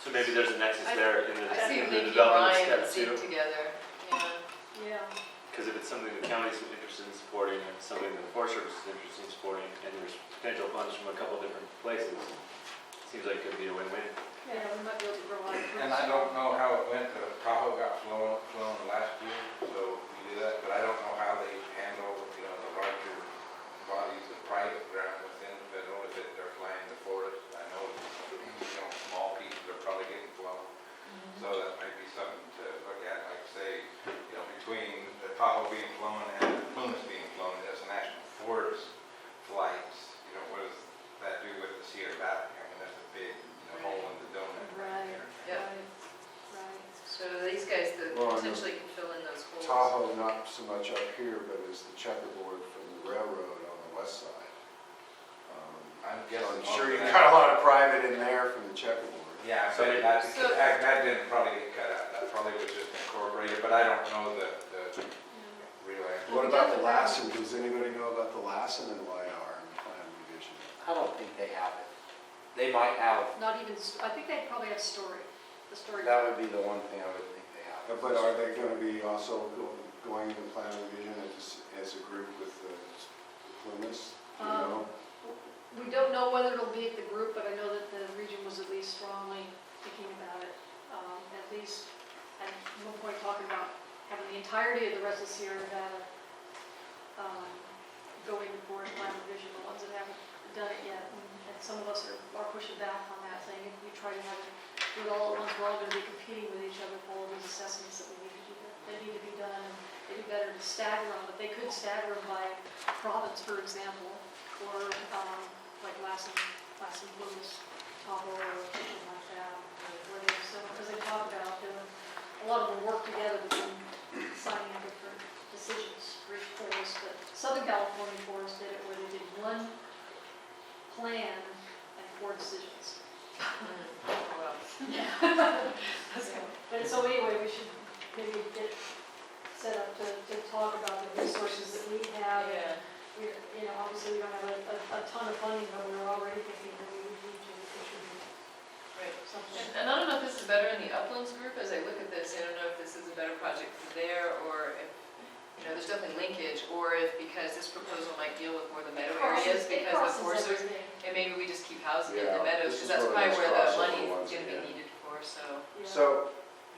[SPEAKER 2] So maybe there's a nexus there in
[SPEAKER 1] I see
[SPEAKER 2] the
[SPEAKER 1] Linky
[SPEAKER 2] development
[SPEAKER 1] Ryan and
[SPEAKER 2] step
[SPEAKER 1] Zeke
[SPEAKER 2] too.
[SPEAKER 1] together, yeah.
[SPEAKER 5] Yeah,
[SPEAKER 2] Because if it's something the county's interested in supporting and something that the Forest Service is interested in supporting, and there's potential funds from a couple different places, seems like it could be a win-win.
[SPEAKER 5] yeah, we might be able to provide.
[SPEAKER 6] And I don't know how it went, Tahoe got flown last year, so we did that, but I don't know how they handle, you know, the larger bodies of private ground within the federal, if they're flying the forest. I know, you know, small pieces are probably getting flown, so that might be something to look at, like say, you know, between the Tahoe being flown and the Plumas being flown as national forest flights, you know, what does that do with the Sierra Valley? I mean, that's a big, you know, hole in the donut right
[SPEAKER 5] Right,
[SPEAKER 6] there.
[SPEAKER 1] Yeah.
[SPEAKER 5] right.
[SPEAKER 1] So these guys that
[SPEAKER 4] Well, I know
[SPEAKER 1] potentially can fill in those holes.
[SPEAKER 4] Tahoe, not so much up here, but is the checkerboard from the railroad on the west side.
[SPEAKER 6] I'm guessing.
[SPEAKER 4] I'm sure
[SPEAKER 6] most
[SPEAKER 4] you
[SPEAKER 6] of that-
[SPEAKER 4] got a lot of private in there from the checkerboard.
[SPEAKER 6] Yeah,
[SPEAKER 2] So
[SPEAKER 6] but
[SPEAKER 2] it-
[SPEAKER 6] that didn't probably get cut out, that probably was just incorporated, but I don't know the real answer.
[SPEAKER 4] What about the Lassen? Does anybody know about the Lassen and YR and plan revision?
[SPEAKER 3] I don't think they have it. They might have,
[SPEAKER 5] Not even, I think they probably have story, the story.
[SPEAKER 3] that would be the one thing I would think they have.
[SPEAKER 4] But are they going to be also going to plan revision as a group with the Plumas? Do you know?
[SPEAKER 5] We don't know whether it'll be at the group, but I know that the region was at least strongly thinking about it. At least, at one point talking about having the entirety of the rest of Sierra Nevada go into forest plan revision, the ones that haven't done it yet. And some of us are pushing back on that, saying if we try to have it do it all at once, we're all going to be competing with each other for all these assessments that we need to do. They need to be done, and it'd be better to stagger them, but they could stagger them by province, for example, or like Lassen, Plumas, Tahoe, or something like that, where they, so, because they talk about doing, a lot of them work together between signing different decisions for each forest, but Southern California Forest did it where they did one plan and 4 decisions.
[SPEAKER 1] Well,
[SPEAKER 5] But so anyway, we should maybe get set up to talk about the resources that we have.
[SPEAKER 1] yeah.
[SPEAKER 5] We, you know, obviously we don't have a ton of funding, but we're already thinking that we would need to contribute
[SPEAKER 1] Right.
[SPEAKER 5] something.
[SPEAKER 1] And I don't know if this is better in the uplands group, as I look at this, I don't know if this is a better project for there, or if, you know, there's definitely linkage, or if because this proposal might deal with more the meadow areas, because the Forest Service,
[SPEAKER 5] everything.
[SPEAKER 1] and maybe we just keep housing it in
[SPEAKER 4] Yeah,
[SPEAKER 1] the meadows,
[SPEAKER 4] this
[SPEAKER 1] because
[SPEAKER 4] is
[SPEAKER 1] that's
[SPEAKER 4] one of
[SPEAKER 1] probably
[SPEAKER 4] those
[SPEAKER 1] where the
[SPEAKER 4] crossover
[SPEAKER 1] money's
[SPEAKER 4] ones
[SPEAKER 1] gonna be
[SPEAKER 4] again.
[SPEAKER 1] needed for, so.
[SPEAKER 5] Yeah.
[SPEAKER 4] So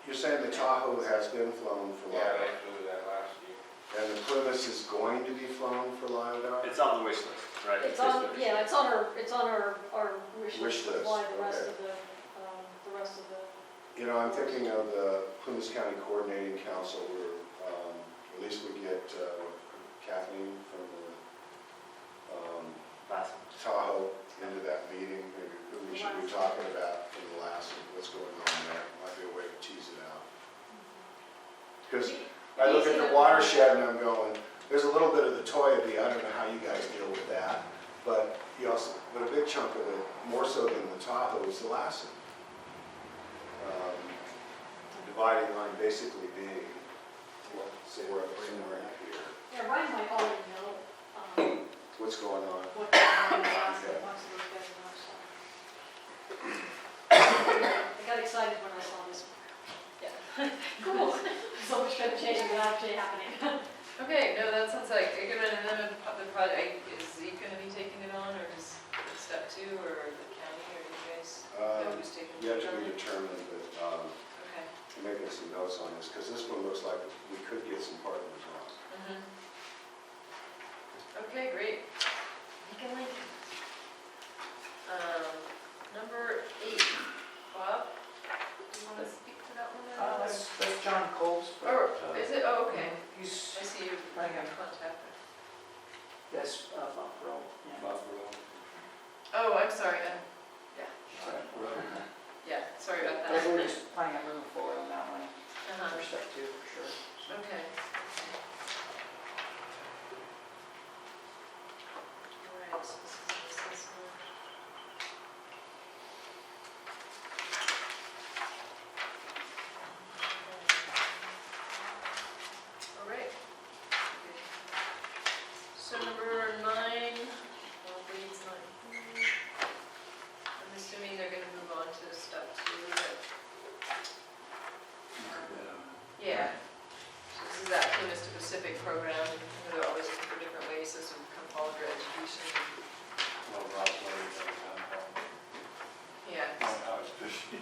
[SPEAKER 4] you're saying the Tahoe has been flown for
[SPEAKER 6] Yeah, they
[SPEAKER 4] LiDAR,
[SPEAKER 6] flew that last year.
[SPEAKER 4] and the Plumas is going to be flown for LiDAR?
[SPEAKER 2] It's on the wish list, right?
[SPEAKER 5] It's on, yeah, it's on our wish
[SPEAKER 4] Wish
[SPEAKER 5] list to
[SPEAKER 4] list,
[SPEAKER 5] fly the rest
[SPEAKER 4] okay.
[SPEAKER 5] of the rest of the.
[SPEAKER 4] You know, I'm thinking of the Plumas County Coordinating Council where at least we get Kathleen from the
[SPEAKER 2] Last
[SPEAKER 4] Tahoe into that meeting, maybe who we should be talking about from the last, and what's going on there, might be a way to tease it out. Because I look at the watershed and I'm going, there's a little bit of the Toyabe, I don't know how you guys deal with that, but you also, but a big chunk of it, more so than the Tahoe, is the Lassen. Dividing line basically being, well, somewhere here.
[SPEAKER 5] Yeah, Ryan might already know
[SPEAKER 4] What's going on?
[SPEAKER 5] what the last
[SPEAKER 4] Okay.
[SPEAKER 5] months of those guys know, so. I got excited when I saw this.
[SPEAKER 1] Yeah.
[SPEAKER 5] Cool. So much better change than actually happening.
[SPEAKER 1] Okay, no, that sounds like a good one, and then the project, is Zeke gonna be taking it on, or is it step 2, or the county, or you guys know who's taking
[SPEAKER 4] Yet
[SPEAKER 1] it
[SPEAKER 4] to
[SPEAKER 1] on?
[SPEAKER 4] be determined, but
[SPEAKER 1] Okay.
[SPEAKER 4] I'm making some notes on this, because this one looks like we could get some partners on.
[SPEAKER 1] Mhm. Okay, great. Lincoln, Lincoln. Number 8, Bob, do you want to speak to that one?
[SPEAKER 3] That's John Cole's. but,
[SPEAKER 1] Or, is it, oh, okay,
[SPEAKER 3] He's,
[SPEAKER 1] I see you
[SPEAKER 3] Hang on.
[SPEAKER 1] contact.
[SPEAKER 3] that's Buffalo. Yeah.
[SPEAKER 4] Buffalo.
[SPEAKER 1] Oh, I'm sorry,
[SPEAKER 3] Buffalo.
[SPEAKER 1] yeah, sorry about
[SPEAKER 3] But we're
[SPEAKER 1] that.
[SPEAKER 3] just planning on moving forward on that one,
[SPEAKER 1] Uh-huh.
[SPEAKER 3] for step 2, for sure.
[SPEAKER 1] Okay. All right, so this is this one. All right. connection.
[SPEAKER 9] Well, Rob's already got a town hall.
[SPEAKER 1] Yeah,
[SPEAKER 9] Oh, now it's fishing.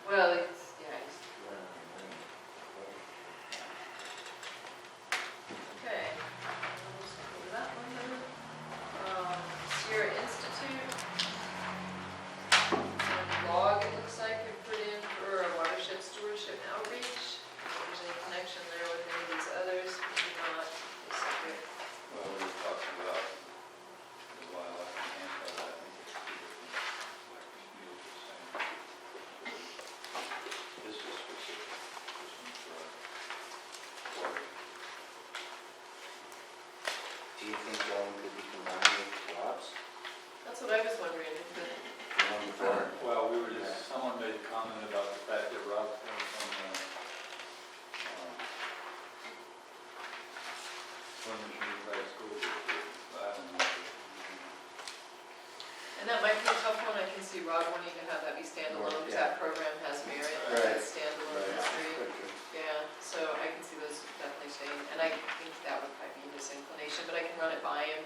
[SPEAKER 1] well, it's, yeah, it's, okay. Let's go to that one then. Sierra Institute. And log, it looks like we put in for a watershed stewardship outreach. If there's any connection there with any of these others, maybe not. It's separate.
[SPEAKER 9] Well, we were talking about the wildlife and I think it's two different, like Neil was saying. This is specific, this one's for water.
[SPEAKER 3] Do you think that one could be combined with Rob's?
[SPEAKER 1] That's what I was wondering, if the,
[SPEAKER 3] The one before?
[SPEAKER 9] Well, we were just, someone made a comment about the fact that Rob came from Unified School District. I don't know.
[SPEAKER 1] and that might be a tough one. I can see Rob wanting to have that be standalone, because that program has merit,
[SPEAKER 3] Right.
[SPEAKER 1] it's standalone history. Yeah, so I can see those definitely staying, and I think that would probably be his inclination, but I can run it by him.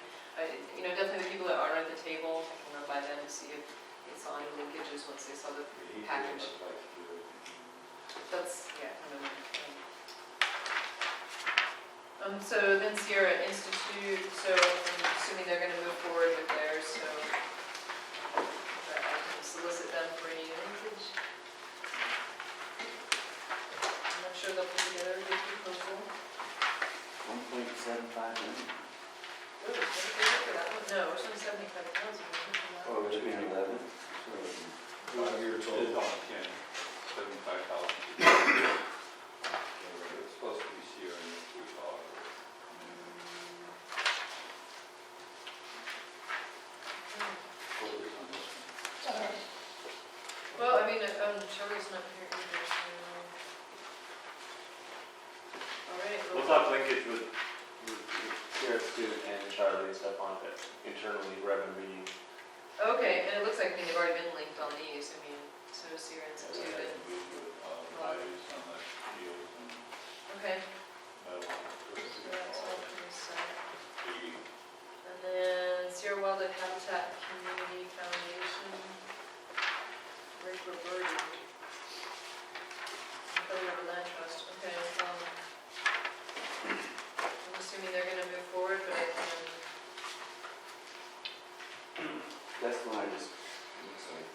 [SPEAKER 1] You know, definitely the people that are at the table, I can run by them to see if it's on linkages once they saw the package. That's, yeah, kind of. So then Sierra Institute, so I'm assuming they're gonna move forward with theirs, so I can solicit them for any linkage. I'm not sure they'll put together a good proposal.
[SPEAKER 3] 1.75 million.
[SPEAKER 1] Ooh, what did they get for that one? No, it's only 75,000.
[SPEAKER 3] Oh, between 11?
[SPEAKER 4] 5-year
[SPEAKER 9] It's
[SPEAKER 4] total.
[SPEAKER 9] on 10, 75,000. It's supposed to be Sierra and it's we thought. What was on this one?
[SPEAKER 1] Well, I mean, Charlie's not here either, so. All right,
[SPEAKER 2] We'll talk linkage with Sierra Institute and Charlie and stuff on it internally, we're having a meeting.
[SPEAKER 1] okay, and it looks like, I mean, they've already been linked on these, I mean, so does Sierra Institute,
[SPEAKER 9] It has
[SPEAKER 1] and,
[SPEAKER 9] to do with values on the fields and
[SPEAKER 1] okay,
[SPEAKER 9] metal.
[SPEAKER 1] so that's all to this side.
[SPEAKER 9] Feeding.
[SPEAKER 1] And then Sierra Wildlife Habitat Community Foundation, Rick Roberti. Federal River Land Trust, okay, I'm assuming they're gonna move forward, but I can,
[SPEAKER 3] That's the one I just, looks like.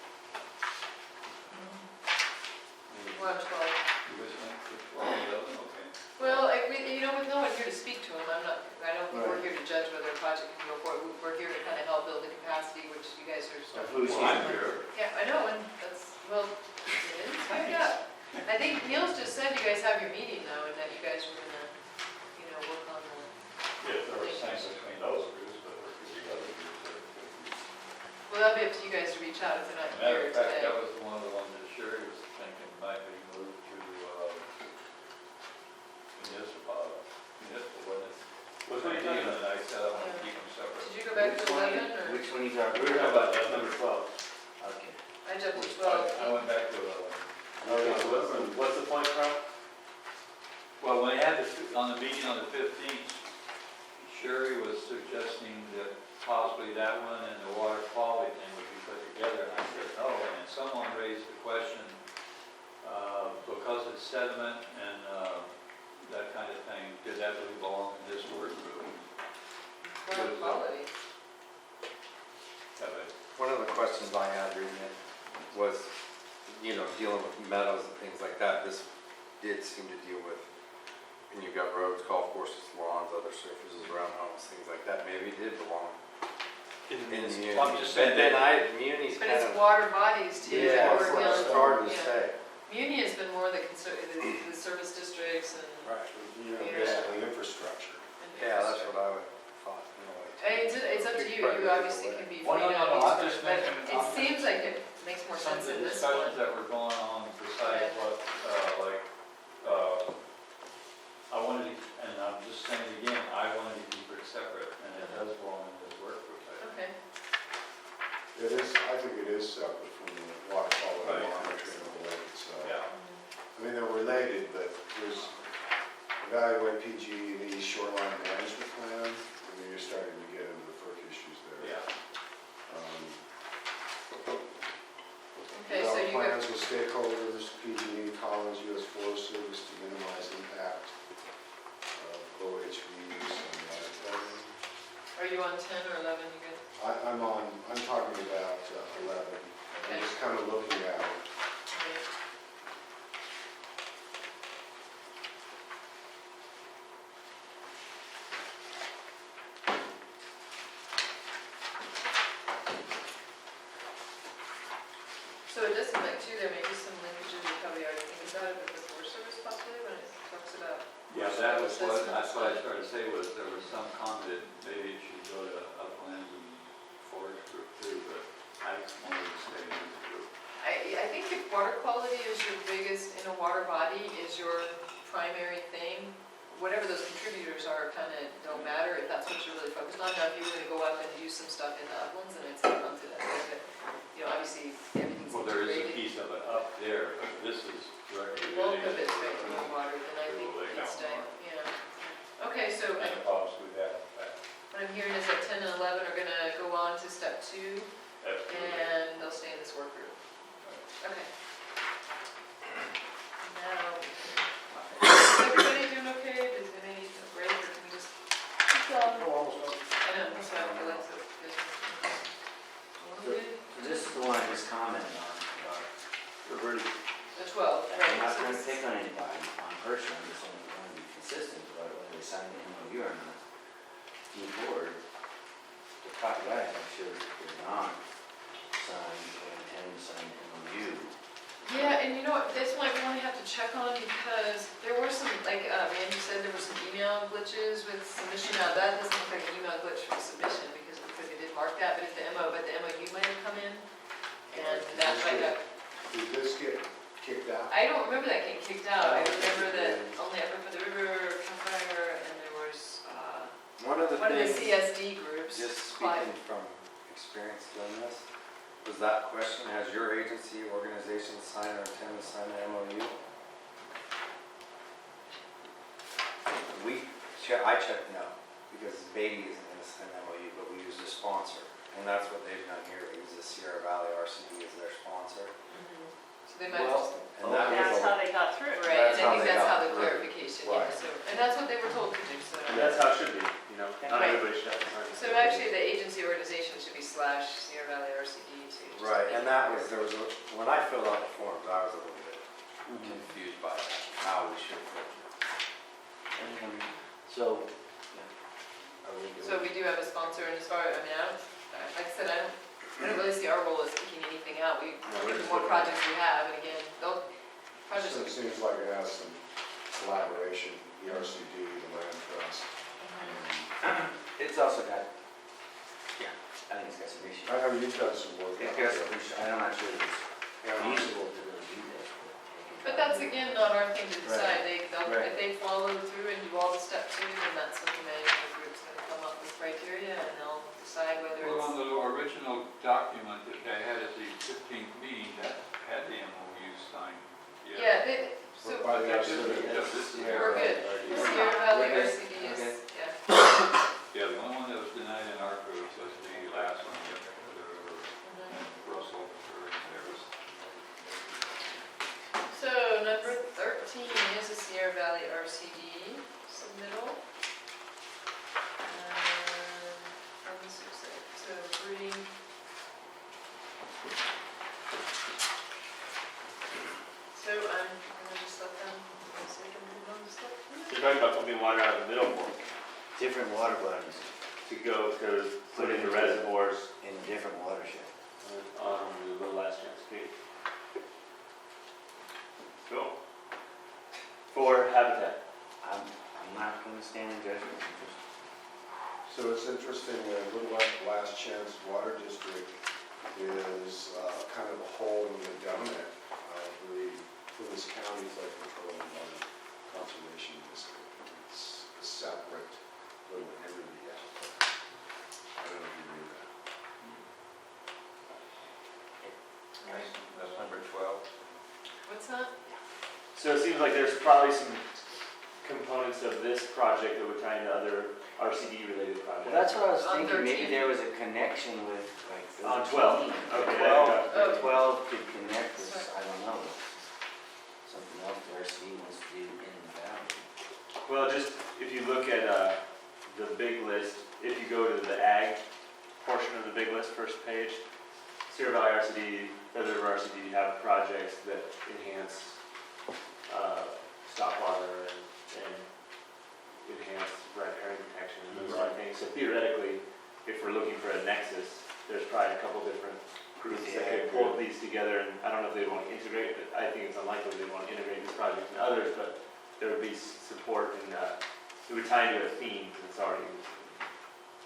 [SPEAKER 1] we're on 12.
[SPEAKER 9] You guys went to 12, 11, okay.
[SPEAKER 1] Well, you know, with no one here to speak to them, I don't think we're here to judge whether a project can go forward. We're here to kind of help build the capacity, which you guys are
[SPEAKER 3] Of
[SPEAKER 1] starting.
[SPEAKER 3] who's
[SPEAKER 9] Well, I'm here.
[SPEAKER 1] Yeah, I know, and that's, well, it is, yeah. I think Neil's just said you guys have your meeting now, and that you guys are gonna, you know, work on the,
[SPEAKER 9] If there was things between those groups, but there could be other groups that could be.
[SPEAKER 1] well, that'll be up to you guys to reach out if they're not
[SPEAKER 9] Matter
[SPEAKER 1] here
[SPEAKER 9] of fact,
[SPEAKER 1] today.
[SPEAKER 9] that was one of the ones that Sherry was thinking might be moved to municipal, wasn't it?
[SPEAKER 2] Which one are you talking about?
[SPEAKER 9] And I said I want to keep them separate.
[SPEAKER 1] Did you go back to 11, or?
[SPEAKER 3] Which one are you talking
[SPEAKER 2] We were talking about number 12.
[SPEAKER 3] Okay.
[SPEAKER 1] I jumped to
[SPEAKER 9] I
[SPEAKER 1] 12.
[SPEAKER 9] went back to 11.
[SPEAKER 2] Okay, so what's the point, Carl?
[SPEAKER 9] Well, when they had on the meeting on the 15th, Sherry was suggesting that possibly that one and the water quality thing would be put together, and I said no, and someone raised the question, because it's sediment and that kind of thing, did that really belong in this work group?
[SPEAKER 1] Water quality.
[SPEAKER 9] Have it-
[SPEAKER 11] One of the questions I had reading it was, you know, dealing with meadows and things like that. This did seem to deal with, and you've got roads, golf courses, lawns, other surfaces around homes, things like that. Maybe it did belong in the community.
[SPEAKER 9] Well, I'm just
[SPEAKER 11] But
[SPEAKER 9] saying
[SPEAKER 11] then Muni's
[SPEAKER 1] But
[SPEAKER 11] kind
[SPEAKER 1] it's
[SPEAKER 11] of,
[SPEAKER 1] water bodies too.
[SPEAKER 11] yeah,
[SPEAKER 1] that
[SPEAKER 11] it's
[SPEAKER 1] we're dealing with.
[SPEAKER 11] hard to
[SPEAKER 1] Yeah.
[SPEAKER 11] say.
[SPEAKER 1] Muni has been more the service districts and.
[SPEAKER 4] Right, you know,
[SPEAKER 1] Yeah.
[SPEAKER 4] basically infrastructure.
[SPEAKER 1] and
[SPEAKER 11] Yeah, that's what I would thought, you know. like-
[SPEAKER 1] It's up to you, you obviously can be free
[SPEAKER 9] Well, no,
[SPEAKER 1] on
[SPEAKER 9] no,
[SPEAKER 1] these,
[SPEAKER 9] I'm just
[SPEAKER 1] but
[SPEAKER 9] making-
[SPEAKER 1] it seems like it makes more
[SPEAKER 9] some of
[SPEAKER 1] sense
[SPEAKER 9] the
[SPEAKER 1] in this
[SPEAKER 9] discussions
[SPEAKER 1] one.
[SPEAKER 9] that were going on besides what, I wanted to, and I'm just saying it again, I wanted to keep it separate, and it does belong in this work group.
[SPEAKER 1] Okay,
[SPEAKER 4] It is, I think it is separate from the water quality
[SPEAKER 9] Right.
[SPEAKER 4] monitoring of the lake itself.
[SPEAKER 9] Yeah.
[SPEAKER 4] I mean, they're related, but there's evaluate PG&E shoreline management plan, and then you're starting to get into the FERC issues there.
[SPEAKER 9] Yeah.
[SPEAKER 1] you go.
[SPEAKER 4] plans with stakeholders, PG&E, Collins, US Forest Service to minimize impact of OHVs and water.
[SPEAKER 1] Are you on 10 or 11, you good?
[SPEAKER 4] I'm talking about 11.
[SPEAKER 1] Okay.
[SPEAKER 4] I'm just kind of looking at it.
[SPEAKER 1] Okay. So it does seem like too, there may be some linkages you probably already think about it, but the Forest Service possibly when it talks about.
[SPEAKER 9] Yeah,
[SPEAKER 1] forest
[SPEAKER 9] that was what,
[SPEAKER 1] assessments.
[SPEAKER 9] that's what I started to say was there was some comment that maybe it should go to uplands and forest group too, but I wanted to stay in this group.
[SPEAKER 1] I think if water quality is your biggest, in a water body, is your primary thing, whatever those contributors are kind of don't matter if that's what you're really focused on. Now, if you were going to go up and do some stuff in the uplands, then I'd say come to that. But, you know, obviously, everything's
[SPEAKER 9] Well, there is a
[SPEAKER 1] integrated.
[SPEAKER 9] piece of it up there, but this is directly.
[SPEAKER 1] Bulk of
[SPEAKER 9] related
[SPEAKER 1] it's
[SPEAKER 9] to
[SPEAKER 1] right from the water, then I think
[SPEAKER 9] Lake
[SPEAKER 1] it's staying, yeah. Okay, so
[SPEAKER 9] And the problems with that,
[SPEAKER 1] what I'm hearing is that 10 and 11 are gonna go on to step 2,
[SPEAKER 9] absolutely.
[SPEAKER 1] and they'll stay in this work group. Okay. Now, is everybody doing okay? Does anybody need a break, or can we just keep going?
[SPEAKER 12] Almost done.
[SPEAKER 1] I know, that's what I feel like, so. Good.
[SPEAKER 3] So this is the one I just commented on,
[SPEAKER 2] Reverted.
[SPEAKER 1] The 12,
[SPEAKER 3] I'm
[SPEAKER 1] right?
[SPEAKER 3] not
[SPEAKER 1] so
[SPEAKER 3] gonna
[SPEAKER 1] this-
[SPEAKER 3] pick on anybody on person, I'm just only going to be consistent about whether they sign the MOU or not. Move forward, the copy I have shows that they're not signed or intend to sign the MOU.
[SPEAKER 1] Yeah, and you know what, this one I really have to check on because there were some, like, Andy said, there were some email glitches with submission. Now, that doesn't look like an email glitch from submission because it looks like it did mark that, but the MOU might have come in. And that might have,
[SPEAKER 4] Did this get kicked out?
[SPEAKER 1] I don't remember that getting kicked out. I remember that only effort for the river, campfire, and there was,
[SPEAKER 11] One of the
[SPEAKER 1] one of the
[SPEAKER 11] things,
[SPEAKER 1] CSD groups.
[SPEAKER 11] just
[SPEAKER 1] Clyde.
[SPEAKER 11] speaking from experience doing this, was that question, has your agency, organization signed or intend to sign an MOU? I checked no, because Beatty isn't going to sign an MOU, but we use a sponsor. And that's what they've done here, we use the Sierra Valley RCD as their sponsor.
[SPEAKER 1] Mhm. So they might
[SPEAKER 3] Well,
[SPEAKER 1] just.
[SPEAKER 11] And that
[SPEAKER 7] That's
[SPEAKER 11] was
[SPEAKER 7] how they got through.
[SPEAKER 1] Right, and
[SPEAKER 11] That's
[SPEAKER 1] I
[SPEAKER 11] how
[SPEAKER 1] think
[SPEAKER 11] they
[SPEAKER 1] that's
[SPEAKER 11] got
[SPEAKER 1] how the
[SPEAKER 11] through.
[SPEAKER 1] clarification, yeah,
[SPEAKER 11] Right.
[SPEAKER 1] so, and that's what they were told to do, so.
[SPEAKER 2] And that's how it should be, you know, not
[SPEAKER 1] Right.
[SPEAKER 2] everybody should have to sign it.
[SPEAKER 1] So actually, the agency organization should be / Sierra Valley RCD too. just to
[SPEAKER 11] Right,
[SPEAKER 1] make
[SPEAKER 11] and
[SPEAKER 1] it
[SPEAKER 11] that
[SPEAKER 1] clear.
[SPEAKER 11] was, there was, when I filled out the forms, I was a little bit confused by that, how we should fill it.
[SPEAKER 3] So, yeah. Are we good?
[SPEAKER 1] So we do have a sponsor, and as far, I mean, like I said, I don't really see our role as kicking anything out. We,
[SPEAKER 2] we're
[SPEAKER 1] the
[SPEAKER 2] just
[SPEAKER 1] more
[SPEAKER 2] looking at
[SPEAKER 1] projects we have, and again, projects.
[SPEAKER 4] So it seems like it has some collaboration, the RCD, the land trust.
[SPEAKER 3] It's also got, yeah, I think it's got some issues.
[SPEAKER 4] I know you've done some work.
[SPEAKER 3] It's got some issues, I'm not sure it's feasible to really do this.
[SPEAKER 1] But that's again not our thing to decide. They'll,
[SPEAKER 3] Right.
[SPEAKER 1] if they follow through and do all the step 2, then that's what the management group's gonna come up with criteria, and they'll decide whether
[SPEAKER 9] Well, on
[SPEAKER 1] it's.
[SPEAKER 9] the original document that they had at the 15th meeting, that had the MOU signed.
[SPEAKER 1] Yeah, so
[SPEAKER 4] By the
[SPEAKER 9] Yeah,
[SPEAKER 4] RCD.
[SPEAKER 9] this is-
[SPEAKER 1] we're good. The Sierra Valley RCD is,
[SPEAKER 3] Okay.
[SPEAKER 1] yeah.
[SPEAKER 9] Yeah, the only one that was denied in our group was the last one, the
[SPEAKER 1] Mhm.
[SPEAKER 9] Russell, or theirs.
[SPEAKER 1] So number 13 is the Sierra Valley RCD submittal. Let me see, so green. So I'm gonna just let them, so we can move on to step 2.
[SPEAKER 2] You're talking about pumping water out of the middle fork
[SPEAKER 3] Different water bodies
[SPEAKER 2] to go to put in the reservoirs
[SPEAKER 3] in a different watershed.
[SPEAKER 2] on the Little Last Chance Creek. Cool. For habitat.
[SPEAKER 3] I'm not gonna stand in judgment, I'm just
[SPEAKER 4] So it's interesting, Little Last Chance Water District is kind of a hole in the donut for this county's like controlling water conservation district. It's a separate little entity out there. I don't know if you knew that.
[SPEAKER 11] That's number 12.
[SPEAKER 1] What's that?
[SPEAKER 2] So it seems like there's probably some components of this project that would tie into other RCD-related
[SPEAKER 3] Well,
[SPEAKER 2] projects.
[SPEAKER 3] that's what I was
[SPEAKER 1] On
[SPEAKER 3] thinking, maybe
[SPEAKER 1] 13.
[SPEAKER 3] there was a connection with like.
[SPEAKER 2] On 12,
[SPEAKER 3] 13.
[SPEAKER 2] okay.
[SPEAKER 3] 12,
[SPEAKER 1] Oh.
[SPEAKER 3] 12 could connect with
[SPEAKER 2] Well, just, if you look at the big list, if you go to the ag portion of the big list, first page, Sierra Valley RCD, Feather River RCD have projects that enhance stockwater and enhance riparian protection and those sort of things. So theoretically, if we're looking for a nexus, there's probably a couple different groups that could pull these together, and I don't know if they'd want to integrate, but I think it's unlikely they'd want to integrate these projects and others, but there would be support and it would tie into a theme that's already existing.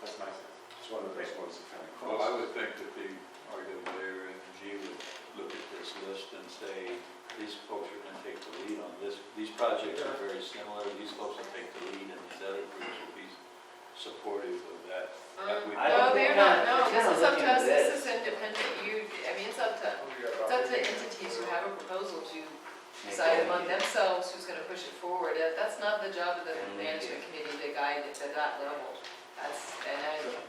[SPEAKER 2] That's my sense.
[SPEAKER 4] It's one of those ones that kind of
[SPEAKER 9] Well, I
[SPEAKER 4] crosses.
[SPEAKER 9] would think that the RWA would look at this list and say, these folks are going to take the lead on this. These projects are very similar. These folks will take the lead, and these other groups will be supportive of that.
[SPEAKER 1] No, they're not, no, this is up to us, this is independent, it's up to entities who have a proposal to decide among themselves who's gonna push it forward. That's not the job of the management committee to guide it to that level.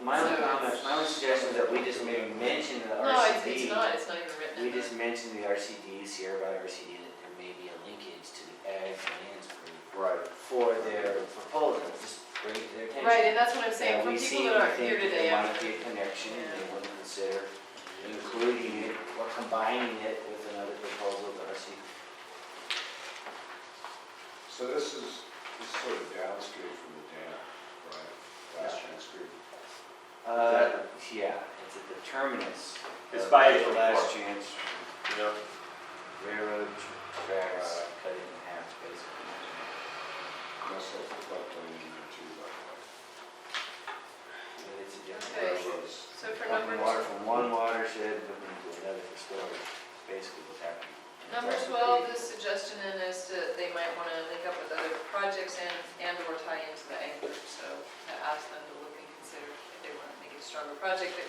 [SPEAKER 3] My own comments, my own suggestion is that we just maybe mention the
[SPEAKER 1] No, it's
[SPEAKER 3] RCD.
[SPEAKER 1] not even written
[SPEAKER 3] We
[SPEAKER 1] in
[SPEAKER 3] just
[SPEAKER 1] there.
[SPEAKER 3] mention the RCD, Sierra Valley RCD, that there may be a linkage to the ag lands group
[SPEAKER 6] Right.
[SPEAKER 3] for their proposal, just bring it to their attention.
[SPEAKER 1] Right, and that's what I'm saying,
[SPEAKER 3] And
[SPEAKER 1] from
[SPEAKER 3] we
[SPEAKER 1] people
[SPEAKER 3] see,
[SPEAKER 1] that
[SPEAKER 3] we
[SPEAKER 1] aren't here
[SPEAKER 3] think
[SPEAKER 1] today,
[SPEAKER 3] there
[SPEAKER 1] I'm
[SPEAKER 3] might be a connection, and they
[SPEAKER 1] Yeah.
[SPEAKER 3] want to consider including it or combining it with another proposal that RCD.
[SPEAKER 4] So this is sort of downstream from the dam, right? Last Chance Creek.
[SPEAKER 3] Yeah, it's at the terminus.
[SPEAKER 2] It's
[SPEAKER 3] of
[SPEAKER 2] by
[SPEAKER 3] the
[SPEAKER 2] the
[SPEAKER 3] Last
[SPEAKER 2] airport.
[SPEAKER 3] Chance
[SPEAKER 2] You know,
[SPEAKER 3] Railroad tracks, cut it in half, basically.
[SPEAKER 4] Must have the floodplain in there too, by the way.
[SPEAKER 3] But it's a different
[SPEAKER 1] Okay.
[SPEAKER 3] railroad.
[SPEAKER 1] So for
[SPEAKER 3] Pumping
[SPEAKER 1] number
[SPEAKER 3] water from one watershed, putting it into another for storage, basically what's happening.
[SPEAKER 1] Number 12, this suggestion in is that they might want to link up with other projects and or tie into the ag group. So I asked them to look and consider if they want to make it a stronger project, but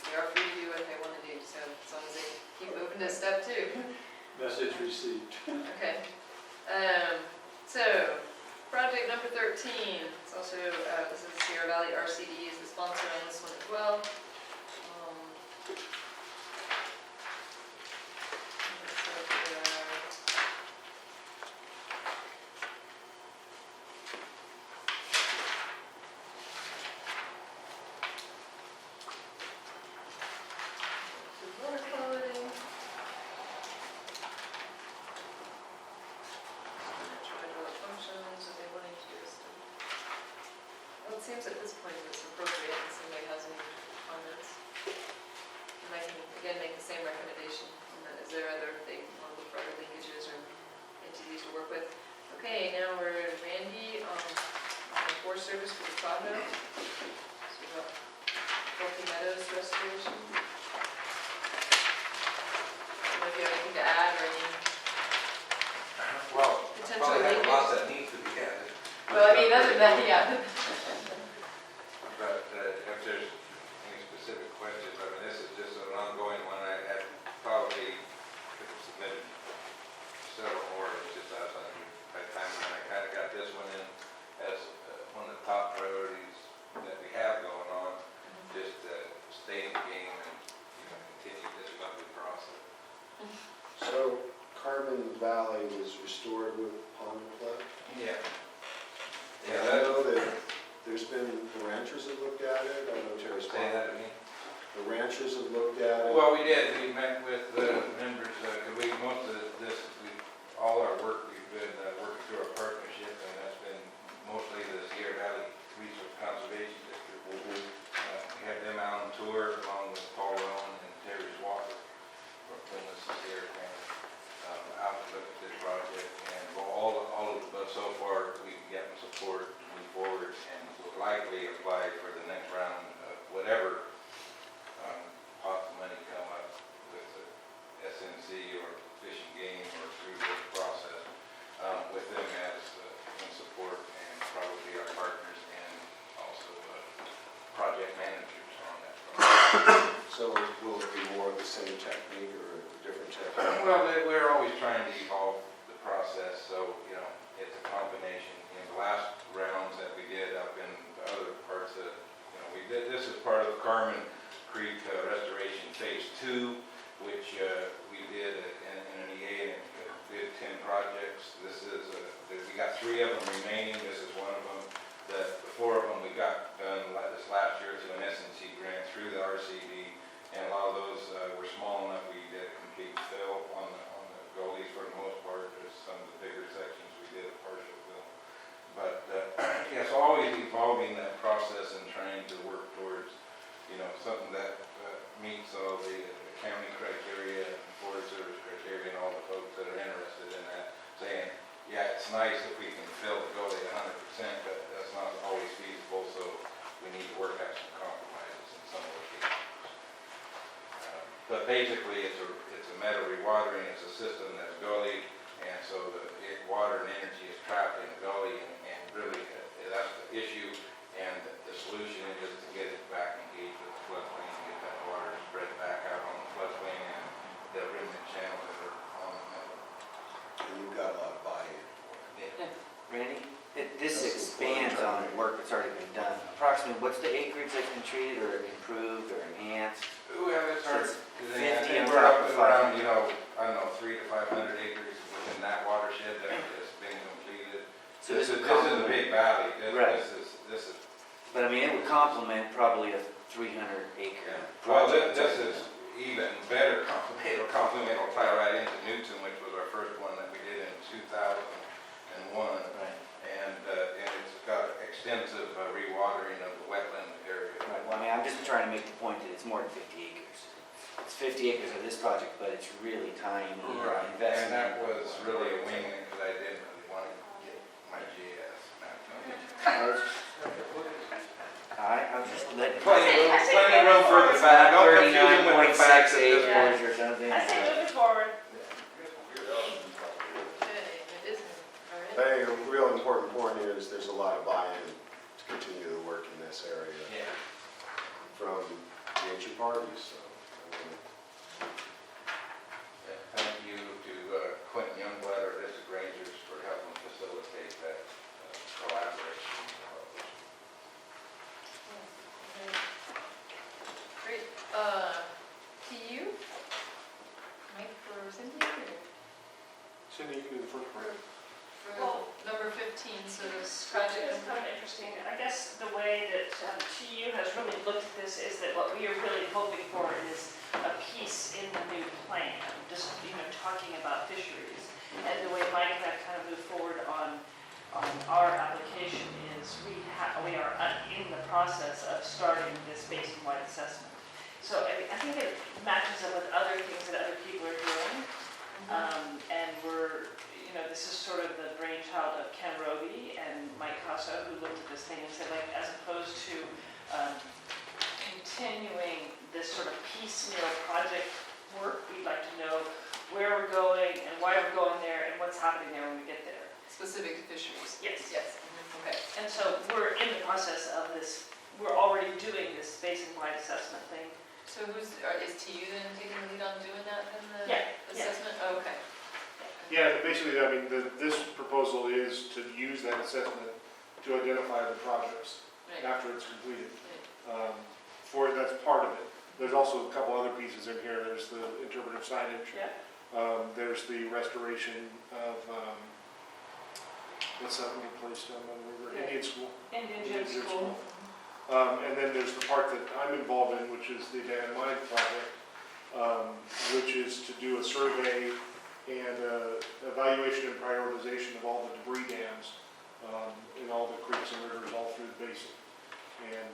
[SPEAKER 1] they are free to do what they want to do. So as long as they keep moving to step 2.
[SPEAKER 9] Message received.
[SPEAKER 1] Okay. So project number 13, it's also, this is Sierra Valley RCD is the sponsor on this one as well. Let's see here. Water quality. Hydraulic functions, are they wanting to do this? Well, it seems at this point it's appropriate if somebody has any comments. And I can, again, make the same recommendation. Is there other, if they want to look for other linkages or entities to work with? Okay, now we're at Randy, on the Forest Service for the project. So we've got Meadows restoration. I don't know if you have anything to add or any
[SPEAKER 11] Well,
[SPEAKER 1] potential
[SPEAKER 11] probably have a lot
[SPEAKER 1] linkage.
[SPEAKER 11] that needs to be added.
[SPEAKER 1] Well, I mean, other than that, yeah.
[SPEAKER 11] But if there's any specific questions, I mean, this is just an ongoing one. I had probably submitted several more, it's just as by the time when I kind of got this one in as one of the top priorities that we have going on, just stay in the game and, continue this lovely process.
[SPEAKER 4] So Carbon Valley was restored with pond flood?
[SPEAKER 11] Yeah.
[SPEAKER 4] And I know that there's been, the ranchers have looked at it, I know Terry's.
[SPEAKER 11] Say that to me.
[SPEAKER 4] The ranchers have looked at it.
[SPEAKER 11] Well, we did, we met with the members, most of this, all our work, we've been working through our partnership, and that's been mostly the Sierra Valley Resource Conservation District. We had them out on tour, along with Paul Rowan and Terry Walker, from the Sierra County, out to look at this project, and but so far, we've gotten support to move forward, and will likely apply for the next round of whatever pot money come up with the SNC or Fish and Game or through this process, with them as in support and probably our partners and also project managers on that project.
[SPEAKER 4] So will it be more of the same technique or a different technique?
[SPEAKER 11] Well, we're always trying to evolve the process, so, it's a combination. In the last rounds that we did up in the other parts of, this is part of Carmen Creek Restoration Phase 2, which we did in an EA and
[SPEAKER 13] did 10 projects. This is, we got 3 of them remaining, this is one of them. The 4 of them we got done this last year through an SNC grant through the RCD, and a lot of those were small enough we did a complete fill on the gullies for the most part. There's some of the bigger sections we did a partial fill. But yeah, it's always evolving that process and trying to work towards, something that meets all the county criteria, and Forest Service criteria, and all the folks that are interested in that, saying, yeah, it's nice if we can fill the gully 100%, but that's not always feasible, so we need to work out some compromises in some locations. But basically, it's a meadow rewatering, it's a system that's gully, and so the water and energy is trapped in the gully, and really, that's the issue, and the solution is to get it back engaged with the floodplain, and get that water spread back out on the floodplain and the remnant channels that are on the meadow.
[SPEAKER 4] And you've got a lot of buy-in.
[SPEAKER 3] Randy, this expands on work that's already been done. Approximately, what's the acreage that's been treated or improved or enhanced?
[SPEAKER 13] Well, it's hard.
[SPEAKER 3] It's
[SPEAKER 13] I
[SPEAKER 3] 50
[SPEAKER 13] think
[SPEAKER 3] and
[SPEAKER 13] we're up
[SPEAKER 3] up to
[SPEAKER 13] around, I don't know, 300 to 500 acres within that watershed that has been completed.
[SPEAKER 3] So
[SPEAKER 13] This is a
[SPEAKER 3] complement-
[SPEAKER 13] big valley.
[SPEAKER 3] Right.
[SPEAKER 13] This is,
[SPEAKER 3] But I mean, it would complement probably a 300 acre
[SPEAKER 13] well,
[SPEAKER 3] project.
[SPEAKER 13] this is even better complement will tie right into Newton, which was our first one that we did in 2001.
[SPEAKER 3] Right.
[SPEAKER 13] And it's got extensive rewatering of the wetland area.
[SPEAKER 3] Right, well, I mean, I'm just trying to make the point that it's more than 50 acres. It's 50 acres of this project, but it's really tiny
[SPEAKER 13] Right, and
[SPEAKER 3] investment.
[SPEAKER 13] that was really a win-win because I didn't really want to get my GS.
[SPEAKER 3] I was just letting.
[SPEAKER 13] Plenty of room for the fact. Don't confuse them with the facts at this point.
[SPEAKER 3] acres or something.
[SPEAKER 7] I say moving forward.
[SPEAKER 1] It is, all right.
[SPEAKER 4] I think a real important point here is there's a lot of buy-in to continue the work in this area
[SPEAKER 13] Yeah.
[SPEAKER 4] from major parties, so.
[SPEAKER 13] Thank you to Quentin Youngblood or District Rangers for helping facilitate that collaboration.
[SPEAKER 1] Great. TU? Mike for Cindy or?
[SPEAKER 12] Cindy, you can do the first part.
[SPEAKER 1] For number 15, so this
[SPEAKER 7] Project
[SPEAKER 1] project.
[SPEAKER 7] is kind of interesting. I guess the way that TU has really looked at this is that what we are really hoping for is a piece in the new plan, just, talking about fisheries. And the way Mike and I kind of move forward on our application is we are in the process of starting this basin-wide assessment. So I think it matches up with other things that other people are doing. And we're, this is sort of the brainchild of Ken Roby and Mike Casa, who looked at this thing and said, like, as opposed to continuing this sort of piecemeal project work, we'd like to know where we're going and why we're going there and what's happening there when we get there.
[SPEAKER 1] Specific to fisheries.
[SPEAKER 7] Yes.
[SPEAKER 1] Yes, okay.
[SPEAKER 7] And so we're in the process of this, we're already doing this basin-wide assessment thing.
[SPEAKER 1] So is TU then taking the lead on doing that, then the
[SPEAKER 7] Yeah,
[SPEAKER 1] assessment? Oh, okay.
[SPEAKER 12] Yeah, basically, I mean, this proposal is to use that assessment to identify the projects
[SPEAKER 1] Right.
[SPEAKER 12] after it's completed. That's part of it. There's also a couple other pieces in here. There's the interpretive signage.
[SPEAKER 7] Yeah.
[SPEAKER 12] There's the restoration of, what's that one place down on the river?
[SPEAKER 7] Yeah.
[SPEAKER 12] Indian School.
[SPEAKER 7] Indian School.
[SPEAKER 12] And then there's the part that I'm involved in, which is the Dan Mine project, which is to do a survey and evaluation and prioritization of all the debris dams in all the creeks and rivers all through the basin. And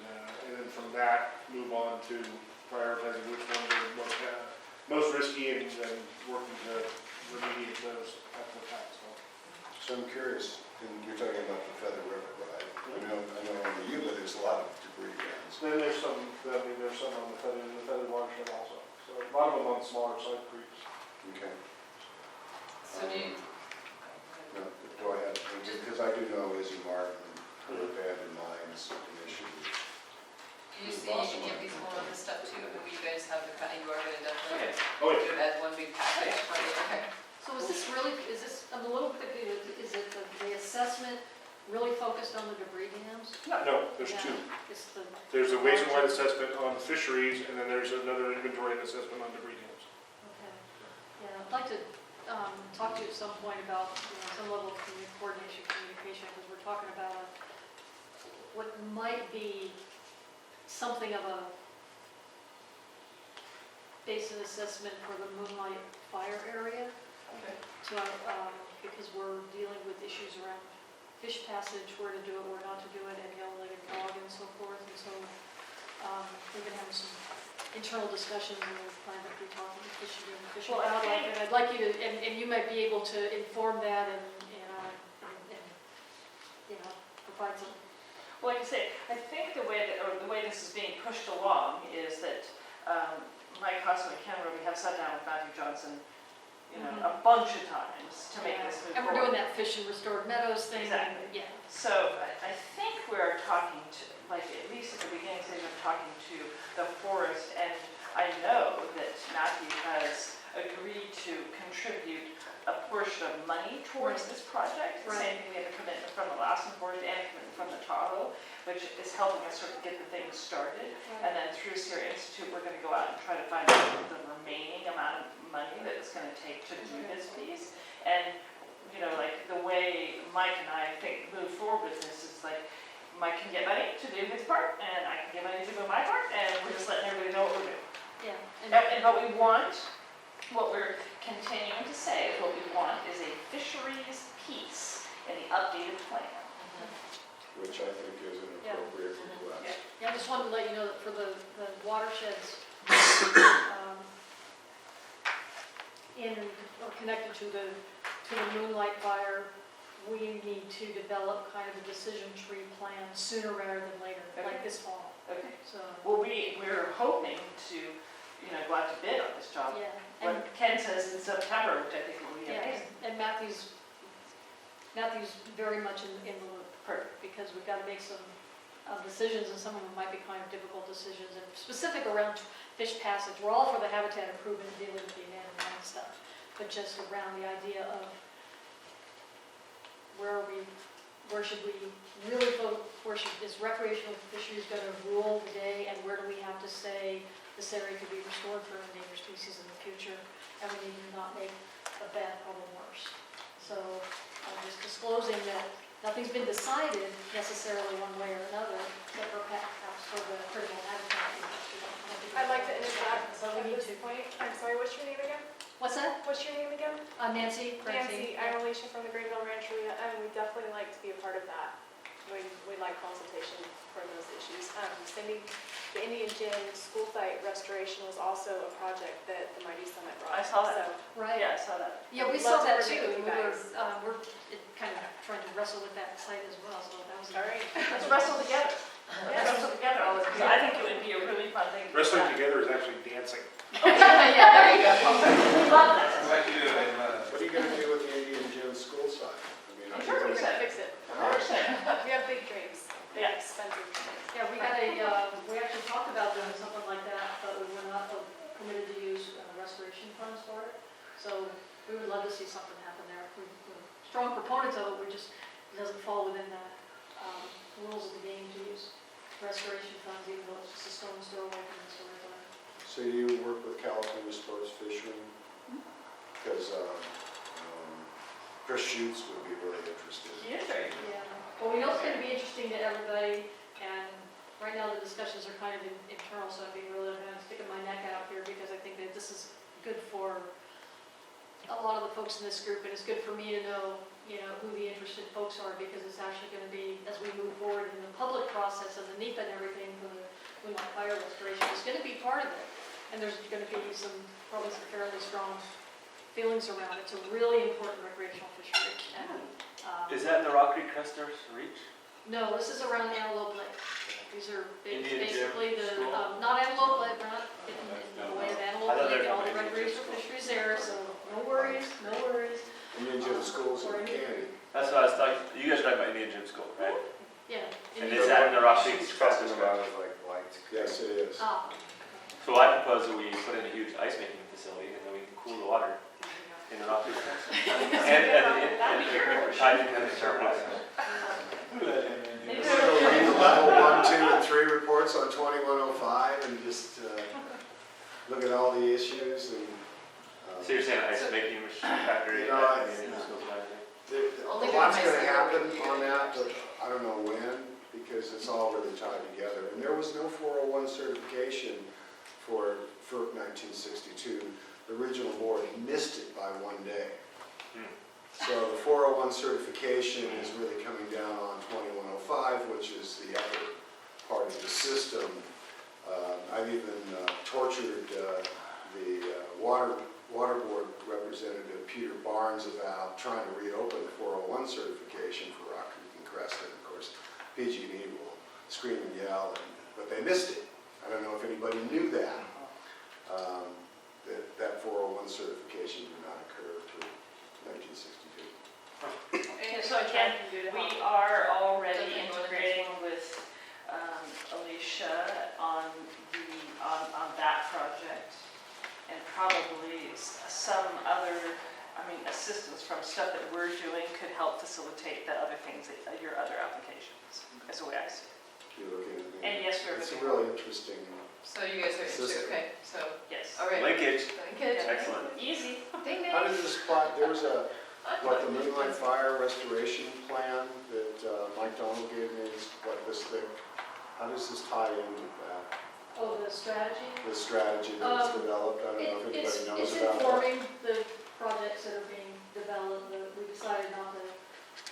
[SPEAKER 12] then from that, move on to prioritizing which ones are most risky and then working to remediate those after the fact.
[SPEAKER 4] So I'm curious, and you're talking about the Feather River, right? I know on the Yuba, there's a lot of debris dams.
[SPEAKER 12] Then there's some on the Feather watershed also. So a lot of them on smaller side creeks.
[SPEAKER 4] Okay.
[SPEAKER 1] So do you,
[SPEAKER 4] No, go ahead, because I do know Izzy Martin, her abandoned mines initiative.
[SPEAKER 1] do you see any of these going on this stuff too? Or you guys have the kind of, you are going to definitely
[SPEAKER 12] Oh,
[SPEAKER 1] do it as one big package? Okay.
[SPEAKER 5] So is this, I'm a little confused, is it the assessment really focused on the debris dams?
[SPEAKER 12] No, there's
[SPEAKER 5] Yeah.
[SPEAKER 12] two.
[SPEAKER 5] It's the,
[SPEAKER 12] There's a basin-wide assessment on fisheries, and then there's another inventory and assessment on debris dams.
[SPEAKER 5] okay, yeah, I'd like to talk to you at some point about, some level of coordination, communication, because we're talking about what might be something of a basin assessment for the Moonlight Fire area.
[SPEAKER 1] Okay.
[SPEAKER 5] So, because we're dealing with issues around fish passage, where to do it, where not to do it, and yellow-legged frog and so forth. And so, we've been having some internal discussions, and we plan to be talking to fishing and fishing
[SPEAKER 7] Well, I
[SPEAKER 5] wildlife.
[SPEAKER 7] think-
[SPEAKER 5] And I'd like you to, and you might be able to inform that and provide some.
[SPEAKER 7] Well, like I say, I think the way this is being pushed along is that Mike Hossman and Ken Ruby have sat down with Matthew Johnson, a bunch of times to make this move
[SPEAKER 5] And we're
[SPEAKER 7] forward.
[SPEAKER 5] doing that Fish and Restored Meadows thing.
[SPEAKER 7] Exactly.
[SPEAKER 5] Yeah.
[SPEAKER 7] So I think we're talking to, like, at least at the beginning stage, I'm talking to the forest, and I know that Matthew has agreed to contribute a portion of money towards this project. The same thing, we have a commitment from the Lassen Forest and a commitment from the Tahoe, which is helping us sort of get the thing started. And then through Sierra Institute, we're gonna go out and try to find out the remaining amount of money that it's gonna take to do this piece. And, like, the way Mike and I think move forward with this is like, Mike can get money to do his part, and I can get money to do my part, and we're just letting everybody know what we're doing.
[SPEAKER 5] Yeah.
[SPEAKER 7] And what we want, what we're continuing to say, is what we want is a fisheries piece in the updated plan.
[SPEAKER 4] Which I think is an appropriate request.
[SPEAKER 5] Yeah, I just wanted to let you know that for the watersheds or connected to the Moonlight Fire, we need to develop kind of a decision tree plan sooner rather than later, like this fall.
[SPEAKER 7] Okay.
[SPEAKER 5] So,
[SPEAKER 7] Well, we're hoping to, go out to bid on this job.
[SPEAKER 5] yeah. And,
[SPEAKER 7] What Ken says in September, which I think will be
[SPEAKER 5] yeah,
[SPEAKER 7] amazing.
[SPEAKER 5] and Matthew's very much in the loop.
[SPEAKER 7] Perfect.
[SPEAKER 5] Because we've got to make some decisions, and some of them might be kind of difficult decisions, and specific around fish passage. We're all for the habitat improvement and dealing with the abandoned and stuff, but just around the idea of where should we really vote, is recreational fisheries going to rule the day, and where do we have to say this area could be restored for endangered species in the future, and we need to not make a bad problem worse. So I'm just disclosing that nothing's been decided necessarily one way or another, but perhaps for the critical habitat.
[SPEAKER 8] I'd like to interject
[SPEAKER 5] So
[SPEAKER 8] at
[SPEAKER 5] we need
[SPEAKER 8] this
[SPEAKER 5] to.
[SPEAKER 8] point. I'm sorry, what's your name again?
[SPEAKER 5] What's that?
[SPEAKER 8] What's your name again?
[SPEAKER 5] Nancy.
[SPEAKER 8] Nancy, I'm Alicia from the Greenville Rancheria, and we'd definitely like to be a part of that. We'd like consultation for those issues. Cindy, the Indian Gym school site restoration was also a project that the Mighty Summit brought.
[SPEAKER 7] I saw that.
[SPEAKER 5] Right.
[SPEAKER 7] Yeah, I saw that.
[SPEAKER 5] Yeah, we
[SPEAKER 8] Love
[SPEAKER 5] saw
[SPEAKER 8] to
[SPEAKER 5] that
[SPEAKER 8] work
[SPEAKER 5] too.
[SPEAKER 8] with you guys.
[SPEAKER 5] We're kind of trying to wrestle with that site as well, so that was.
[SPEAKER 8] All right.
[SPEAKER 7] Let's wrestle together. Let's wrestle together all this, because I think it would be a really fun thing to do.
[SPEAKER 12] Wrestling together is actually dancing.
[SPEAKER 5] Yeah, there you go.
[SPEAKER 7] Love that.
[SPEAKER 13] What you do in,
[SPEAKER 4] What are you gonna do with the Indian Gym school site? I mean, I
[SPEAKER 7] Sure,
[SPEAKER 4] think
[SPEAKER 8] We're gonna fix it.
[SPEAKER 7] 100%.
[SPEAKER 8] We have big dreams.
[SPEAKER 7] Yeah.
[SPEAKER 8] Expensive dreams.
[SPEAKER 5] Yeah, we actually talked about doing something like that, but we were not permitted to use restoration funds for it. So we would love to see something happen there. We're strong proponents of it, it doesn't fall within the rules of the game to use restoration funds, even though it's just a stone's throw away from the storage line.
[SPEAKER 4] So you work with California Sports Fishery? Because Chris Schutz would be really interested.
[SPEAKER 7] He is very
[SPEAKER 5] Yeah, well, we know it's going to be interesting to everybody, and right now the discussions are kind of internal, so I'm being really kind of sticking my neck out here, because I think that this is good for a lot of the folks in this group, and it's good for me to know, who the interested folks are, because it's actually going to be, as we move forward in the public process and the NEPA and everything for the Moonlight Fire restoration, it's going to be part of it. And there's going to be probably some fairly strong feelings around it. It's a really important recreational fishery. And,
[SPEAKER 2] Is that in the Rock Creek Customers Reach?
[SPEAKER 5] no, this is around Antelope Lake. These are
[SPEAKER 2] Indian
[SPEAKER 5] basically
[SPEAKER 2] Gym
[SPEAKER 5] the,
[SPEAKER 2] School?
[SPEAKER 5] not Antelope Lake, we're not in the way of
[SPEAKER 2] I
[SPEAKER 5] Antelope
[SPEAKER 2] thought
[SPEAKER 5] Lake
[SPEAKER 2] they
[SPEAKER 5] and all
[SPEAKER 2] were
[SPEAKER 5] the
[SPEAKER 2] from Indian
[SPEAKER 5] recreational
[SPEAKER 2] Gym
[SPEAKER 5] fisheries there, so no worries, no worries.
[SPEAKER 4] Indian Gym schools in Candy.
[SPEAKER 2] That's what I was talking, you guys are talking about Indian Gym School, right?
[SPEAKER 5] Yeah.
[SPEAKER 2] And
[SPEAKER 5] Indian-
[SPEAKER 2] is that in the Rock Creek
[SPEAKER 3] She's
[SPEAKER 2] Customers
[SPEAKER 3] talking
[SPEAKER 2] Reach?
[SPEAKER 3] about is like lights.
[SPEAKER 4] Yes, it is.
[SPEAKER 5] Ah,
[SPEAKER 2] So I propose that we put in a huge ice making facility, and then we can cool the water in the Rock Creek. Tied into the surplus.
[SPEAKER 4] Level 1, 2, and 3 reports on 2105 and just look at all the issues and
[SPEAKER 2] So you're saying ice making factory?
[SPEAKER 4] You know, I-
[SPEAKER 2] mean, it just goes back there?
[SPEAKER 1] Only
[SPEAKER 4] A lot's
[SPEAKER 1] because
[SPEAKER 4] gonna
[SPEAKER 1] I
[SPEAKER 4] happen
[SPEAKER 1] said
[SPEAKER 4] on that, but I don't know when, because it's all really tied together. And there was no 401 certification for 1962. The regional board missed it by one day. So the 401 certification is really coming down on 2105, which is the other part of the system. I've even tortured the water board representative Peter Barnes about trying to reopen the 401 certification for Rock Creek and Creston. Of course, PG&E will scream and yell, but they missed it. I don't know if anybody knew that. That 401 certification did not occur through 1962.
[SPEAKER 7] And so again, we are already integrating with Alicia on that project, and probably some other, assistance from stuff that we're doing could help facilitate the other things, your other applications, is the way I see it.
[SPEAKER 4] You're looking at me.
[SPEAKER 7] And yes, we're
[SPEAKER 4] It's a
[SPEAKER 7] looking,
[SPEAKER 4] really interesting.
[SPEAKER 1] So you guys are interested, okay, so,
[SPEAKER 7] yes.
[SPEAKER 1] all right.
[SPEAKER 2] Linkage,
[SPEAKER 1] Linkage.
[SPEAKER 2] excellent.
[SPEAKER 7] Easy.
[SPEAKER 1] Ding ding.
[SPEAKER 4] How does this apply? There was the Moonlight Fire Restoration Plan that Mike Donald gave me, it's like this thick. How does this tie in with that?
[SPEAKER 5] Oh, the strategy?
[SPEAKER 4] The strategy that's developed, I don't know if anybody knows
[SPEAKER 5] It's
[SPEAKER 4] about that.
[SPEAKER 5] informing the projects that are being developed. We decided not to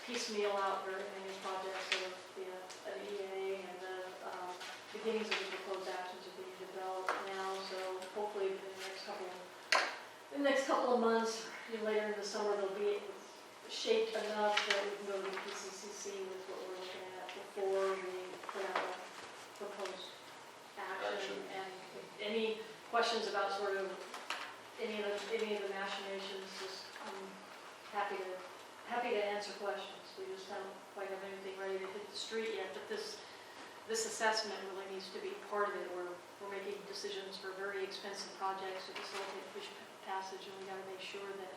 [SPEAKER 5] piecemeal out very many projects. So an EA and the beginnings of the proposed actions are being developed now. So hopefully in the next couple of months, later in the summer, they'll be shaped enough that we can go to the PCCC with what we're looking at before we put out a proposed action. And if any questions about sort of any of the machinations, just I'm happy to answer questions. We just don't quite have anything ready to hit the street yet, but this assessment really needs to be part of it. We're making decisions for very expensive projects to facilitate fish passage, and we got to make sure that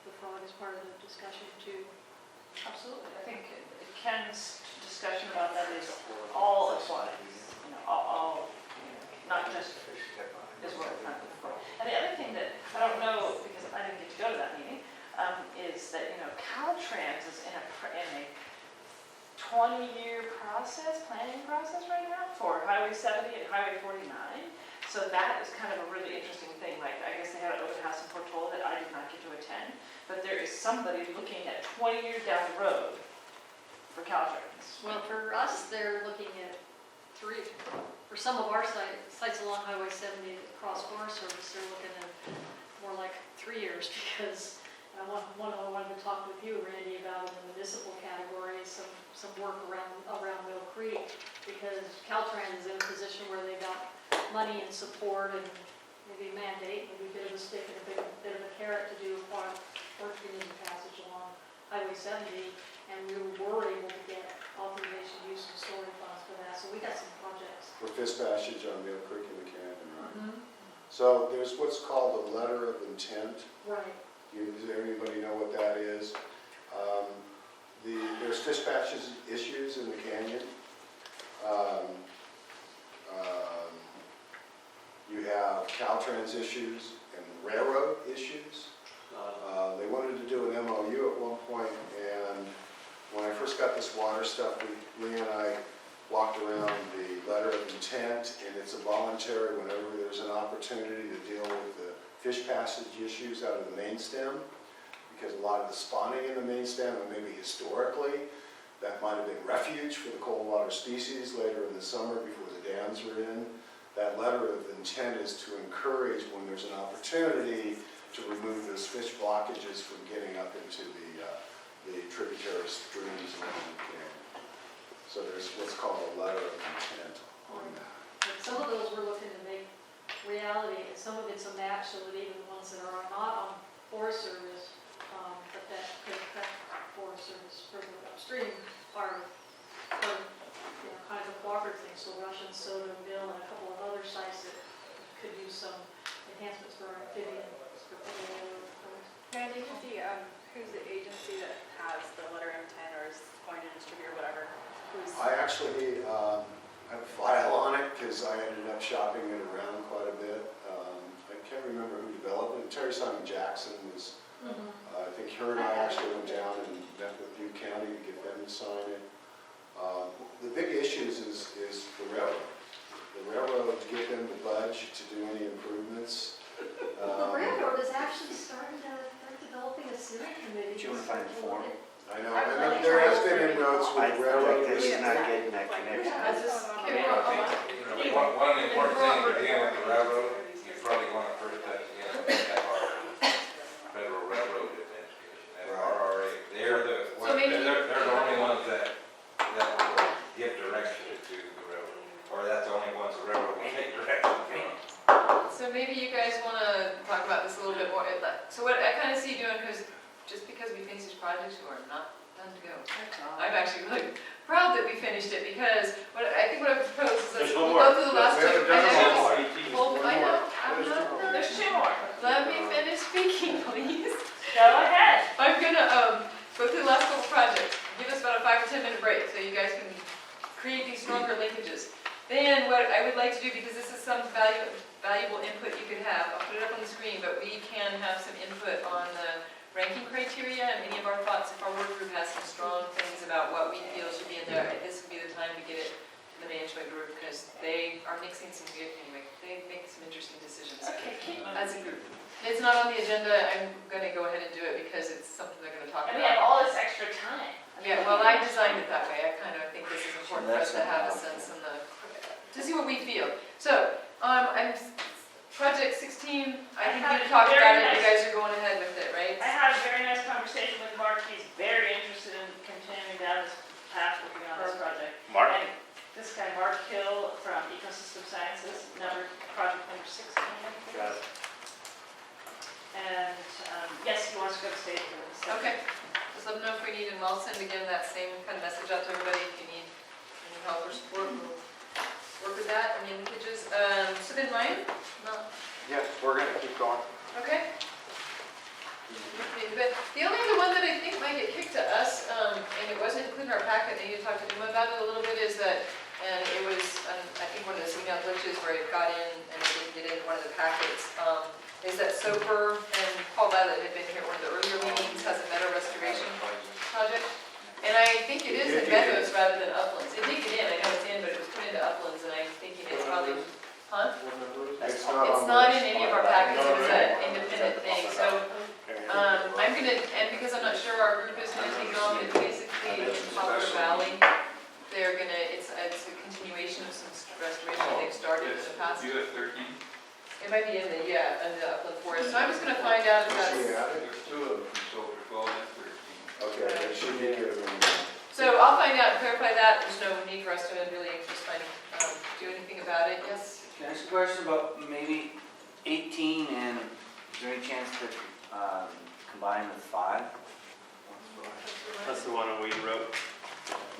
[SPEAKER 5] the frog is part of the discussion too.
[SPEAKER 7] Absolutely. I think Ken's discussion about that is all applies, all, not just is what we're trying to look for. And the other thing that, I don't know, because I didn't get to go to that meeting, is that, Caltrans is in a 20-year planning process right now for Highway 70 and Highway 49. So that is kind of a really interesting thing. Like, I guess they had an open house in Portola that I did not get to attend, but there is somebody looking at 20 years down the road for Caltrans.
[SPEAKER 5] Well, for us, they're looking at 3. For some of our sites along Highway 70 that cross Forest Service, they're looking at more like 3 years, because I wanted to talk with you, Randy, about in the municipal category, some work around Mill Creek, because Caltrans is in a position where they've got money and support and maybe a mandate, maybe a bit of a stick and a bit of a carrot to do work community passage along Highway 70, and we were able to get authorization use and storage funds for that, so we got some projects.
[SPEAKER 4] For fish passage on Mill Creek in the canyon, right?
[SPEAKER 5] Mm-hmm.
[SPEAKER 4] So there's what's called a letter of intent.
[SPEAKER 5] Right.
[SPEAKER 4] Does everybody know what that is? There's fish passage issues in the canyon. You have Caltrans issues and railroad issues. They wanted to do an MOU at one point, and when I first got this water stuff, Lee and I walked around the letter of intent, and it's a voluntary whenever there's an opportunity to deal with the fish passage issues out of the main stem, because a lot of the spawning in the main stem, and maybe historically, that might have been refuge for the cold water species later in the summer before the dams were in. That letter of intent is to encourage, when there's an opportunity, to remove those fish blockages from getting up into the tributary streams along the canyon. So there's what's called a letter of intent on that.
[SPEAKER 5] But some of those we're looking to make reality, and some of it's a match, so that even the ones that are not on Forest Service, but that could affect Forest Service further upstream, are kind of a cooperative thing. So Russian, Sodaville, and a couple of other sites that could use some enhancements for amphibians.
[SPEAKER 8] Randy, who's the agency that has the letter of intent or is going to distribute or whatever?
[SPEAKER 4] I actually have a file on it because I ended up shopping it around quite a bit. I can't remember who developed it. Terry Simon Jackson was,
[SPEAKER 5] Mhm.
[SPEAKER 4] I think her and I actually went down and met with Butte County to get them to sign it. The big issues is the railroad. The railroad, to get them to budge to do any improvements.
[SPEAKER 5] Well, the railroad is actually starting to, they're developing a steering committee.
[SPEAKER 3] Do you wanna find the form?
[SPEAKER 4] I know,
[SPEAKER 5] I'm really
[SPEAKER 4] and there has
[SPEAKER 5] trying to
[SPEAKER 4] been
[SPEAKER 5] figure
[SPEAKER 4] inroads
[SPEAKER 5] out-
[SPEAKER 4] with
[SPEAKER 3] I
[SPEAKER 4] the
[SPEAKER 3] feel
[SPEAKER 4] railroad.
[SPEAKER 3] like this is not
[SPEAKER 4] recently.
[SPEAKER 3] getting that connection.
[SPEAKER 1] Is this, okay,
[SPEAKER 13] I
[SPEAKER 1] well,
[SPEAKER 13] think, one of the important things with dealing with the railroad, you probably want to first have, Federal Railroad Administration, FRRA. They're the only ones that will give direction to the railroad, or that's the only ones the railroad will take direction from.
[SPEAKER 1] so maybe you guys want to talk about this a little bit more. So what I kind of see you doing, just because we finish these projects, you are not done to go. I'm actually really proud that we finished it, because what I think what I propose is
[SPEAKER 2] There's
[SPEAKER 1] that
[SPEAKER 2] one
[SPEAKER 1] we'll
[SPEAKER 2] more.
[SPEAKER 1] go through the last
[SPEAKER 4] We haven't
[SPEAKER 1] two.
[SPEAKER 4] done
[SPEAKER 1] I
[SPEAKER 4] them
[SPEAKER 1] know.
[SPEAKER 4] all.
[SPEAKER 1] Well, I know, I'm not done.
[SPEAKER 7] There's 2 more.
[SPEAKER 1] Let me finish speaking, please.
[SPEAKER 7] Go ahead.
[SPEAKER 1] I'm gonna go through the last couple projects, give us about a 5 or 10 minute break so you guys can create these stronger linkages. Then what I would like to do, because this is some valuable input you could have, I'll put it up on the screen, but we can have some input on the ranking criteria and any of our thoughts. If our work group has some strong things about what we feel should be in there, this would be the time to get it to the management group, because they are mixing some good, anyway, they make some interesting decisions
[SPEAKER 7] Okay, keep moving.
[SPEAKER 1] as a group. It's not on the agenda, I'm gonna go ahead and do it because it's something they're gonna talk
[SPEAKER 7] And we have
[SPEAKER 1] about.
[SPEAKER 7] all this extra time.
[SPEAKER 1] Yeah, well, I designed it that way, I kind of think this is important for us to have a sense in to see what we feel. So, project 16, I think we talked about it, you guys are going ahead with it, right?
[SPEAKER 7] I had a very nice conversation with Mark. He's very interested in continuing down this path, working on this project.
[SPEAKER 2] Mark?
[SPEAKER 7] And this guy, Mark Hill from Ecosystem Sciences, project number 16. I think it
[SPEAKER 2] Got
[SPEAKER 7] is.
[SPEAKER 2] it.
[SPEAKER 7] And, yes, he wants to go to state for this.
[SPEAKER 1] Okay, just let me know if we need, and I'll send again that same kind of message out to everybody if you need any help or support, we'll work with that, any linkages. So then Ryan? No.
[SPEAKER 11] Yeah, we're gonna keep going.
[SPEAKER 1] Okay. The only other one that I think might get kicked to us, and it wasn't included in our packet, I need to talk to Emma about it a little bit, is that, and it was, I think one of those email glitches where it got in and it didn't get in one of the packets, is that SOPR and Paul Violet had been here at one of the earlier meetings, has a meadow restoration project. And I think it is in Meadows rather than Uplands. It did get in, I know it's in, but it was put into Uplands, and I'm thinking it's probably, huh?
[SPEAKER 4] It's
[SPEAKER 1] It's not in any of our packets, it was an independent thing, so, I'm gonna, and because I'm not sure our group is gonna take it on, it's basically Poplar Valley. They're gonna, it's a continuation of some restoration they've started in the past.
[SPEAKER 9] US 13?
[SPEAKER 1] It might be in the upland forest, so I'm just gonna find out if
[SPEAKER 4] Should we
[SPEAKER 1] that's,
[SPEAKER 4] add it?
[SPEAKER 9] There's 2 of them, so 12 and 13.
[SPEAKER 4] Okay, it should be good.
[SPEAKER 1] so I'll find out and clarify that, there's no need for us to really just do anything about it, yes?
[SPEAKER 3] Can I ask a question about maybe 18, and is there any chance to combine with 5?
[SPEAKER 2] That's the one on Weed Road.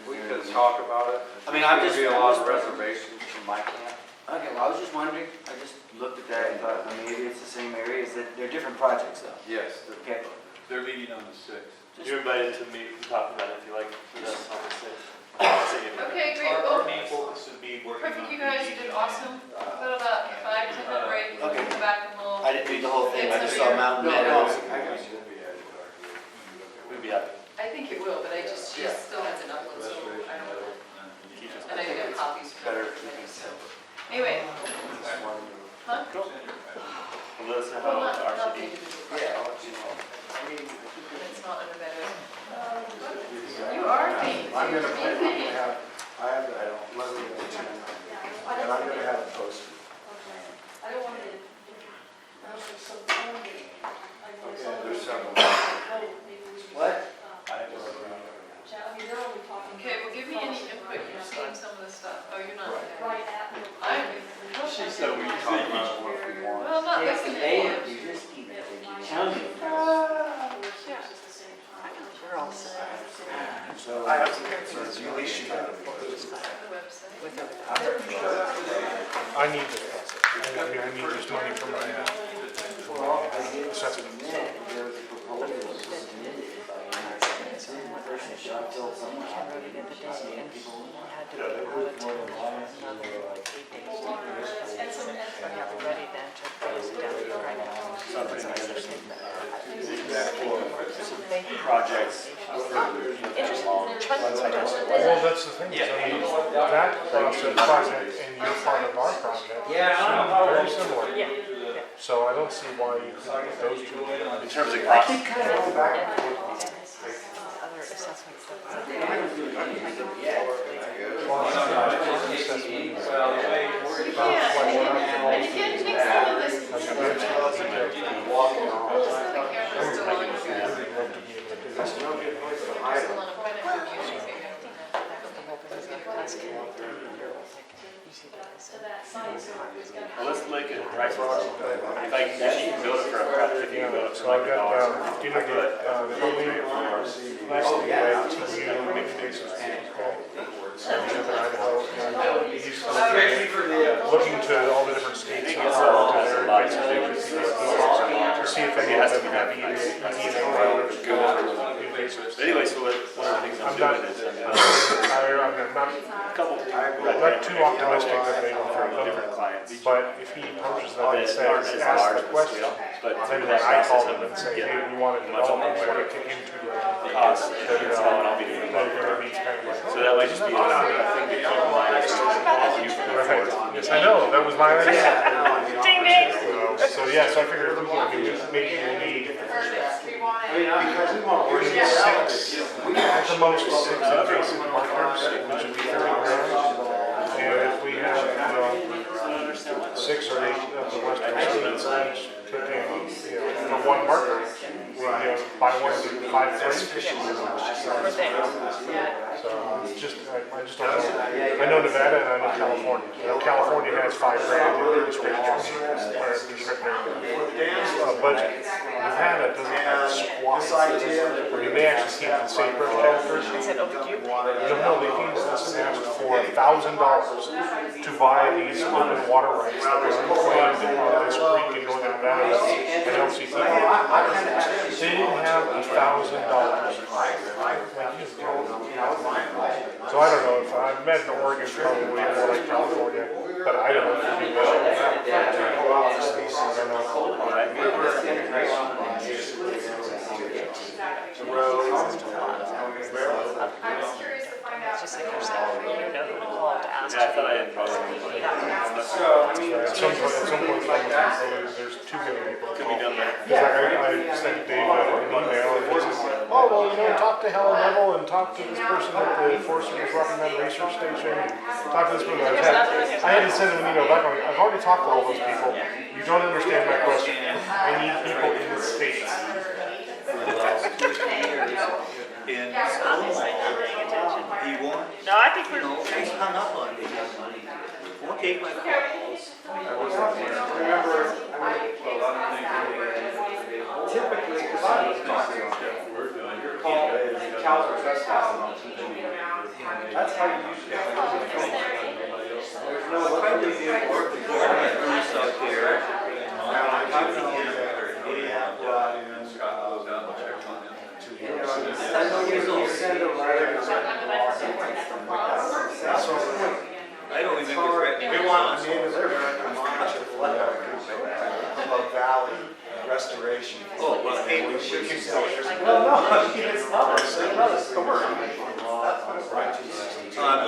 [SPEAKER 11] We could talk about it.
[SPEAKER 3] I mean, I'm
[SPEAKER 11] There'd
[SPEAKER 3] just.
[SPEAKER 11] be a lot of reservations.
[SPEAKER 3] From my camp. Okay, well, I was just wondering, I just looked at that and thought, well, maybe it's the same area, is that they're different projects though?
[SPEAKER 11] Yes.
[SPEAKER 3] Okay.
[SPEAKER 9] They're meeting on the 6th.
[SPEAKER 2] You're invited to meet and talk about it if you like, with us on the 6th.
[SPEAKER 1] Okay, great,
[SPEAKER 10] Our
[SPEAKER 1] well,
[SPEAKER 10] main focus would be working on.
[SPEAKER 1] perfect, you guys did awesome. Put about 5, 10 minute break, we'll
[SPEAKER 3] Okay.
[SPEAKER 1] come back and we'll,
[SPEAKER 3] I didn't read the whole thing, I just
[SPEAKER 1] Yeah,
[SPEAKER 3] saw Mountain Meadows.
[SPEAKER 2] We'd be happy.
[SPEAKER 1] I think it will, but she still has an upload, so I don't know. And I didn't have copies for
[SPEAKER 3] Better.
[SPEAKER 1] everything, so. Anyway, huh?
[SPEAKER 2] Well, let us know
[SPEAKER 1] Well,
[SPEAKER 2] how
[SPEAKER 1] not the
[SPEAKER 2] RCD.
[SPEAKER 1] individual
[SPEAKER 3] Yeah,
[SPEAKER 1] project.
[SPEAKER 3] I'll let you know.
[SPEAKER 1] It's not under Meadows. You are paying,
[SPEAKER 4] I'm
[SPEAKER 1] you're
[SPEAKER 4] gonna,
[SPEAKER 1] being paid.
[SPEAKER 4] I have the, let me get it. And I'm gonna have it posted.
[SPEAKER 5] I don't want to, I was so lonely.
[SPEAKER 11] There's several.
[SPEAKER 3] What?
[SPEAKER 5] I mean, they're only talking.
[SPEAKER 1] Okay, well, give me any input, you're seeing some of the stuff, oh, you're not.
[SPEAKER 5] Right at.
[SPEAKER 2] She said we
[SPEAKER 3] Talk about what we want.
[SPEAKER 1] Well, I'm not
[SPEAKER 3] Takes
[SPEAKER 1] listening
[SPEAKER 3] the
[SPEAKER 1] to
[SPEAKER 3] day,
[SPEAKER 1] you.
[SPEAKER 3] you just keep counting.
[SPEAKER 5] We're all set.
[SPEAKER 3] So.
[SPEAKER 4] I have some concerns, at least you got it.
[SPEAKER 1] The website.
[SPEAKER 12] I need this. I need this money for my,
[SPEAKER 3] Well, I did
[SPEAKER 12] assessment.
[SPEAKER 3] there was a proposal submitted by an person shot killed someone. People had to go more than once.
[SPEAKER 5] And some.
[SPEAKER 3] Ready then to close it down right now.
[SPEAKER 2] projects.
[SPEAKER 12] Well, that's the thing, is, I mean, that project and your part of our project seem very similar. So I don't see why you couldn't get those two together.
[SPEAKER 2] In terms of cost, well, let's look at price. If I can get you to build it for a prep, if you can build it
[SPEAKER 12] So
[SPEAKER 2] for
[SPEAKER 12] I've
[SPEAKER 2] like
[SPEAKER 12] got,
[SPEAKER 2] $1.
[SPEAKER 12] do you know the building, basically, moving bases, looking to all the different states and how to their bases, to see if any of them have invasives.
[SPEAKER 2] Anyway, so one of the things I'm
[SPEAKER 12] I'm not,
[SPEAKER 2] doing is
[SPEAKER 12] I'm not
[SPEAKER 2] a couple
[SPEAKER 12] not too optimistic that they will fill them,
[SPEAKER 2] different clients.
[SPEAKER 12] but if he approaches them and
[SPEAKER 2] That
[SPEAKER 12] says,
[SPEAKER 2] aren't as
[SPEAKER 12] ask
[SPEAKER 2] large
[SPEAKER 12] the
[SPEAKER 2] of a
[SPEAKER 12] question,
[SPEAKER 2] scale, but
[SPEAKER 12] then
[SPEAKER 2] through
[SPEAKER 12] when
[SPEAKER 2] that
[SPEAKER 12] I call
[SPEAKER 2] process
[SPEAKER 12] them and
[SPEAKER 2] of
[SPEAKER 12] say,
[SPEAKER 2] getting
[SPEAKER 12] hey, we want to
[SPEAKER 2] much of
[SPEAKER 12] develop, we
[SPEAKER 2] a
[SPEAKER 12] want to kick into
[SPEAKER 2] cost, and so on, I'll be doing
[SPEAKER 12] they're
[SPEAKER 2] it.
[SPEAKER 12] gonna be kind of like,
[SPEAKER 2] So that might just be a thing that keep in mind as to quality from the
[SPEAKER 12] right,
[SPEAKER 2] board.
[SPEAKER 12] yes, I know, that was my idea.
[SPEAKER 7] Ding ding.
[SPEAKER 12] So yeah, so I figured, maybe we'll need, we're gonna need six, at the most, six invasive markers, which would be 30 grams. And if we have, 6 or 8 of the western states each put in, for one marker, we buy one, 5 frames. So it's just, I just don't know. I know Nevada and I know California. California has 5 grand in their discretionary budget. Nevada doesn't have squat. I mean, they actually came to the sagebrush chapter. No, they came to us and asked for $1,000 to buy these open water rights that was reclaimed on this creek in northern Nevada and LCT. They didn't have $1,000. So I don't know if I imagine Oregon probably more like California, but I don't know if you know. I don't know.
[SPEAKER 2] Yeah, I thought I had probably.
[SPEAKER 12] At some point, there's too many people.
[SPEAKER 2] Could be done there.
[SPEAKER 12] Because I sent Dave an email and he said, oh, well, talk to Helen Neville and talk to this person at the Forest Service Rocky Mountain Research Station. And talk to this person. I had to send him an email back. I've already talked to all those people. You don't understand my question. I need people in the States.
[SPEAKER 10] And he won't,
[SPEAKER 7] No, I think we're.
[SPEAKER 10] he's hung up on me. Won't take my calls.
[SPEAKER 3] Typically, because I was talking that's how you usually there's no
[SPEAKER 10] Probably did work with government groups out there.
[SPEAKER 3] I know you send a letter.
[SPEAKER 10] I don't remember threatening.
[SPEAKER 4] We want, I mean, they're very much of a valley restoration.
[SPEAKER 10] Oh, well, hey, we should.
[SPEAKER 3] Well, no, I mean, it's not, it's commercial.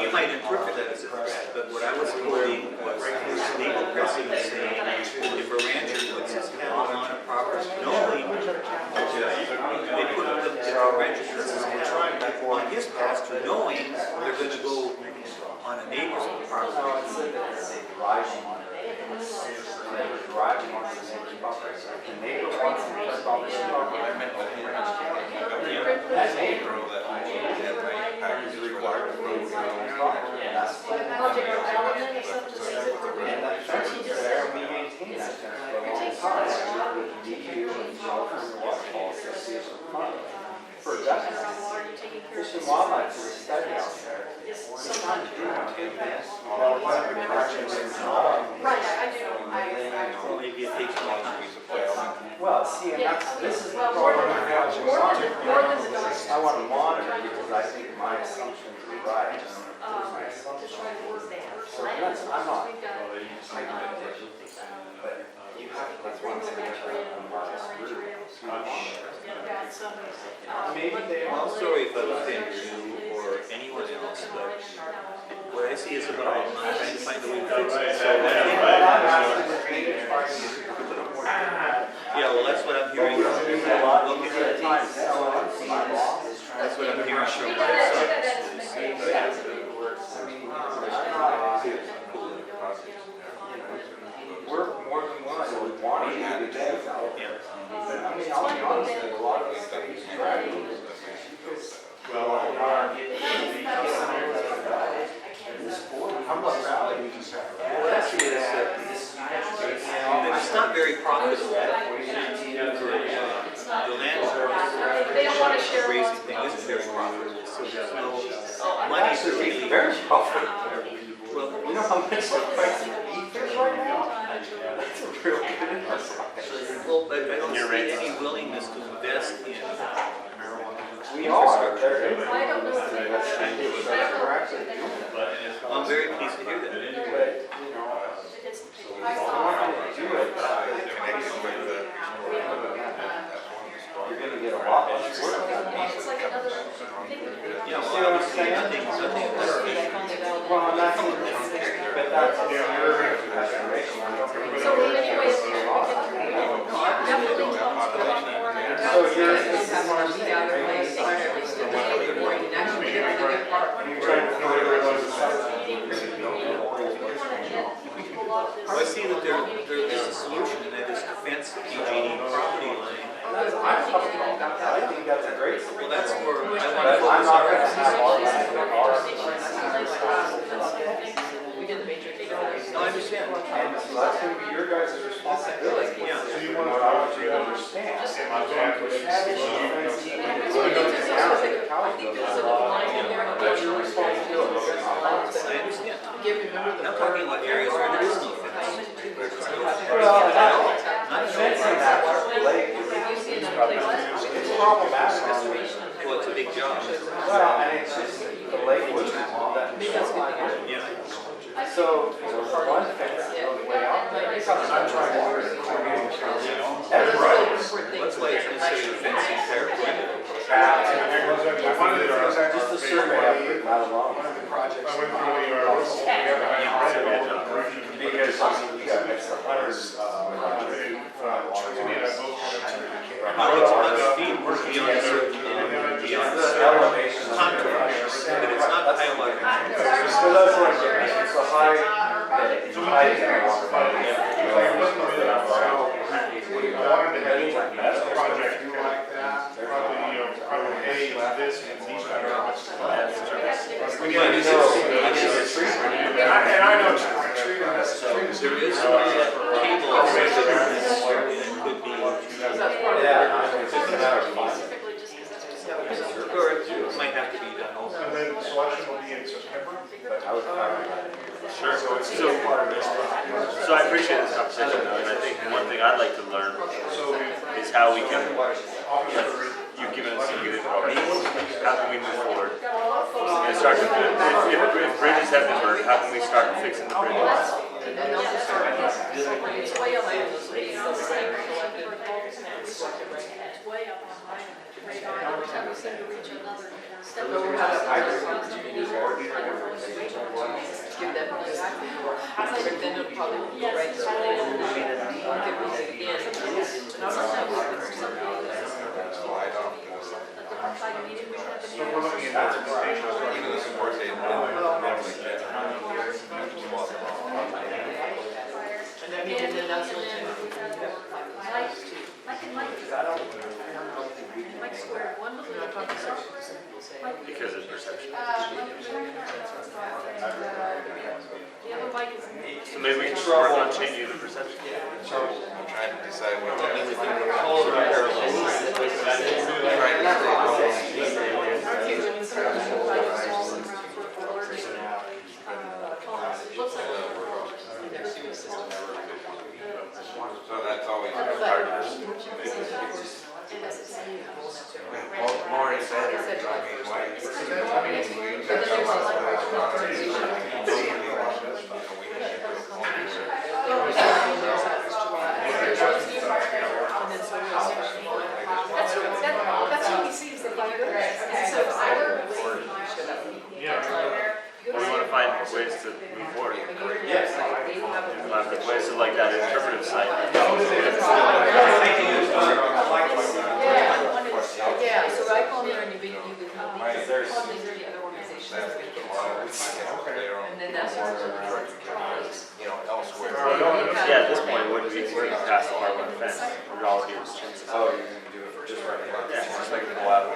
[SPEAKER 10] You might interpret that as a threat, but what I was quoting was the legal precedent saying if a rancher puts his cattle on a property, knowing they put the rancher puts his cattle on his pasture, knowing they're going to go on a neighbor's property.
[SPEAKER 3] Fish and wildlife is a study out there. It's time to do one.
[SPEAKER 10] Maybe it takes more time.
[SPEAKER 3] Well, see, and that's, this is the problem I have. I want to monitor because I think my assumptions are right. My assumptions. So that's, I'm not. But you have to, that's one thing. Maybe they
[SPEAKER 10] I'm sorry if I offend you or anyone else, but what I see is a problem. I'm trying to find a way to fix it. So yeah, well, that's what I'm hearing. Look at the that's what I'm hearing from my
[SPEAKER 11] We're more than willing, we want to have it there.
[SPEAKER 10] Yeah.
[SPEAKER 11] I mean, I'll be honest, that a lot of this stuff is driving. How much value we just have?
[SPEAKER 10] What I see is that it's not very profitable. The land raising thing isn't very profitable, so there's no money to really.
[SPEAKER 11] Very profitable.
[SPEAKER 10] Well,
[SPEAKER 11] You know how much the price of beef is right now? That's a real good investment.
[SPEAKER 10] well, but I don't see any willingness to invest in marijuana.
[SPEAKER 11] We are.
[SPEAKER 5] I don't know.
[SPEAKER 10] I'm very pleased to hear that.
[SPEAKER 11] You're gonna get a lot less work.
[SPEAKER 5] It's like another thing.
[SPEAKER 10] Yeah, well, obviously, nothing.
[SPEAKER 11] Well, I'm not, but that's.
[SPEAKER 5] So anyway, if we definitely talk about more.
[SPEAKER 11] So yours is.
[SPEAKER 10] Well, I see that there is a solution, and that is to fence the PG&E property line.
[SPEAKER 11] I think that's a great solution.
[SPEAKER 10] Well, that's where I want to
[SPEAKER 11] But I'm
[SPEAKER 10] focus
[SPEAKER 11] not
[SPEAKER 10] our
[SPEAKER 11] gonna have our land for our.
[SPEAKER 1] We did the matrix.
[SPEAKER 10] No, I understand.
[SPEAKER 11] And so that's gonna be your guys' responsibility.
[SPEAKER 10] Yeah.
[SPEAKER 12] So you want
[SPEAKER 11] What I want you to understand. That's your responsibility.
[SPEAKER 10] I understand. I'm not talking about areas where there is no fence.
[SPEAKER 11] Well, not fencing that lake it's problematic.
[SPEAKER 10] Well, it's a big job.
[SPEAKER 11] Well, and it's just, the lake was that.
[SPEAKER 10] Yeah.
[SPEAKER 11] So, one fence goes way out. I'm trying to do it. That's right.
[SPEAKER 10] That's why it's necessary to fence the entire perimeter.
[SPEAKER 11] Just the survey effort, not alone.
[SPEAKER 12] I went through the,
[SPEAKER 11] Because you got extra hundreds,
[SPEAKER 10] How much feet beyond a certain, beyond a certain contour, but it's not high water.
[SPEAKER 11] So that's what it's a high, water body.
[SPEAKER 12] we wanted to have a project like that, probably A, this, and these kind of. We
[SPEAKER 10] But
[SPEAKER 12] need
[SPEAKER 10] it's
[SPEAKER 12] to
[SPEAKER 10] and
[SPEAKER 12] I know.
[SPEAKER 10] there is some cable that could be,
[SPEAKER 11] Yeah, it's just a matter of money.
[SPEAKER 10] or it might have to be done also.
[SPEAKER 12] And then selection will be in September.
[SPEAKER 11] I would
[SPEAKER 2] Sure. So I appreciate this conversation, though, and I think one thing I'd like to learn is how we can, you've given us some good information, how can we move forward? And start to, if bridges have been burnt, how can we start fixing the bridges?
[SPEAKER 1] And then they'll just start, it's way up there, this will be the same collected.
[SPEAKER 5] It's way up on my radar, every time we seem to reach another step.
[SPEAKER 1] But we'll have a opportunity for give them exactly more. Then it'll probably go right to the end. We'll give it again. And I'll just have to put something in there.
[SPEAKER 12] So we're looking at implementation.
[SPEAKER 6] Even the support table.
[SPEAKER 1] And then that's what
[SPEAKER 5] Like square one.
[SPEAKER 2] Because of perception.
[SPEAKER 5] The other bike is.
[SPEAKER 2] So maybe we can work on changing the perception.
[SPEAKER 6] I'm trying to decide what that is. So that's always hard to more incentive,
[SPEAKER 2] Wait, so like that interpretive side?
[SPEAKER 1] Yeah, so I call there and you become the
[SPEAKER 13] Right, there's-
[SPEAKER 1] Floodplains are the other organizations
[SPEAKER 13] That's
[SPEAKER 1] that get
[SPEAKER 13] a lot of
[SPEAKER 1] involved.
[SPEAKER 13] later on.
[SPEAKER 1] And then that's what's
[SPEAKER 11] You know, elsewhere.
[SPEAKER 2] Yeah, at this point, it wouldn't be past the harbor fence, we'd all do is change the.
[SPEAKER 11] Oh, you're gonna do it just right here.
[SPEAKER 2] Yeah.
[SPEAKER 11] Just like the water.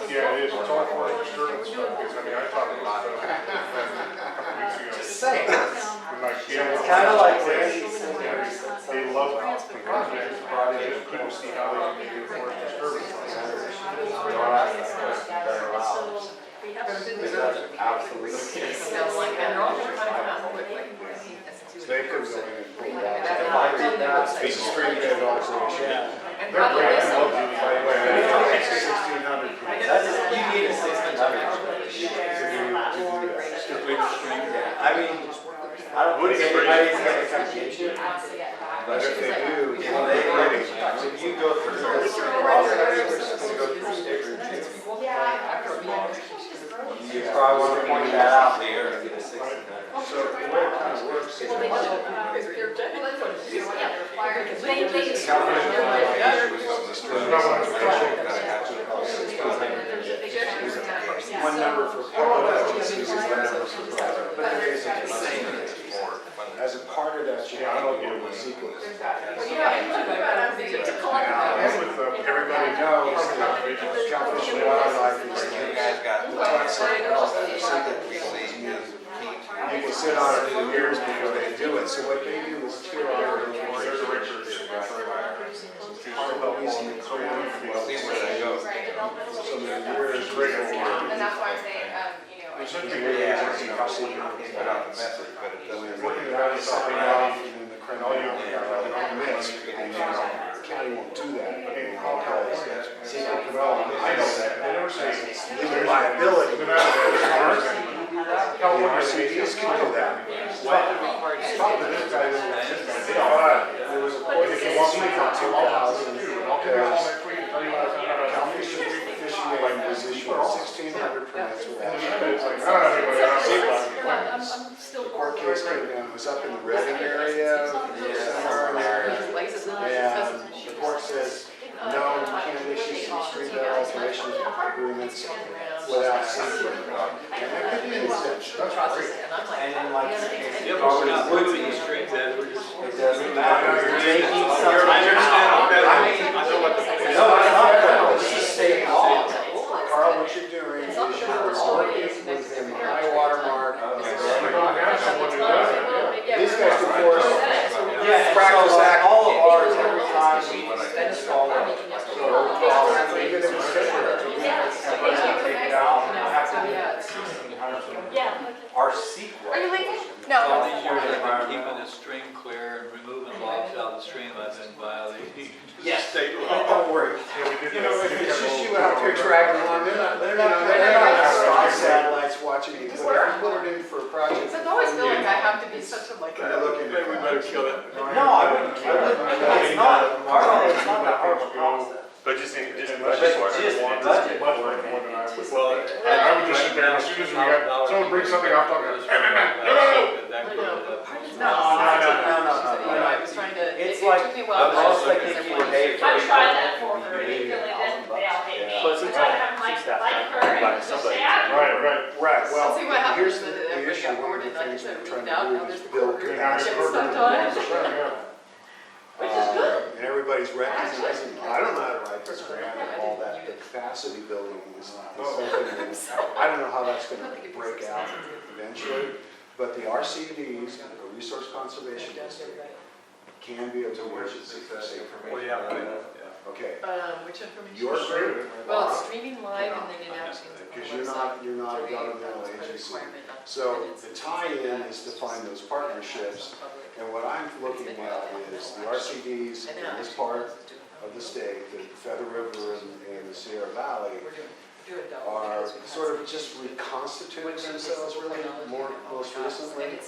[SPEAKER 12] Yeah, it is, it's all for disturbance stuff, because I mean, I talked about it a couple weeks ago.
[SPEAKER 3] Just saying.
[SPEAKER 12] And like, yeah,
[SPEAKER 3] It's kind of like
[SPEAKER 12] they love the project, but they just couldn't see how they could do it for disturbance.
[SPEAKER 3] Absolutely.
[SPEAKER 1] So like, and they're all kind of quick, like,
[SPEAKER 4] They could go in and pull that.
[SPEAKER 3] If I did that,
[SPEAKER 4] It's a stream bed alteration.
[SPEAKER 1] and
[SPEAKER 12] They're
[SPEAKER 1] probably
[SPEAKER 12] great, I
[SPEAKER 1] some.
[SPEAKER 12] love doing it. By the way,
[SPEAKER 4] It's 1,600.
[SPEAKER 3] that's, you need a 1600. I mean, I don't think anybody's gonna come get you, but if they do, you know, they really, when you go through this process, when you go through state review, you probably wanna point that out there and get a 1600.
[SPEAKER 4] So the way it kind of works is. One number for public agencies and one number for private, but there is a distinction. As a part of that, you have to get a sequence.
[SPEAKER 12] with everybody knows that California
[SPEAKER 4] Fish and wildlife is
[SPEAKER 11] You guys got the website, the secret we see is
[SPEAKER 4] you can sit on it for years before they do it, so what they do is tier our
[SPEAKER 12] there's a record.
[SPEAKER 4] Waterbodies and Cleveland.
[SPEAKER 11] see where they go.
[SPEAKER 4] So the years.
[SPEAKER 8] And that's why I'm saying,
[SPEAKER 12] There should be.
[SPEAKER 11] Yeah, probably put out the message, but it doesn't.
[SPEAKER 12] Looking at something else,
[SPEAKER 4] And then the
[SPEAKER 12] and all you,
[SPEAKER 4] county won't do that, but
[SPEAKER 12] and
[SPEAKER 4] they
[SPEAKER 12] call
[SPEAKER 4] call it secret development.
[SPEAKER 12] I know that, they never say it's.
[SPEAKER 4] Legal liability.
[SPEAKER 12] No matter what, it's ours. California
[SPEAKER 4] RCDs can do that.
[SPEAKER 12] Talk to this guy,
[SPEAKER 4] There was a point
[SPEAKER 12] if
[SPEAKER 4] in
[SPEAKER 12] you want me to,
[SPEAKER 4] two thousand,
[SPEAKER 12] I'll give you a call next week and tell you what I found out.
[SPEAKER 4] California Fishing Game was issued 1,600 permits without.
[SPEAKER 12] It's like, I don't know anybody else.
[SPEAKER 4] The court case came down, it was up in the Reading area, somewhere in there. And the court says, no, you can't issue street alteration agreements without secret. And that could be an exception.
[SPEAKER 3] And then like,
[SPEAKER 9] Yeah, but we're not moving the street bed, we're just.
[SPEAKER 3] it doesn't matter, you're making something.
[SPEAKER 9] I understand okay.
[SPEAKER 3] I mean,
[SPEAKER 9] I know what the.
[SPEAKER 3] no, it's not federal, this is state law.
[SPEAKER 4] Carl, what you're doing is you're working within the high water mark of the These guys do forest.
[SPEAKER 3] Yeah, and so like all of ours, every time we install it, so
[SPEAKER 4] Even if it's temporary.
[SPEAKER 3] we have to take it out, and I have to do that 1,600. Our sequel.
[SPEAKER 8] Are you leaving?
[SPEAKER 9] All
[SPEAKER 8] No.
[SPEAKER 9] these years I've been keeping the stream clear and removing logs out of the stream, I've been violating
[SPEAKER 3] Yes.
[SPEAKER 9] state
[SPEAKER 3] But
[SPEAKER 9] law.
[SPEAKER 3] don't worry,
[SPEAKER 4] You know, if it's just you out there dragging along, they're not satellites watching you. But if you put it in for a project.
[SPEAKER 8] So I always feel like I have to be such a like.
[SPEAKER 4] They're looking at.
[SPEAKER 2] We better kill it.
[SPEAKER 3] no, I wouldn't, it's not, Carl, it's not that hard of a process.
[SPEAKER 2] But just
[SPEAKER 12] And
[SPEAKER 2] budget
[SPEAKER 12] that's
[SPEAKER 2] for it.
[SPEAKER 3] Just
[SPEAKER 12] Much
[SPEAKER 3] budget.
[SPEAKER 12] more than I would.
[SPEAKER 2] Well,
[SPEAKER 12] I would just sit there, as soon as we got, someone brings something up, I'll go,
[SPEAKER 3] No,
[SPEAKER 8] I was trying to.
[SPEAKER 3] It's
[SPEAKER 8] it
[SPEAKER 3] like,
[SPEAKER 8] took me a while to
[SPEAKER 3] most I
[SPEAKER 8] understand
[SPEAKER 3] think
[SPEAKER 8] because
[SPEAKER 3] you would pay for.
[SPEAKER 7] I tried that for her, and then they'll hate me.
[SPEAKER 2] Plus, it's
[SPEAKER 7] So I have my,
[SPEAKER 2] staff
[SPEAKER 7] like her,
[SPEAKER 2] by
[SPEAKER 7] and just
[SPEAKER 2] somebody.
[SPEAKER 7] say, I
[SPEAKER 4] Right, well,
[SPEAKER 8] See what happens
[SPEAKER 4] here's
[SPEAKER 8] with
[SPEAKER 4] the
[SPEAKER 8] it, everybody
[SPEAKER 4] issue,
[SPEAKER 8] got
[SPEAKER 4] one
[SPEAKER 8] bored
[SPEAKER 4] of the
[SPEAKER 8] and I
[SPEAKER 4] things
[SPEAKER 8] just
[SPEAKER 4] we're trying
[SPEAKER 8] moved out,
[SPEAKER 4] to
[SPEAKER 8] now
[SPEAKER 4] do
[SPEAKER 8] there's
[SPEAKER 4] is
[SPEAKER 8] the
[SPEAKER 4] build
[SPEAKER 8] quarter.
[SPEAKER 12] Yeah,
[SPEAKER 8] Get
[SPEAKER 12] it's
[SPEAKER 8] stuff done.
[SPEAKER 7] Which is good.
[SPEAKER 4] And everybody's recognizing, I don't know how to write this grant and all that, the capacity building is something, I don't know how that's gonna break out eventually, but the RCDs, the Resource Conservation District, can be a emergency for safe
[SPEAKER 9] Well,
[SPEAKER 4] information.
[SPEAKER 9] yeah,
[SPEAKER 4] Okay,
[SPEAKER 1] Which information?
[SPEAKER 4] your group,
[SPEAKER 1] Well, it's streaming live and then it actually.
[SPEAKER 4] because you're not a governmental agency. So the tie-in is to find those partnerships, and what I'm looking at is the RCDs in this part of the state, the Feather River and the Sierra Valley, are sort of just reconstituting themselves really most recently.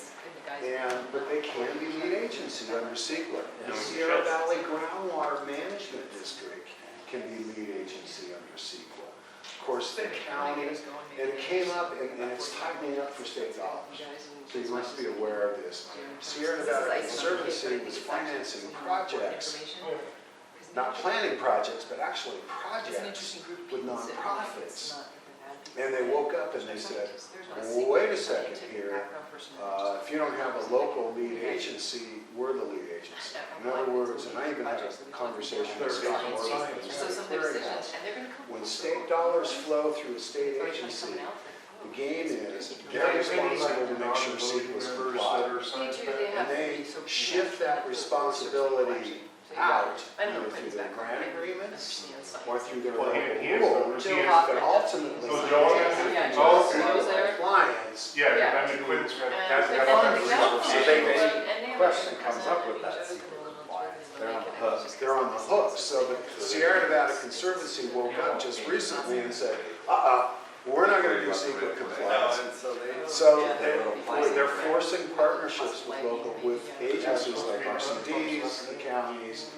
[SPEAKER 4] But they can be lead agency under CEQA. The Sierra Valley Groundwater Management District can be lead agency under CEQA. course, the county, and it came up, and it's tightening up for state dollars. So you must be aware of this. Sierra Nevada Conservancy was financing projects, not planning projects, but actually projects with nonprofits. And they woke up and they said, well, wait a second here, if you don't have a local lead agency, we're the lead agency. In other words, and I even had a conversation with Scott Morgan. When state dollars flow through a state agency, the game is they're responsible to make sure CEQA complies. And they shift that responsibility out, either through their grant agreements or through their local rules, but ultimately, compliance.
[SPEAKER 12] Yeah, I mean, Quinn's got, that's got.
[SPEAKER 3] So the question comes up with that secret compliance. They're on the hook.
[SPEAKER 4] They're on the hook. So the Sierra Nevada Conservancy woke up just recently and said, we're not going to do secret compliance. So they're forcing partnerships with agencies like RCDs, the counties,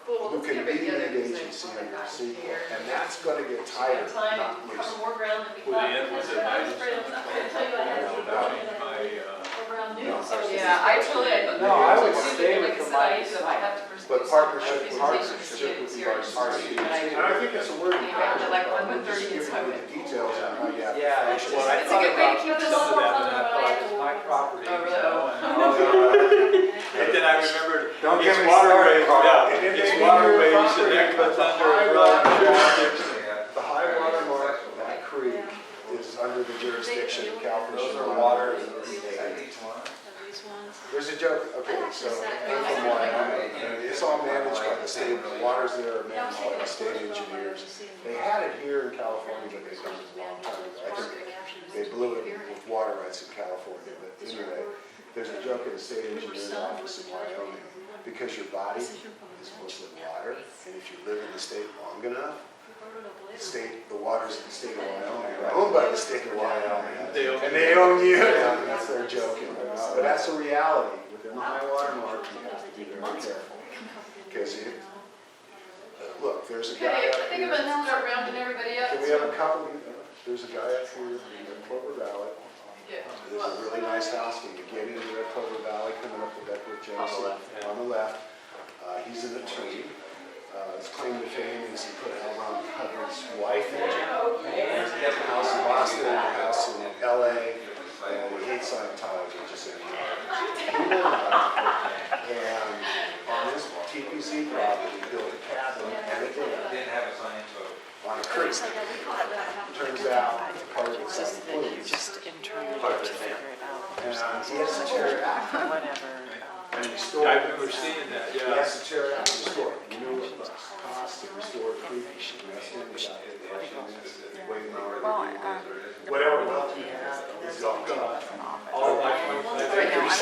[SPEAKER 4] who can be lead agency under CEQA. And that's going to get tighter, not looser.
[SPEAKER 1] More ground than we
[SPEAKER 9] Would
[SPEAKER 1] thought.
[SPEAKER 9] the end, was it
[SPEAKER 1] Yeah, I totally.
[SPEAKER 3] No, I would stay with the
[SPEAKER 1] Like I
[SPEAKER 3] mic.
[SPEAKER 1] said, I have to pursue
[SPEAKER 4] But
[SPEAKER 1] some
[SPEAKER 4] partnership
[SPEAKER 1] presentations
[SPEAKER 4] with
[SPEAKER 1] to
[SPEAKER 4] the
[SPEAKER 1] RCD.
[SPEAKER 4] And I think it's a word.
[SPEAKER 1] Like 1:30
[SPEAKER 4] Just
[SPEAKER 1] is
[SPEAKER 4] giving you the details on how you have to
[SPEAKER 3] Yeah,
[SPEAKER 4] finish
[SPEAKER 3] well,
[SPEAKER 4] it.
[SPEAKER 3] I
[SPEAKER 1] It's a
[SPEAKER 3] thought
[SPEAKER 1] good way to
[SPEAKER 3] about
[SPEAKER 1] keep it a
[SPEAKER 3] some
[SPEAKER 1] little
[SPEAKER 3] of
[SPEAKER 1] more
[SPEAKER 3] that,
[SPEAKER 1] fun
[SPEAKER 3] and I thought it was my property.
[SPEAKER 1] Oh, really?
[SPEAKER 9] And then I remembered,
[SPEAKER 3] Don't get
[SPEAKER 9] it's
[SPEAKER 3] me started,
[SPEAKER 9] waterways,
[SPEAKER 3] Carl.
[SPEAKER 9] yeah,
[SPEAKER 4] And then
[SPEAKER 9] it's
[SPEAKER 4] they
[SPEAKER 9] waterways,
[SPEAKER 4] need your
[SPEAKER 9] and that
[SPEAKER 4] property,
[SPEAKER 9] comes
[SPEAKER 4] but the
[SPEAKER 9] under
[SPEAKER 4] high
[SPEAKER 9] flood
[SPEAKER 4] water
[SPEAKER 9] jurisdiction.
[SPEAKER 4] The high water mark of that creek is under the jurisdiction of Calhoun.
[SPEAKER 3] Those are waters.
[SPEAKER 4] There's a joke, okay, so I'm from Wyoming, and it's all managed by the state, the waters there are managed by the state engineers. They had it here in California, but they done it a long time ago. I think they blew it with water rights in California, but anyway, there's a joke in the state engineer's office in Wyoming, because your body is mostly water, and if you live in the state long enough, the waters of the state of Wyoming are owned by the state of Wyoming, and they own you. Yeah, that's their joking, but that's a reality. Within the high water mark, you have to be very careful. Because look, there's a guy
[SPEAKER 1] Okay,
[SPEAKER 4] up
[SPEAKER 1] I think I'm
[SPEAKER 4] here.
[SPEAKER 1] gonna start rounding everybody up.
[SPEAKER 4] Can we have a couple, there's a guy up here in Clover Valley.
[SPEAKER 1] Yeah.
[SPEAKER 4] There's a really nice house when you get into Red Clover Valley, coming up the Beckwith Junction.
[SPEAKER 2] On the left, yeah.
[SPEAKER 4] On the left. He's an attorney. His claim to fame is he put L. Ron Hubbard's wife in it. He has a house in Boston, a house in LA, and he hates Scientology, just so you know. And on his TPC property, built a cabin and a dam
[SPEAKER 13] Didn't have a sign, so.
[SPEAKER 4] on a creek. Turns out, part of it's on the flumes.
[SPEAKER 14] Just internally
[SPEAKER 2] Part of
[SPEAKER 14] to
[SPEAKER 2] it,
[SPEAKER 14] figure it out.
[SPEAKER 4] And he has to tear it out
[SPEAKER 14] Whatever.
[SPEAKER 4] and restore
[SPEAKER 9] I
[SPEAKER 4] it.
[SPEAKER 9] remember seeing that,
[SPEAKER 4] He
[SPEAKER 9] yeah.
[SPEAKER 4] has to tear it out and restore it. You know what it costs to restore a creek? That's him without it. Way more. Whatever wealth he has is all gone.
[SPEAKER 9] All my
[SPEAKER 14] Right now, I'm not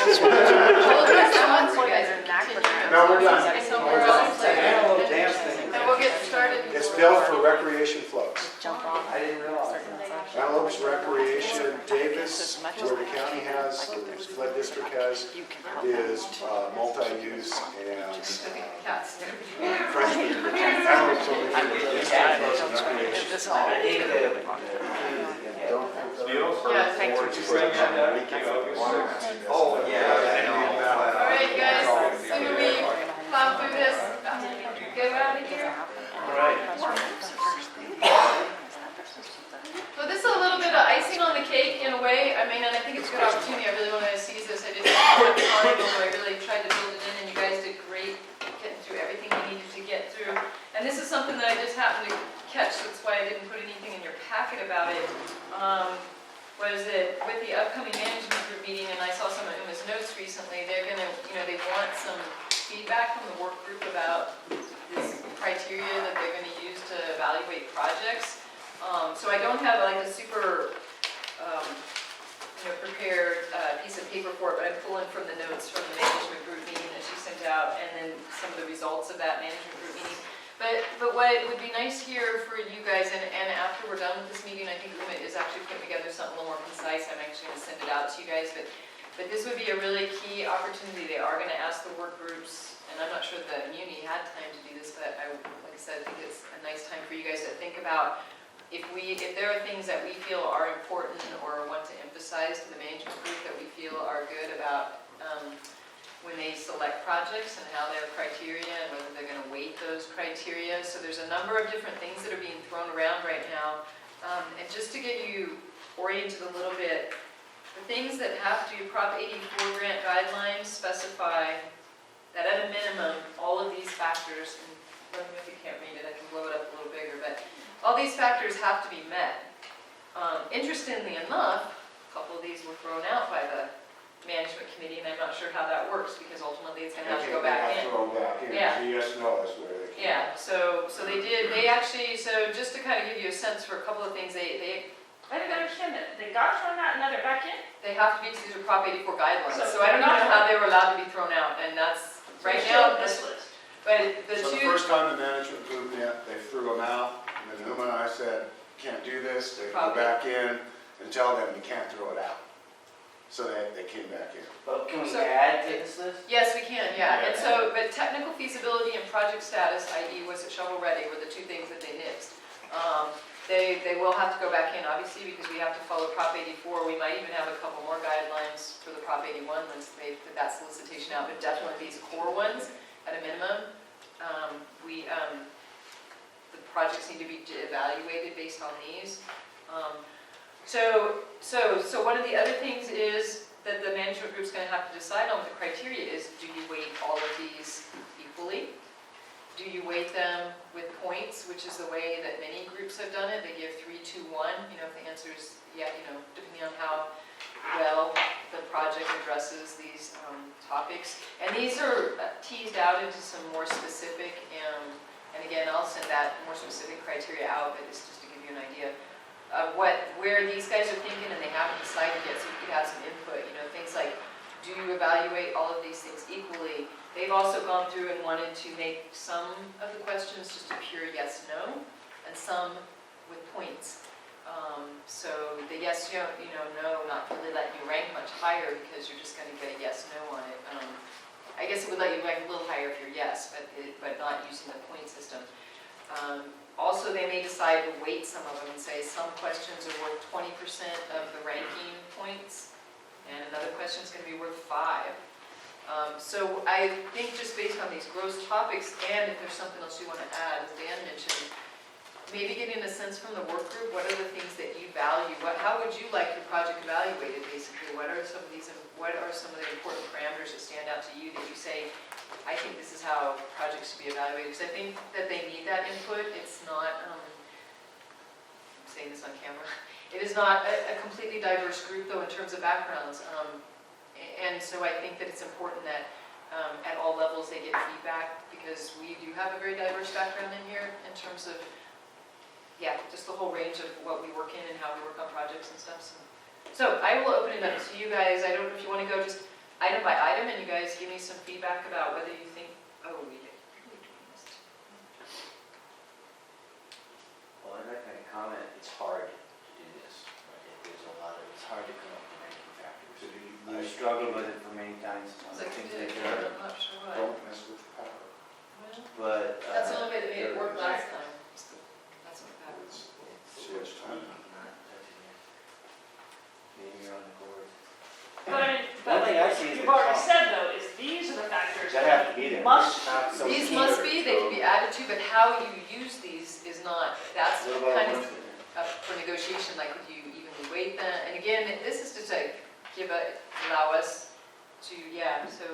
[SPEAKER 1] Apologize so much, you guys
[SPEAKER 14] Either
[SPEAKER 1] are
[SPEAKER 14] knack with
[SPEAKER 1] continuing.
[SPEAKER 4] No, we're done.
[SPEAKER 1] Somewhere else.
[SPEAKER 3] Antelope dance thing.
[SPEAKER 1] And we'll get started.
[SPEAKER 4] It's built for recreation floats.
[SPEAKER 14] jump off.
[SPEAKER 3] I didn't realize that.
[SPEAKER 4] Antelope's Recreation, Davis, where the county has, or the flood district has, is multi-use and
[SPEAKER 1] Cats.
[SPEAKER 4] friendly. Antelope's only for recreation.
[SPEAKER 14] This
[SPEAKER 3] I
[SPEAKER 14] all.
[SPEAKER 3] think that,
[SPEAKER 4] Don't.
[SPEAKER 1] Yeah, thanks for
[SPEAKER 3] oh, yeah, I know.
[SPEAKER 1] All right, guys, soon we plow through this, go out of here. So this is a little bit of icing on the cake in a way. I mean, and I think it's a good opportunity. I really want to seize this. I didn't have time, although I really tried to build it in, and you guys did great getting through everything you needed to get through. And this is something that I just happened to catch, so that's why I didn't put anything in your packet about it. Was it with the upcoming management group meeting, and I saw some of Uma's notes recently, they're gonna, they want some feedback from the work group about this criteria that they're gonna use to evaluate projects. So I don't have like a super, prepared piece of paper for it, but I'm pulling from the notes from the management group meeting that she sent out, and then some of the results of that management group meeting. But what would be nice here for you guys, and after we're done with this meeting, I think Uma is actually putting together something a little more concise. I'm actually going to send it out to you guys, but this would be a really key opportunity. They are going to ask the work groups, and I'm not sure the Muni had time to do this, but like I said, I think it's a nice time for you guys to think about if there are things that we feel are important or want to emphasize to the management group that we feel are good about when they select projects and how their criteria and whether they're going to weight those criteria. So there's a number of different things that are being thrown around right now. And just to get you oriented a little bit, the things that have to, Prop 84 grant guidelines specify that at a minimum, all of these factors, and let me know if you can't read it, I can blow it up a little bigger, but all these factors have to be met. Interestingly enough, a couple of these were thrown out by the management committee, and I'm not sure how that works, because ultimately it's gonna have to go back in.
[SPEAKER 4] Throw back in,
[SPEAKER 1] Yeah.
[SPEAKER 4] so yes, no, that's where they came.
[SPEAKER 1] Yeah, so they actually, so just to kind of give you a sense for a couple of things, they
[SPEAKER 7] I didn't understand that. They got thrown out and now they're back in?
[SPEAKER 1] have to be, these are Prop 84 guidelines,
[SPEAKER 7] So
[SPEAKER 1] so I don't even know
[SPEAKER 7] they're
[SPEAKER 1] how
[SPEAKER 7] not-
[SPEAKER 1] they were allowed to be thrown out, and that's, right
[SPEAKER 7] So
[SPEAKER 1] now,
[SPEAKER 7] this list.
[SPEAKER 1] but the
[SPEAKER 4] So the
[SPEAKER 1] two,
[SPEAKER 4] first time the management group met, they threw them out, and then Uma and I said, can't do this, they go
[SPEAKER 1] Probably.
[SPEAKER 4] back in and tell them you can't throw it out. So they came back in.
[SPEAKER 3] But can we
[SPEAKER 1] So-
[SPEAKER 3] add to this list?
[SPEAKER 1] yes, we can, yeah, and so, but technical feasibility and project status, i.e. was it shovel ready, were the two things that they nixed. They will have to go back in, obviously, because we have to follow Prop 84. We might even have a couple more guidelines for the Prop 81 once they put that solicitation out, but definitely these core ones, at a minimum, the projects need to be evaluated based on these. So one of the other things is that the management group's gonna have to decide on what the criteria is. Do you weight all of these equally? Do you weight them with points, which is the way that many groups have done it? They give 3, 2, 1. You know, if the answer is yeah, you know, depending on how well the project addresses these topics. And these are teased out into some more specific, and again, I'll send that more specific criteria out, but it's just to give you an idea of where these guys are thinking, and they haven't decided yet, so you could have some input. You know, things like, do you evaluate all of these things equally? They've also gone through and wanted to make some of the questions just a pure yes, no, and some with points. So the yes, no, not really letting you rank much higher because you're just going to get a yes, no on it. I guess it would let you rank a little higher if you're yes, but not using the point system. Also, they may decide to weight some of them and say some questions are worth 20% of the ranking points, and another question is going to be worth 5. So I think just based on these gross topics, and if there's something else you want to add, as Dan mentioned, maybe getting a sense from the work group, what are the things that you value? How would you like your project evaluated, basically? What are some of the important parameters that stand out to you that you say, I think this is how projects should be evaluated? Because I think that they need that input. It's not, I'm saying this on camera, it is not a completely diverse group, though, in terms of backgrounds. And so I think that it's important that at all levels they get feedback, because we do have a very diverse background in here in terms of, yeah, just the whole range of what we work in and how we work on projects and stuff. So I will open it up to you guys. I don't know if you want to go just item by item, and you guys give me some feedback about whether you think, oh, we did.
[SPEAKER 3] Well, I'd like to make a comment, it's hard to do this. It's hard to come up with ranking factors.
[SPEAKER 4] So do you
[SPEAKER 3] I've struggled with it for many times.
[SPEAKER 1] It's like
[SPEAKER 3] I think
[SPEAKER 1] you did,
[SPEAKER 3] that,
[SPEAKER 1] I'm not sure why.
[SPEAKER 4] Don't mess with the power.
[SPEAKER 1] Well,
[SPEAKER 3] but.
[SPEAKER 1] that's the only way that made it work last time. That's what happened.
[SPEAKER 4] It's too much time.
[SPEAKER 3] Maybe you're on the board.
[SPEAKER 7] But I mean,
[SPEAKER 3] One thing I see is
[SPEAKER 7] you've
[SPEAKER 3] the
[SPEAKER 7] already
[SPEAKER 3] cost.
[SPEAKER 7] said though, is these are the factors
[SPEAKER 3] That have to be there.
[SPEAKER 7] must.
[SPEAKER 3] It's not so
[SPEAKER 1] These
[SPEAKER 3] key
[SPEAKER 1] must
[SPEAKER 3] or
[SPEAKER 1] be, they can
[SPEAKER 3] so-
[SPEAKER 1] be added to, but how you use these is not, that's
[SPEAKER 3] What about
[SPEAKER 1] kind of
[SPEAKER 3] ones that-
[SPEAKER 1] up for negotiation, like if you evenly weight them. And again, this is just to allow us to, so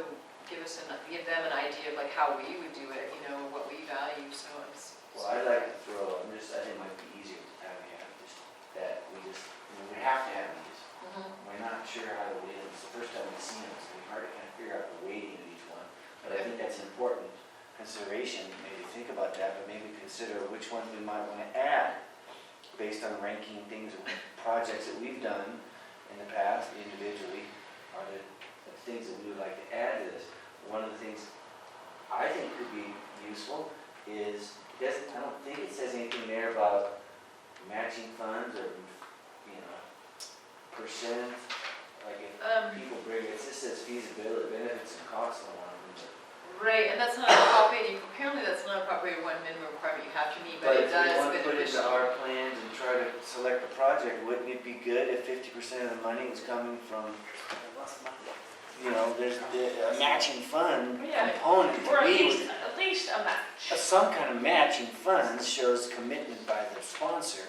[SPEAKER 1] give them an idea of like how we would do it, what we value, so it's.
[SPEAKER 3] Well, I'd like to throw, I think it might be easier to have just, that we have to have these. We're not sure how to weight them, it's the first time we've seen them, so it's hard to kind of figure out the weighting of each one. But I think that's an important consideration, maybe think about that, but maybe consider which ones we might want to add based on ranking things, projects that we've done in the past individually, are the things that we would like to add to this. One of the things I think could be useful is, I don't think it says anything there about matching funds or, percent, like if people bring, it just says feasibility, benefits and costs on one of them.
[SPEAKER 1] Right, and that's not a Prop 80, apparently that's not a Prop 81 minimum requirement you have to meet, but it does.
[SPEAKER 3] But if we want to put it into our plans and try to select a project, wouldn't it be good if 50% of the money was coming from, there's a matching fund
[SPEAKER 7] Yeah.
[SPEAKER 3] component
[SPEAKER 7] Or
[SPEAKER 3] to
[SPEAKER 7] at
[SPEAKER 3] me.
[SPEAKER 7] least a match.
[SPEAKER 3] Some kind of matching fund shows commitment by the sponsor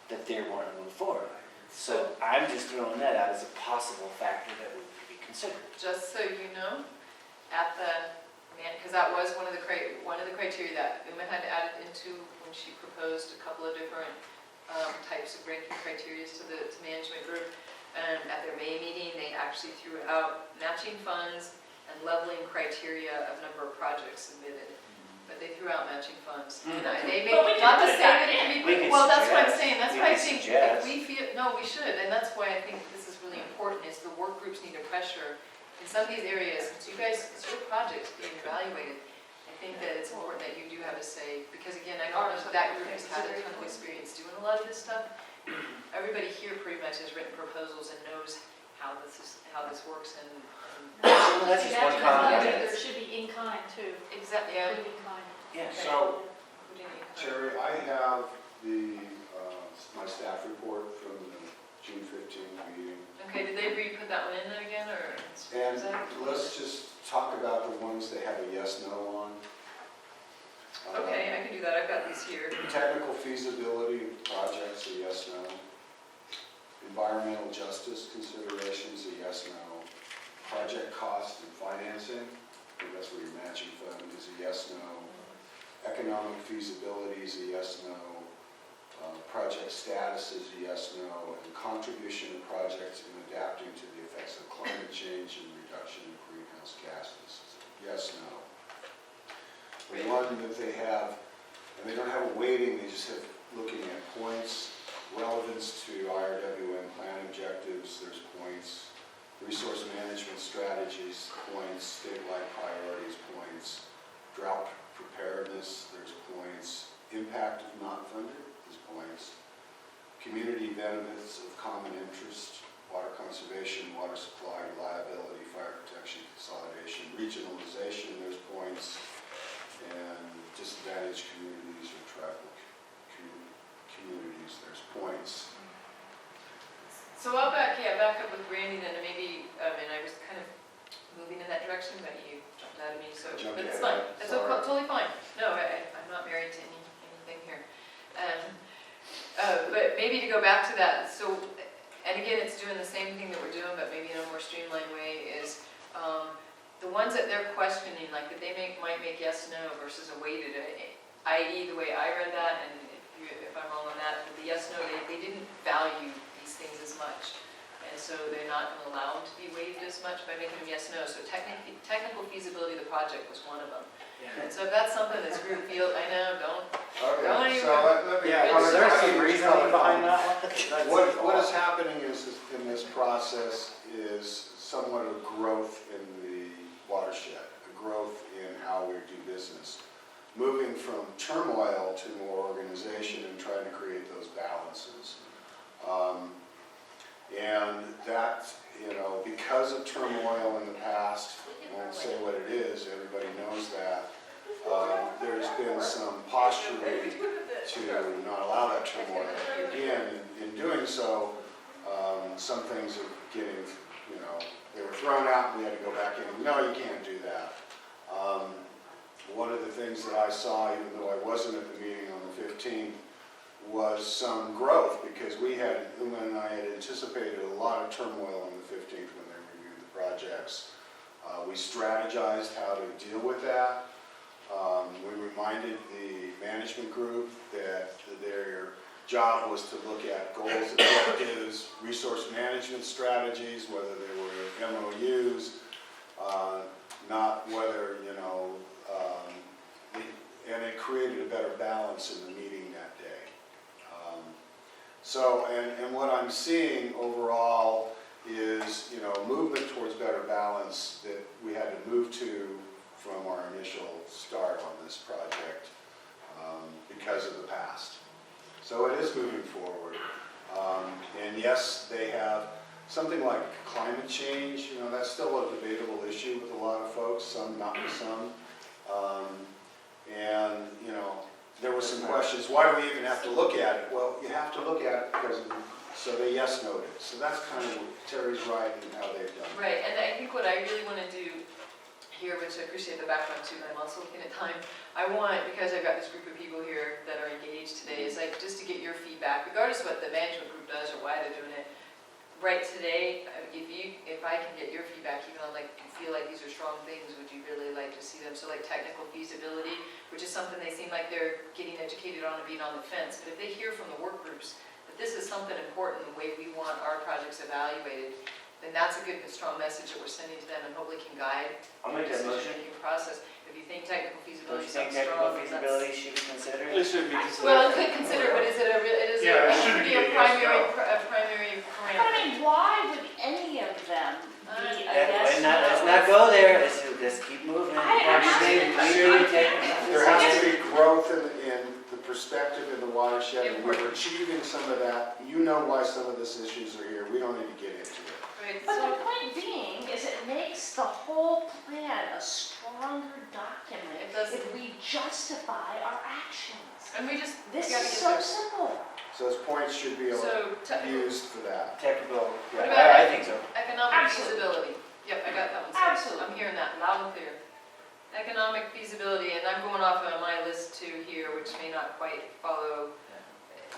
[SPEAKER 3] that they want to move forward. So I'm just throwing that out as a possible factor that would be considered.
[SPEAKER 1] Just so you know, at the, because that was one of the criteria that Uma had added into when she proposed a couple of different types of ranking criteria to the management group. And at their May meeting, they actually threw out matching funds and leveling criteria of number of projects submitted. But they threw out matching funds. And they made,
[SPEAKER 7] But we can
[SPEAKER 1] not to
[SPEAKER 7] put it
[SPEAKER 1] say
[SPEAKER 7] back
[SPEAKER 1] that it
[SPEAKER 7] in.
[SPEAKER 1] can
[SPEAKER 3] We
[SPEAKER 1] be,
[SPEAKER 3] can
[SPEAKER 1] well, that's what I'm
[SPEAKER 3] suggest.
[SPEAKER 1] saying, that's
[SPEAKER 3] We
[SPEAKER 1] why I
[SPEAKER 3] can
[SPEAKER 1] think, if
[SPEAKER 3] suggest.
[SPEAKER 1] we feel, no, we should, and that's why I think this is really important, is the work groups need to pressure. In some of these areas, it's it's your projects being evaluated. I think that it's important that you do have a say, because again, I don't know if that group has had a ton of experience doing a lot of this stuff. Everybody here pretty much has written proposals and knows how this works and.
[SPEAKER 3] Well, that's just one comment.
[SPEAKER 5] There should be in kind too.
[SPEAKER 1] Exactly, yeah.
[SPEAKER 5] Include in kind.
[SPEAKER 3] Yeah.
[SPEAKER 4] So,
[SPEAKER 1] Including in kind.
[SPEAKER 4] Terry, I have my staff report from the June 15th meeting.
[SPEAKER 1] Okay, did they re-put that one in there again, or?
[SPEAKER 4] And
[SPEAKER 1] is that-
[SPEAKER 4] let's just talk about the ones they have a yes/no on.
[SPEAKER 1] Okay, I can do that, I've got these here.
[SPEAKER 4] Technical feasibility of projects, a yes/no. Environmental justice considerations, a yes/no. Project cost and financing, I think that's where your matching fund is, a yes/no. Economic feasibility is a yes/no. Project status is a yes/no. And contribution of projects in adapting to the effects of climate change and reduction in greenhouse gases is a yes/no. The one that they have, and they don't have a weighting, they just have looking at points, relevance to IRWN plan objectives, there's points, resource management strategies, points, statewide priorities, points, drought preparedness, there's points, impact if not funded, there's points, community benefits of common interest, water conservation, water supply, reliability, fire protection, consolidation, regionalization, there's points, and disadvantaged communities or tribal communities, there's points.
[SPEAKER 1] So I'll back up with Randy then, and maybe, and I was kind of moving in that direction, but you jumped out at me, so,
[SPEAKER 4] Jumped
[SPEAKER 1] but it's
[SPEAKER 4] ahead.
[SPEAKER 1] fine, it's
[SPEAKER 4] Sorry.
[SPEAKER 1] totally fine. No, I'm not married to anything here. But maybe to go back to that, so, and again, it's doing the same thing that we're doing, but maybe in a more streamlined way, is the ones that they're questioning, like that they might make yes, no versus a weighted, i.e. the way I read that, and if I'm wrong on that, but the yes, no, they didn't value these things as much. And so they're not going to allow them to be weighted as much by making them yes, no. So technical feasibility of the project was one of them. And so if that's something this group feels, I know, don't
[SPEAKER 4] Okay,
[SPEAKER 1] even-
[SPEAKER 4] so let me.
[SPEAKER 3] Yeah, was there some reasoning behind that one?
[SPEAKER 4] What is happening is, in this process, is somewhat of growth in the watershed, a growth in how we do business. Moving from turmoil to more organization and trying to create those balances. And that, because of turmoil in the past, I won't say what it is, everybody knows that, there's been some posturing to not allow that turmoil. Again, in doing so, some things are getting, they were thrown out and we had to go back in. No, you can't do that. One of the things that I saw, even though I wasn't at the meeting on the 15th, was some growth, because Uma and I had anticipated a lot of turmoil on the 15th when they reviewed the projects. We strategized how to deal with that. We reminded the management group that their job was to look at goals, objectives, resource management strategies, whether they were MOUs, not whether, and it created a better balance in the meeting that day. And what I'm seeing overall is, movement towards better balance that we had to move to from our initial start on this project because of the past. So it is moving forward. And yes, they have something like climate change, that's still a debatable issue with a lot of folks, some not with some. And, there was was some questions, why do we even have to look at it? Well, you have to look at it because, so they yes noted. So that's kind of Terry's right in how they've done it.
[SPEAKER 1] Right, and I think what I really want to do here, which I appreciate the background too, but I'm also looking at time, I want, because I've got this group of people here that are engaged today, is like just to get your feedback, regardless of what the management group does or why they're doing it. Right today, if I can get your feedback, even on like, you feel like these are strong things, would you really like to see them? So like technical feasibility, which is something they seem like they're getting educated on and being on the fence, but if they hear from the work groups that this is something important, the way we want our projects evaluated, then that's a good, strong message that we're sending to them and hopefully can guide
[SPEAKER 3] I'll make
[SPEAKER 1] the
[SPEAKER 3] that motion.
[SPEAKER 1] decision-making process. If you think technical
[SPEAKER 3] Don't
[SPEAKER 1] feasibility
[SPEAKER 3] you
[SPEAKER 1] is
[SPEAKER 3] think
[SPEAKER 1] something
[SPEAKER 3] technical
[SPEAKER 1] strong, then
[SPEAKER 3] feasibility
[SPEAKER 1] that's...
[SPEAKER 3] should be considered?
[SPEAKER 2] It should be considered.
[SPEAKER 1] Well, it could consider, but is it a real, it
[SPEAKER 12] Yeah, it
[SPEAKER 1] should
[SPEAKER 12] shouldn't
[SPEAKER 1] be
[SPEAKER 12] be
[SPEAKER 1] a
[SPEAKER 12] a yes,
[SPEAKER 1] primary,
[SPEAKER 12] no.
[SPEAKER 1] a primary
[SPEAKER 7] But I
[SPEAKER 1] parameter.
[SPEAKER 7] mean, why would any of them be a
[SPEAKER 3] Yeah,
[SPEAKER 7] yes,
[SPEAKER 3] let's
[SPEAKER 7] no?
[SPEAKER 3] not go there, let's keep moving.
[SPEAKER 7] I'm
[SPEAKER 3] Leaderly technical
[SPEAKER 4] There has to
[SPEAKER 3] feasibility.
[SPEAKER 4] be growth in the perspective in the watershed, and we're achieving some of that. You know why some of these issues are here, we don't need to get into it.
[SPEAKER 1] Right,
[SPEAKER 7] But
[SPEAKER 1] so,
[SPEAKER 7] the point being is it makes the whole plan a stronger document
[SPEAKER 1] It does.
[SPEAKER 7] if we justify our actions.
[SPEAKER 1] and we just
[SPEAKER 7] This
[SPEAKER 1] gotta
[SPEAKER 7] is
[SPEAKER 1] get
[SPEAKER 7] so
[SPEAKER 1] there.
[SPEAKER 7] simple.
[SPEAKER 4] So those points should be
[SPEAKER 1] So, technical,
[SPEAKER 4] used for that.
[SPEAKER 3] Technical,
[SPEAKER 1] What
[SPEAKER 3] yeah,
[SPEAKER 1] about
[SPEAKER 3] I think so.
[SPEAKER 1] economic
[SPEAKER 7] Absolutely.
[SPEAKER 1] feasibility. Yep, I got that one. So
[SPEAKER 7] Absolutely.
[SPEAKER 1] I'm hearing that loud and clear. Economic feasibility, and I'm going off on my list too here, which may not quite follow,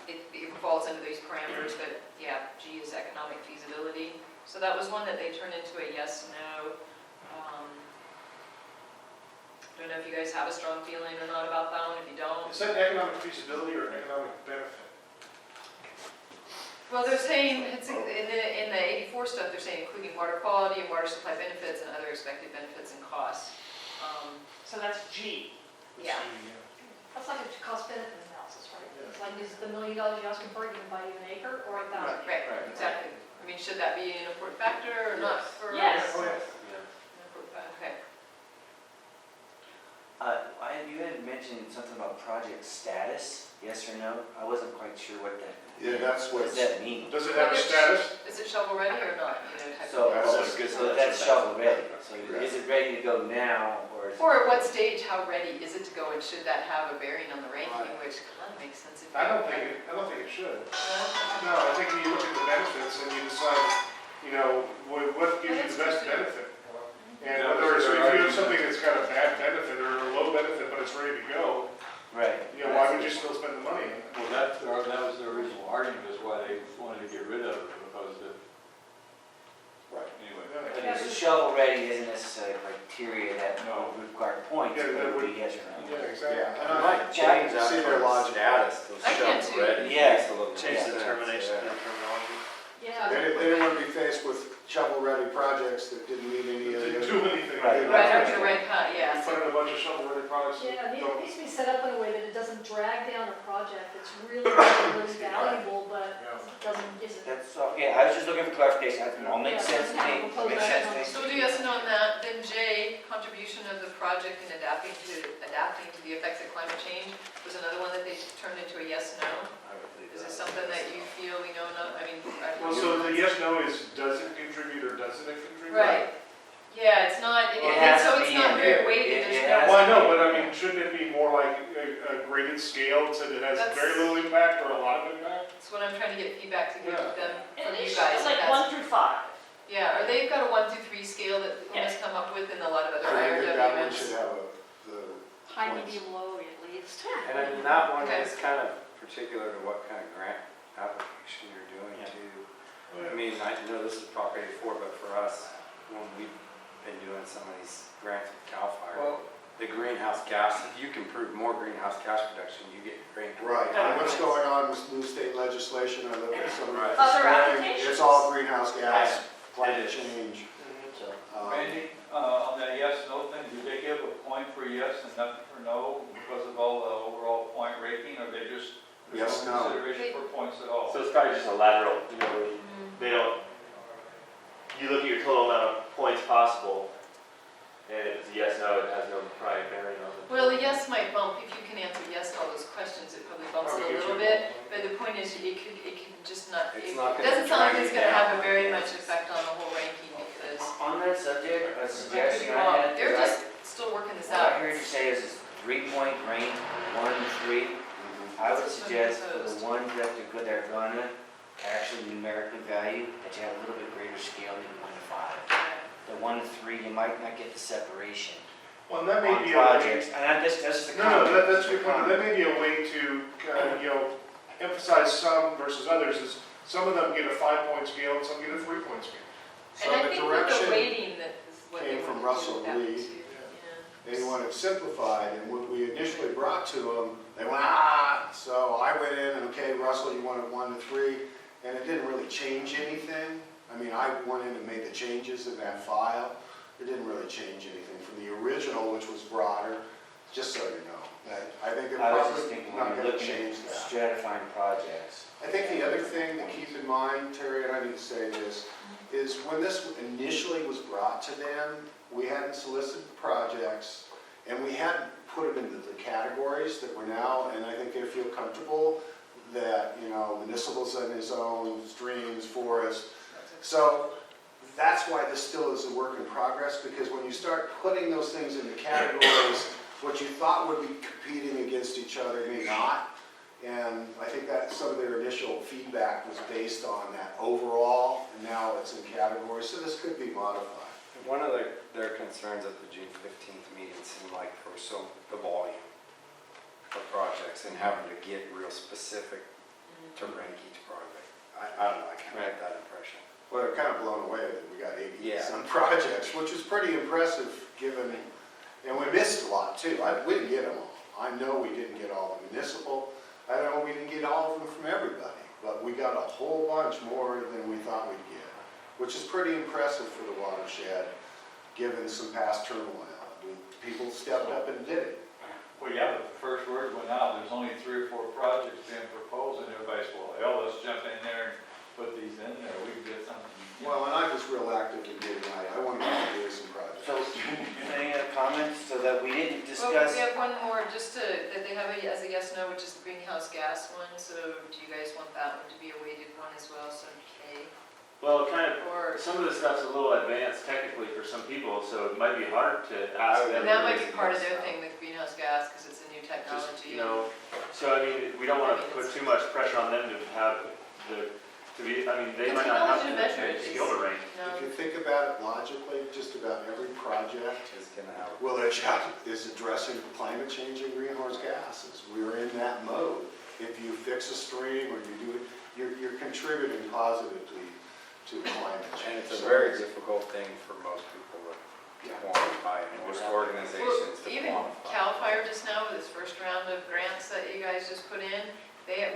[SPEAKER 1] it falls into these parameters, but yeah, G is economic feasibility. So that was one that they turned into a yes, no. Don't know if you guys have a strong feeling or not about that one. If you don't,
[SPEAKER 12] Is that economic feasibility or economic benefit?
[SPEAKER 1] well, they're saying, it's in the 84 stuff, they're saying including water quality and water supply benefits and other expected benefits and costs.
[SPEAKER 7] So that's G.
[SPEAKER 1] Yeah.
[SPEAKER 5] That's like a cost benefit analysis, right?
[SPEAKER 12] Yeah.
[SPEAKER 5] It's like, is it the $1 million you're asking for, you can buy you an acre or 1,000?
[SPEAKER 1] Right, exactly. I mean, should that be an important factor or not? For
[SPEAKER 7] Yes.
[SPEAKER 12] Oh, yeah.
[SPEAKER 1] An important factor, okay.
[SPEAKER 3] You had mentioned something about project status, yes or no? I wasn't quite sure what that.
[SPEAKER 4] Yeah, that's
[SPEAKER 3] What
[SPEAKER 4] what's,
[SPEAKER 3] does that mean?
[SPEAKER 12] Does it have a status?
[SPEAKER 1] Is it shovel ready or not? You know, type
[SPEAKER 3] So,
[SPEAKER 1] of thing.
[SPEAKER 2] That's a good
[SPEAKER 3] so
[SPEAKER 2] selection.
[SPEAKER 3] that's shovel ready, so is it ready to go now, or is it?
[SPEAKER 1] Or at what stage, how ready is it to go, and should that have a bearing on the ranking, which kind of makes sense if you...
[SPEAKER 12] I don't think it should.
[SPEAKER 1] Uh,
[SPEAKER 12] No, I think you look at the benefits and you decide, you know, what gives you the best benefit. And whether it's, if you have something that's got a bad benefit or a low benefit, but it's ready to go,
[SPEAKER 3] Right.
[SPEAKER 12] you know, why would you still spend the money on it?
[SPEAKER 9] Well, that was the original argument, is why they wanted to get rid of it, because of,
[SPEAKER 4] right.
[SPEAKER 9] anyway.
[SPEAKER 12] Yeah.
[SPEAKER 3] So shovel ready isn't necessarily a criteria that
[SPEAKER 9] No.
[SPEAKER 3] would require points,
[SPEAKER 12] Yeah,
[SPEAKER 3] but
[SPEAKER 12] that
[SPEAKER 3] it would
[SPEAKER 12] would-
[SPEAKER 3] be yes or no.
[SPEAKER 12] Yeah, exactly.
[SPEAKER 4] Yeah, and
[SPEAKER 11] I
[SPEAKER 4] I
[SPEAKER 11] might change that
[SPEAKER 4] see their
[SPEAKER 11] from
[SPEAKER 4] logic.
[SPEAKER 11] status to
[SPEAKER 1] I can
[SPEAKER 11] shovel
[SPEAKER 1] too.
[SPEAKER 11] ready.
[SPEAKER 3] Yeah.
[SPEAKER 11] Makes a little
[SPEAKER 2] Change the
[SPEAKER 11] sense,
[SPEAKER 2] termination,
[SPEAKER 11] yeah.
[SPEAKER 2] the terminology.
[SPEAKER 5] Yeah.
[SPEAKER 4] They didn't want to be faced with shovel-ready projects that didn't meet any of
[SPEAKER 12] Didn't
[SPEAKER 4] the...
[SPEAKER 12] do anything.
[SPEAKER 3] Right.
[SPEAKER 1] Right, up to rank, yeah.
[SPEAKER 12] You put in a bunch of shovel-ready products that
[SPEAKER 5] Yeah, it
[SPEAKER 12] don't.
[SPEAKER 5] needs to be set up in a way that it doesn't drag down a project that's really, really valuable, but isn't.
[SPEAKER 3] That's, okay, I was just looking for clarification, that all makes sense to me, makes sense to me.
[SPEAKER 1] So we'll do yes and no on that. Then J, contribution of the project in adapting to the effects of climate change was another one that they turned into a yes, no. Is this something that you feel we know enough, I mean.
[SPEAKER 12] Well, so the yes, no is, does it contribute or doesn't it contribute?
[SPEAKER 1] Right. Yeah, it's not,
[SPEAKER 3] It has
[SPEAKER 1] so
[SPEAKER 3] to
[SPEAKER 1] it's
[SPEAKER 3] be
[SPEAKER 1] not
[SPEAKER 3] in
[SPEAKER 1] very
[SPEAKER 3] there.
[SPEAKER 1] weighted.
[SPEAKER 3] It
[SPEAKER 1] There's
[SPEAKER 3] has
[SPEAKER 1] no-
[SPEAKER 12] Well, I know, but I mean, shouldn't it be more like a graded scale so that it has
[SPEAKER 1] That's-
[SPEAKER 12] very little impact or a lot of impact?
[SPEAKER 1] That's what I'm trying to get feedback to give
[SPEAKER 12] Yeah.
[SPEAKER 1] them
[SPEAKER 7] And
[SPEAKER 1] from
[SPEAKER 7] they
[SPEAKER 1] you
[SPEAKER 7] should
[SPEAKER 1] guys.
[SPEAKER 7] like
[SPEAKER 1] if that's-
[SPEAKER 7] 1 through 5.
[SPEAKER 1] Yeah, or they've got a 1 through 3 scale that has come up with in a lot of other
[SPEAKER 4] I think that one should
[SPEAKER 1] IRWs.
[SPEAKER 4] have the
[SPEAKER 5] High,
[SPEAKER 4] points.
[SPEAKER 5] medium, low at least.
[SPEAKER 11] And I mean, that one
[SPEAKER 1] Okay.
[SPEAKER 11] is kind of particular to what kind of grant application you're doing too. I mean, I know this is Prop 84, but for us, when we've been doing some of these grants with CAL FIRE,
[SPEAKER 4] Well,
[SPEAKER 11] the greenhouse gas, if you can prove more greenhouse gas reduction, you get grant.
[SPEAKER 4] right, and what's going on with new state legislation, I look at some of it.
[SPEAKER 7] Other
[SPEAKER 4] this morning,
[SPEAKER 7] applications.
[SPEAKER 4] It's all greenhouse gas,
[SPEAKER 2] It
[SPEAKER 4] climate
[SPEAKER 2] is.
[SPEAKER 4] change. So,
[SPEAKER 9] Randy, on that yes, no thing, do they give a point for yes and nothing for no because of all the overall point rating, or they just, there's
[SPEAKER 4] Yes,
[SPEAKER 9] no
[SPEAKER 4] no.
[SPEAKER 9] consideration for points at all?
[SPEAKER 2] So it's probably just a lateral, you know, where they don't, you look at your total amount of points possible, and if it's a yes, no, it has no primary bearing on it.
[SPEAKER 1] Well, the yes might bump, if you can answer yes to all those questions, it probably bumps it a little bit, but the point is, it can just not,
[SPEAKER 11] It's
[SPEAKER 1] it
[SPEAKER 11] not gonna
[SPEAKER 1] doesn't sound like
[SPEAKER 11] drag
[SPEAKER 1] it's
[SPEAKER 11] you
[SPEAKER 1] gonna
[SPEAKER 11] down.
[SPEAKER 1] have a very much effect on the whole ranking, because
[SPEAKER 3] On that subject, a
[SPEAKER 1] I could be
[SPEAKER 3] suggestion I
[SPEAKER 1] wrong.
[SPEAKER 3] had,
[SPEAKER 1] They're
[SPEAKER 3] because
[SPEAKER 1] just still working this
[SPEAKER 3] what I
[SPEAKER 1] out.
[SPEAKER 3] heard you say is 3-point rank, 1, 3, I would suggest for the ones that they're gonna actually numerically value, that you have a little bit greater scale than 1 to 5. The 1 to 3, you might not get the separation
[SPEAKER 12] Well, and that may
[SPEAKER 3] on
[SPEAKER 12] be a way,
[SPEAKER 3] projects. And that's just a
[SPEAKER 12] no,
[SPEAKER 3] comment.
[SPEAKER 12] that's a good point, but that may be a way to, emphasize some versus others, is some of them get a 5-point scale and some get a 3-point scale.
[SPEAKER 4] So
[SPEAKER 1] And I
[SPEAKER 4] the
[SPEAKER 1] think with the
[SPEAKER 4] direction
[SPEAKER 1] weighting that is what they
[SPEAKER 4] came from
[SPEAKER 1] want to
[SPEAKER 4] Russell
[SPEAKER 1] do with that
[SPEAKER 4] Reed.
[SPEAKER 1] too. Yeah.
[SPEAKER 4] They wanted simplified, and when we initially brought to them, they went, so I went in, and okay, Russell, you wanted 1 to 3, and it didn't really change anything. I mean, I went in and made the changes in that file. It didn't really change anything from the original, which was broader, just so you know. I think it
[SPEAKER 3] I was just
[SPEAKER 4] probably
[SPEAKER 3] thinking,
[SPEAKER 4] not
[SPEAKER 3] when you're
[SPEAKER 4] gonna
[SPEAKER 3] looking
[SPEAKER 4] change
[SPEAKER 3] at
[SPEAKER 4] that.
[SPEAKER 3] stratifying projects.
[SPEAKER 4] I think the other thing to keep in mind, Terry, and I need to say this, is when this initially was brought to them, we hadn't solicited the projects, and we hadn't put them into the categories that we're now, and I think they feel comfortable that, municipal's in its own, streams, forests. So that's why this still is a work in progress, because when you start putting those things into categories, what you thought would be competing against each other may not. And I think that some of their initial feedback was based on that overall, and now it's in categories, so this could be modified.
[SPEAKER 11] One of their concerns at the June 15th meeting seemed like for the volume of projects and having to get real specific to rank each project. I don't know, I kind of had that impression.
[SPEAKER 4] Well, they're kind of blown away that we got 80
[SPEAKER 11] Yeah.
[SPEAKER 4] some projects, which is pretty impressive given, and we missed a lot too. We didn't get them all. I know we didn't get all the municipal. I know we didn't get all of them from everybody, but we got a whole bunch more than we thought we'd get, which is pretty impressive for the watershed, given some past turmoil. People stepped up and did it.
[SPEAKER 9] Well, yeah, but the first word went out, there's only 3 or 4 projects being proposed, and everybody's, well, hell, let's jump in there and put these in there, we can get something.
[SPEAKER 4] Well, and I was real active in getting, I wanted to do some projects.
[SPEAKER 3] So, any other comments, so that we didn't
[SPEAKER 1] Well,
[SPEAKER 3] discuss?
[SPEAKER 1] we have one more, just that they have as a yes/no, which is the greenhouse gas one, so do you guys want that one to be a weighted one as well, so K?
[SPEAKER 2] Well, kind of,
[SPEAKER 1] Or,
[SPEAKER 2] some of the stuff's a little advanced technically for some people, so it might be hard to ask them.
[SPEAKER 1] and that might be part of their thing with greenhouse gas, because it's a new
[SPEAKER 2] Just,
[SPEAKER 1] technology.
[SPEAKER 2] so I mean, we don't want to put too much pressure on them to have they might not have
[SPEAKER 1] Technology to measure it
[SPEAKER 2] the
[SPEAKER 1] is-
[SPEAKER 2] skill to rank.
[SPEAKER 4] If you think about it logically, just about every project
[SPEAKER 11] Is gonna have.
[SPEAKER 4] is addressing climate change and greenhouse gases. We're in that mode. If you fix a stream or you do it, you're contributing positively to climate
[SPEAKER 11] And
[SPEAKER 4] change.
[SPEAKER 11] it's a
[SPEAKER 4] So
[SPEAKER 11] very difficult thing for most people to quantify, and most
[SPEAKER 1] Well,
[SPEAKER 11] organizations to
[SPEAKER 1] even
[SPEAKER 11] quantify.
[SPEAKER 1] CAL FIRE just now, with its first round of grants that you guys just put in,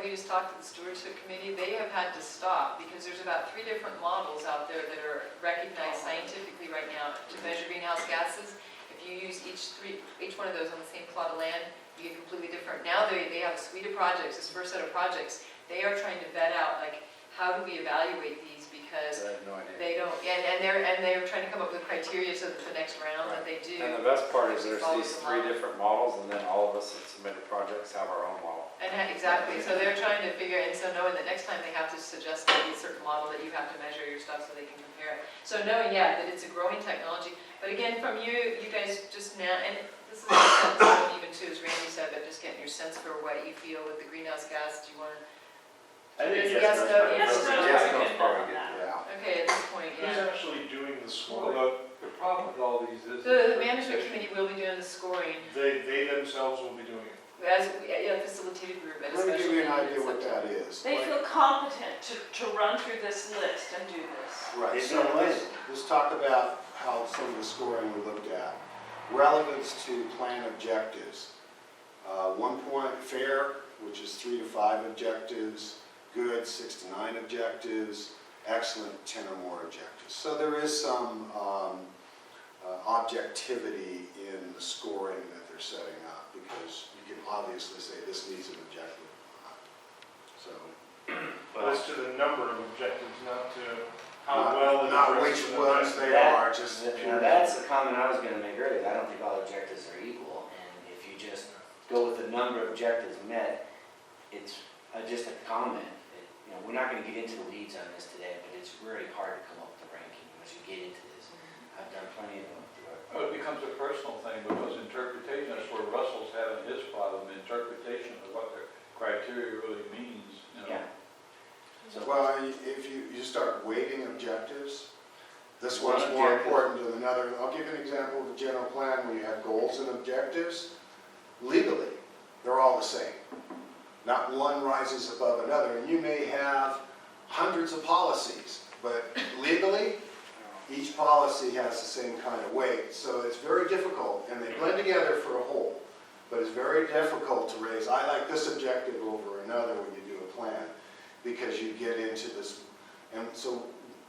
[SPEAKER 1] we just talked to the stewardship committee, they have had to stop because there's about 3 different models out there that are recognized scientifically right now to measure greenhouse gases. If you use each one of those on the same plot of land, you get completely different. Now they have a suite of projects, this first set of projects, they are trying to vet out, like, how do we evaluate these, because
[SPEAKER 11] I have no idea.
[SPEAKER 1] they don't, and they're trying to come up with criteria so that the next round that they do.
[SPEAKER 11] And the best part is there's
[SPEAKER 1] follows
[SPEAKER 11] these
[SPEAKER 1] the
[SPEAKER 11] 3
[SPEAKER 1] model.
[SPEAKER 11] different models, and then all of us that submitted projects have our own model.
[SPEAKER 1] Exactly, so they're trying to figure, and so knowing that next time they have to suggest a certain model that you have to measure your stuff so they can compare it. So knowing, that it's a growing technology, but again, from you guys just now, and this is even too, as Randy said, but just getting your sense for what you feel with the greenhouse gas, do you want to?
[SPEAKER 2] I think
[SPEAKER 1] Yes,
[SPEAKER 2] yes,
[SPEAKER 1] no,
[SPEAKER 2] that's
[SPEAKER 7] yes,
[SPEAKER 2] fine.
[SPEAKER 7] no.
[SPEAKER 11] Yes,
[SPEAKER 7] we
[SPEAKER 11] no,
[SPEAKER 7] can
[SPEAKER 11] it's probably
[SPEAKER 7] vote on
[SPEAKER 11] good.
[SPEAKER 7] that.
[SPEAKER 4] Yeah.
[SPEAKER 1] Okay, at this point,
[SPEAKER 12] Who's
[SPEAKER 1] yeah.
[SPEAKER 12] actually doing the
[SPEAKER 9] Well,
[SPEAKER 12] scoring?
[SPEAKER 9] the problem with all these is.
[SPEAKER 1] The management committee will be doing the scoring,
[SPEAKER 12] They themselves will be doing it.
[SPEAKER 1] as a facilitated group at a
[SPEAKER 4] Let me
[SPEAKER 1] special
[SPEAKER 4] give you an
[SPEAKER 1] meeting in
[SPEAKER 4] idea what that
[SPEAKER 1] September.
[SPEAKER 4] is.
[SPEAKER 7] They feel competent to run through this list and do this.
[SPEAKER 4] Right,
[SPEAKER 3] It's
[SPEAKER 4] so
[SPEAKER 3] gonna win.
[SPEAKER 4] let's talk about how some of the scoring we looked at. Relevance to plan objectives. 1 point fair, which is 3 to 5 objectives. Good, 6 to 9 objectives. Excellent, 10 or more objectives. So there is some objectivity in the scoring that they're setting up, because you can obviously say this needs an objective or not. So,
[SPEAKER 12] But it's to the number of objectives, not to how
[SPEAKER 4] not-
[SPEAKER 12] well. it
[SPEAKER 4] not
[SPEAKER 12] addresses
[SPEAKER 4] which
[SPEAKER 12] the
[SPEAKER 4] ones
[SPEAKER 12] objective.
[SPEAKER 4] they
[SPEAKER 3] That-
[SPEAKER 4] are, just
[SPEAKER 3] Now,
[SPEAKER 4] pure.
[SPEAKER 3] that's the comment I was gonna make earlier, I don't think all objectives are equal, and if you just go with the number of objectives met, it's just a comment. We're not gonna get into the weeds on this today, but it's really hard to come up with a ranking once you get into this. I've done plenty of them through it.
[SPEAKER 9] Well, it becomes a personal thing, because interpretation, that's where Russell's having his problem, interpretation of what the criteria
[SPEAKER 4] if you start weighting objectives, this
[SPEAKER 3] One
[SPEAKER 4] one's more
[SPEAKER 3] objective.
[SPEAKER 4] important than another. I'll give you an example of the general plan where you have goals and objectives. Legally, they're all the same. Not one rises above another, and you may have hundreds of policies, but legally, each policy has the same kind of weight. So it's very difficult, and they blend together for a whole, but it's very difficult to raise, I like this objective over another when you do a plan, because you get into this, and so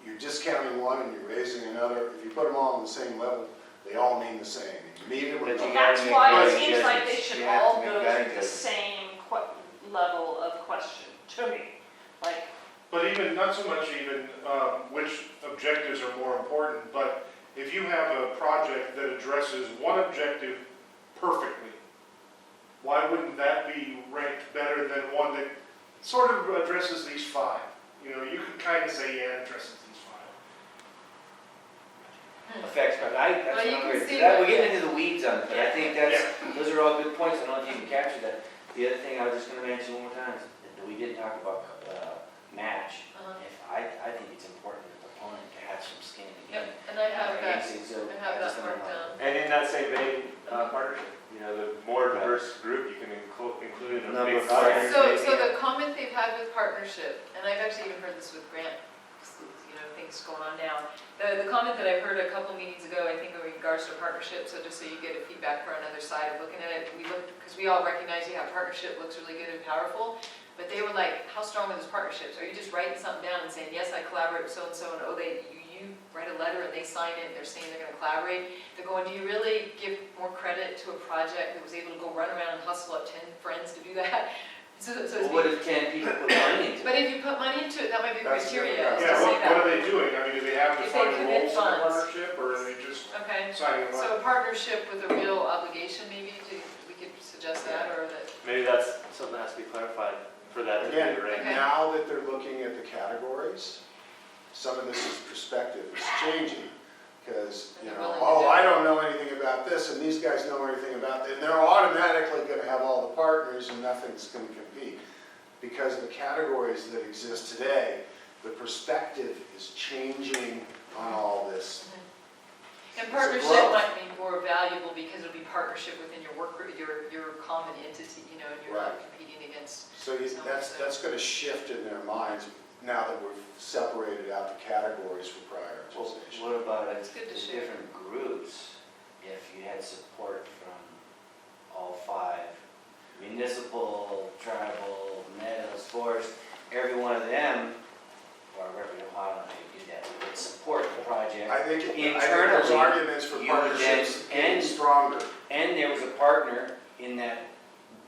[SPEAKER 4] you're discounting one and you're raising another. If you put them all on the same level, they all mean the same. You meet it with
[SPEAKER 3] But you
[SPEAKER 7] Well,
[SPEAKER 3] gotta
[SPEAKER 7] that's
[SPEAKER 3] make
[SPEAKER 7] why it
[SPEAKER 3] value
[SPEAKER 7] seems like they
[SPEAKER 3] judgments.
[SPEAKER 7] should
[SPEAKER 3] You have to
[SPEAKER 7] all
[SPEAKER 3] make
[SPEAKER 7] go
[SPEAKER 3] value
[SPEAKER 7] through the
[SPEAKER 3] judgments.
[SPEAKER 7] same level of question to me. Like,
[SPEAKER 12] But even, not so much even which objectives are more important, but if you have a project that addresses one objective perfectly, why wouldn't that be ranked better than one that sort of addresses these five? You know, you could kind of say, yeah, it addresses these five.
[SPEAKER 3] Effects, but that's
[SPEAKER 1] Well,
[SPEAKER 3] what
[SPEAKER 1] you
[SPEAKER 3] I'm
[SPEAKER 1] can
[SPEAKER 3] worried.
[SPEAKER 1] see
[SPEAKER 3] That,
[SPEAKER 1] what-
[SPEAKER 3] we're getting into the weeds on it, but I think that's,
[SPEAKER 12] Yeah.
[SPEAKER 3] those are all good points, I don't know if you can capture that. The other thing I was just gonna mention one more time, is that we didn't talk about, match. If, I think it's important as a proponent to have some skin in the
[SPEAKER 1] Yep,
[SPEAKER 3] game.
[SPEAKER 1] and I have that,
[SPEAKER 3] So
[SPEAKER 1] I have
[SPEAKER 3] I just
[SPEAKER 1] that
[SPEAKER 3] don't
[SPEAKER 1] marked
[SPEAKER 3] know.
[SPEAKER 1] down.
[SPEAKER 2] And in that same vein, partnership, you know, the more diverse group you can include in a
[SPEAKER 3] Number
[SPEAKER 2] big
[SPEAKER 3] of
[SPEAKER 2] project.
[SPEAKER 3] partners.
[SPEAKER 1] So the comment they've had with partnership, and I've actually even heard this with grant, you know, things going on now. The comment that I heard a couple meetings ago, I think in regards to partnership, so just so you get a feedback for another side of looking at it, we looked, because we all recognize, yeah, partnership looks really good and powerful, but they were like, how strong are those partnerships? Are you just writing something down and saying, yes, I collaborate with so-and-so, and oh, you write a letter and they sign it, and they're saying they're gonna collaborate? They're going, do you really give more credit to a project that was able to go run around and hustle up 10 friends to do that? So it's
[SPEAKER 3] Well, what if 10 people put money into it?
[SPEAKER 1] But if you put money into it, that might be
[SPEAKER 4] That's the other
[SPEAKER 1] criteria,
[SPEAKER 4] guy.
[SPEAKER 1] to
[SPEAKER 12] Yeah,
[SPEAKER 1] say
[SPEAKER 12] what
[SPEAKER 1] that.
[SPEAKER 12] are they doing? I mean, do they have
[SPEAKER 1] If they
[SPEAKER 12] defined
[SPEAKER 1] commit
[SPEAKER 12] roles in the
[SPEAKER 1] funds.
[SPEAKER 12] partnership, or are they just
[SPEAKER 1] Okay,
[SPEAKER 12] signing them
[SPEAKER 1] so
[SPEAKER 12] up?
[SPEAKER 1] a partnership with a real obligation, maybe, we could suggest that, or that,
[SPEAKER 2] Maybe that's something that has to be clarified for that to be
[SPEAKER 4] Again,
[SPEAKER 2] right.
[SPEAKER 1] Okay.
[SPEAKER 4] now that they're looking at the categories, some of this is perspective is changing. Because, you know, oh, I don't know anything about this, and these guys know everything about that, and they're automatically gonna have all the partners and nothing's gonna compete. Because of the categories that exist today, the perspective is changing on all this.
[SPEAKER 1] and
[SPEAKER 4] It's a
[SPEAKER 1] partnership
[SPEAKER 4] growth.
[SPEAKER 1] might be more valuable because it'll be partnership within your work, your common entity, you know, and you're not competing against.
[SPEAKER 4] So that's gonna shift in their minds now that we've separated out the categories for
[SPEAKER 3] Well,
[SPEAKER 4] prioritization.
[SPEAKER 3] what about
[SPEAKER 1] It's good to
[SPEAKER 3] the
[SPEAKER 1] share.
[SPEAKER 3] different groups, if you had support from all five, municipal, tribal, Meadows, forest, every one of them, or I don't know how you do that, would support the project.
[SPEAKER 4] I think there's
[SPEAKER 3] Internally,
[SPEAKER 4] arguments for
[SPEAKER 3] you would
[SPEAKER 4] partnerships
[SPEAKER 3] then-
[SPEAKER 4] getting
[SPEAKER 3] and-
[SPEAKER 4] stronger.
[SPEAKER 3] And there was a partner in that,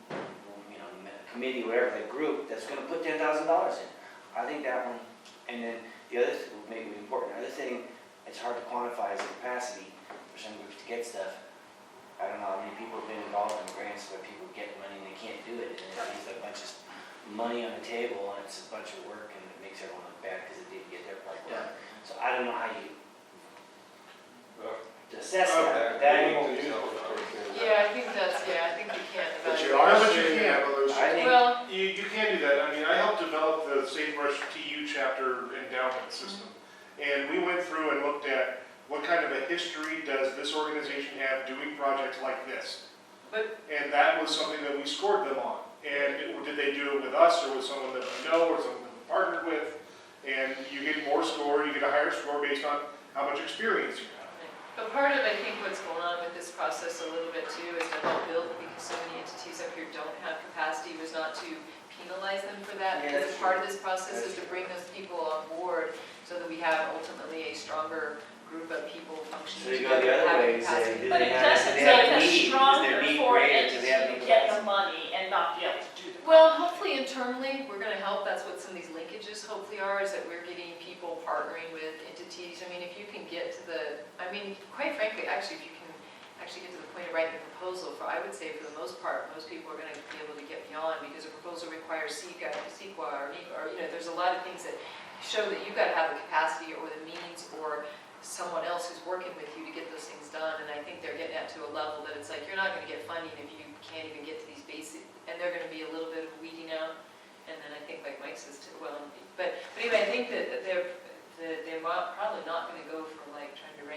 [SPEAKER 3] you know, committee, whatever, that group, that's gonna put $10,000 in. I think that one, and then the other, maybe important, other thing, it's hard to quantify is the capacity for some groups to get stuff. I don't know how many people have been involved in grants where people get money and they can't do it, and it leaves a bunch of money on the table, and it's a bunch of work, and it makes everyone look bad because they didn't get their part done. So I don't know how you assess that, but that,
[SPEAKER 1] Yeah, I think you can't
[SPEAKER 4] But you
[SPEAKER 1] evaluate.
[SPEAKER 4] are
[SPEAKER 12] but you
[SPEAKER 4] seeing an
[SPEAKER 12] can't.
[SPEAKER 4] evolution.
[SPEAKER 3] I think,
[SPEAKER 1] Well,
[SPEAKER 12] You can do that. I mean, I helped develop the Sagebrush TU chapter endowment system. And we went through and looked at what kind of a history does this organization have doing projects like this?
[SPEAKER 1] But-
[SPEAKER 12] And that was something that we scored them on. And did they do it with us, or with someone that we know, or someone that we partnered with? And you get more score, you get a higher score based on how much experience you have.
[SPEAKER 1] But part of, I think, what's going on with this process a little bit too is to help build, because so many entities up here don't have capacity, was not to penalize them for that.
[SPEAKER 3] Yeah,
[SPEAKER 1] Because
[SPEAKER 3] that's
[SPEAKER 1] part of
[SPEAKER 3] true.
[SPEAKER 1] this process is
[SPEAKER 3] That's
[SPEAKER 1] to bring those people on board so that we have ultimately a stronger group of people functioning
[SPEAKER 3] so you go the
[SPEAKER 1] together,
[SPEAKER 3] other way
[SPEAKER 1] having
[SPEAKER 3] and say,
[SPEAKER 1] capacity.
[SPEAKER 3] do
[SPEAKER 7] but
[SPEAKER 3] they
[SPEAKER 7] it
[SPEAKER 3] have, do
[SPEAKER 7] doesn't
[SPEAKER 3] they have
[SPEAKER 7] make
[SPEAKER 3] a
[SPEAKER 7] us
[SPEAKER 3] need? Is
[SPEAKER 7] stronger
[SPEAKER 3] their need
[SPEAKER 7] for an
[SPEAKER 3] greater? Do they have
[SPEAKER 7] entity
[SPEAKER 3] any
[SPEAKER 7] to get the
[SPEAKER 3] capacity?
[SPEAKER 7] money and not be able to do the.
[SPEAKER 1] Well, hopefully internally, we're gonna help, that's what some of these linkages hopefully are, is that we're getting people partnering with entities. I mean, if you can get to quite frankly, actually, if you can actually get to the point of writing a proposal, I would say for the most part, most people are gonna be able to get beyond, because a proposal requires CEQA, or NEPA, or, you know, there's a lot of things that show that you've gotta have the capacity or the means or someone else who's working with you to get those things done, and I think they're getting at to a level that it's like, you're not gonna get funding if you can't even get to these basic, and they're gonna be a little bit of weeding out, and then I think like Mike says too, well, but anyway, I think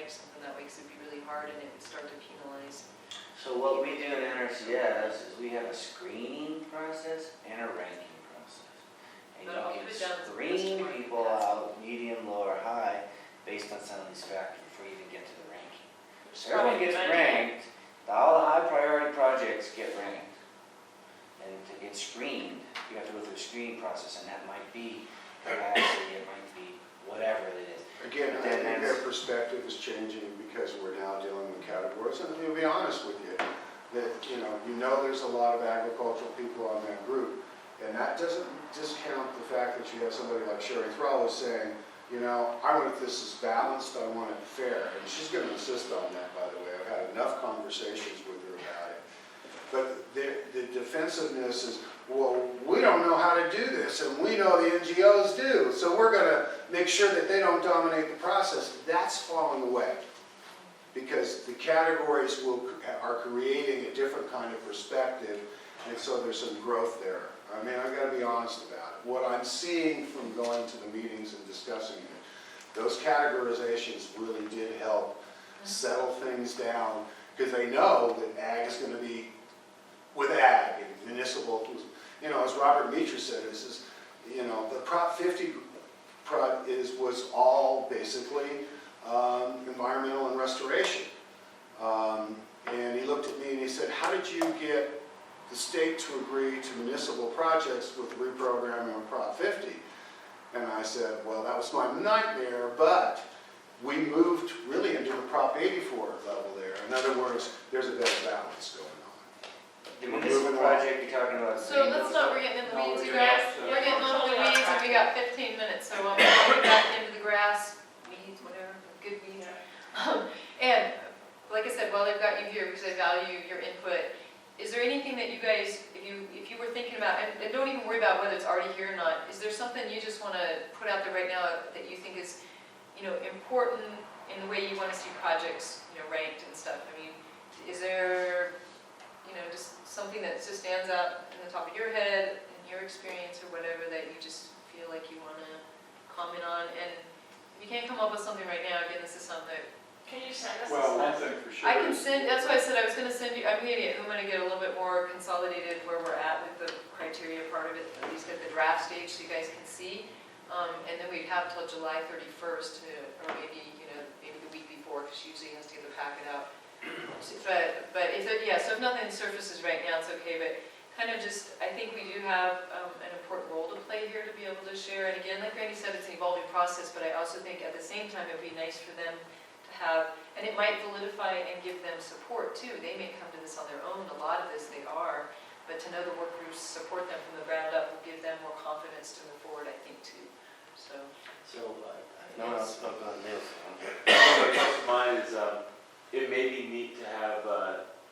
[SPEAKER 1] like something that way, because it'd be really hard and it would start to penalize.
[SPEAKER 3] So what we do in NRCS is we have a screening process and a ranking process. And
[SPEAKER 1] But I'll
[SPEAKER 3] you
[SPEAKER 1] put
[SPEAKER 3] can
[SPEAKER 1] it down as a
[SPEAKER 3] screen
[SPEAKER 1] question mark.
[SPEAKER 3] people out, medium, low, or high, based on some of these factors before you even get to the ranking. So everyone gets ranked, all the high priority projects get ranked. And to get screened, you have to go through a screening process, and that might be capacity, it might be whatever it is.
[SPEAKER 4] Again, I think their perspective is changing because we're now dealing with categories, and to be honest with you, that, you know there's a lot of agricultural people on that group, and that doesn't discount the fact that you have somebody like Sherry Thrall who's saying, I want this is balanced, I want it fair, and she's going to insist on that, by the way. I've had enough conversations with her about it. But the defensiveness is, well, we don't know how to do this, and we know the NGOs do, so we're going to make sure that they don't dominate the process. That's falling away, because the categories are creating a different kind of perspective, and so there's some growth there. I mean, I've got to be honest about it. What I'm seeing from going to the meetings and discussing it, those categorizations really did help settle things down, because they know that ag is going to be with ag, and municipal, as Robert Mitra said, the Prop 50 was all basically environmental and restoration. And he looked at me and he said, how did you get the state to agree to municipal projects with reprogramming of Prop 50? And I said, well, that was my nightmare, but we moved really into the Prop 84 level there. In other words, there's a better balance going on.
[SPEAKER 3] The municipal project you're talking about.
[SPEAKER 1] So let's not, we're getting in the weeds, you guys. We're getting on the weeds, and we
[SPEAKER 7] Yeah.
[SPEAKER 1] got 15 minutes, so I'm gonna get back into the grass, weeds, whatever, good weeds. And like I said, while I've got you here, because I value your input, is there anything that you guys, if you were thinking about, and don't even worry about whether it's already here or not, is there something you just want to put out there right now that you think is, important in the way you want to see projects, ranked and stuff? I mean, is there, just something that just stands out in the top of your head, in your experience or whatever, that you just feel like you want to comment on? And if you can't come up with something right now, again, this is something that
[SPEAKER 7] Can you send us
[SPEAKER 9] Well, one
[SPEAKER 7] this?
[SPEAKER 9] thing for sure.
[SPEAKER 1] I can send, that's why I said I was going to send you, I'm going to get a little bit more consolidated where we're at with the criteria part of it, at least at the draft stage, so you guys can see. And then we'd have till July 31st to, or maybe the week before, because she usually has to get the packet out. But if so if nothing surfaces right now, it's okay, but kind of just, I think we do have an important role to play here to be able to share. And again, like Randy said, it's an evolving process, but I also think at the same time, it would be nice for them to have, and it might validify and give them support too. They may come to this on their own, a lot of this they are, but to know the work groups support them from the ground up will give them more confidence to move forward, I think, too. So,
[SPEAKER 3] No one else spoke on this.
[SPEAKER 2] What comes to mind is, it may be neat to have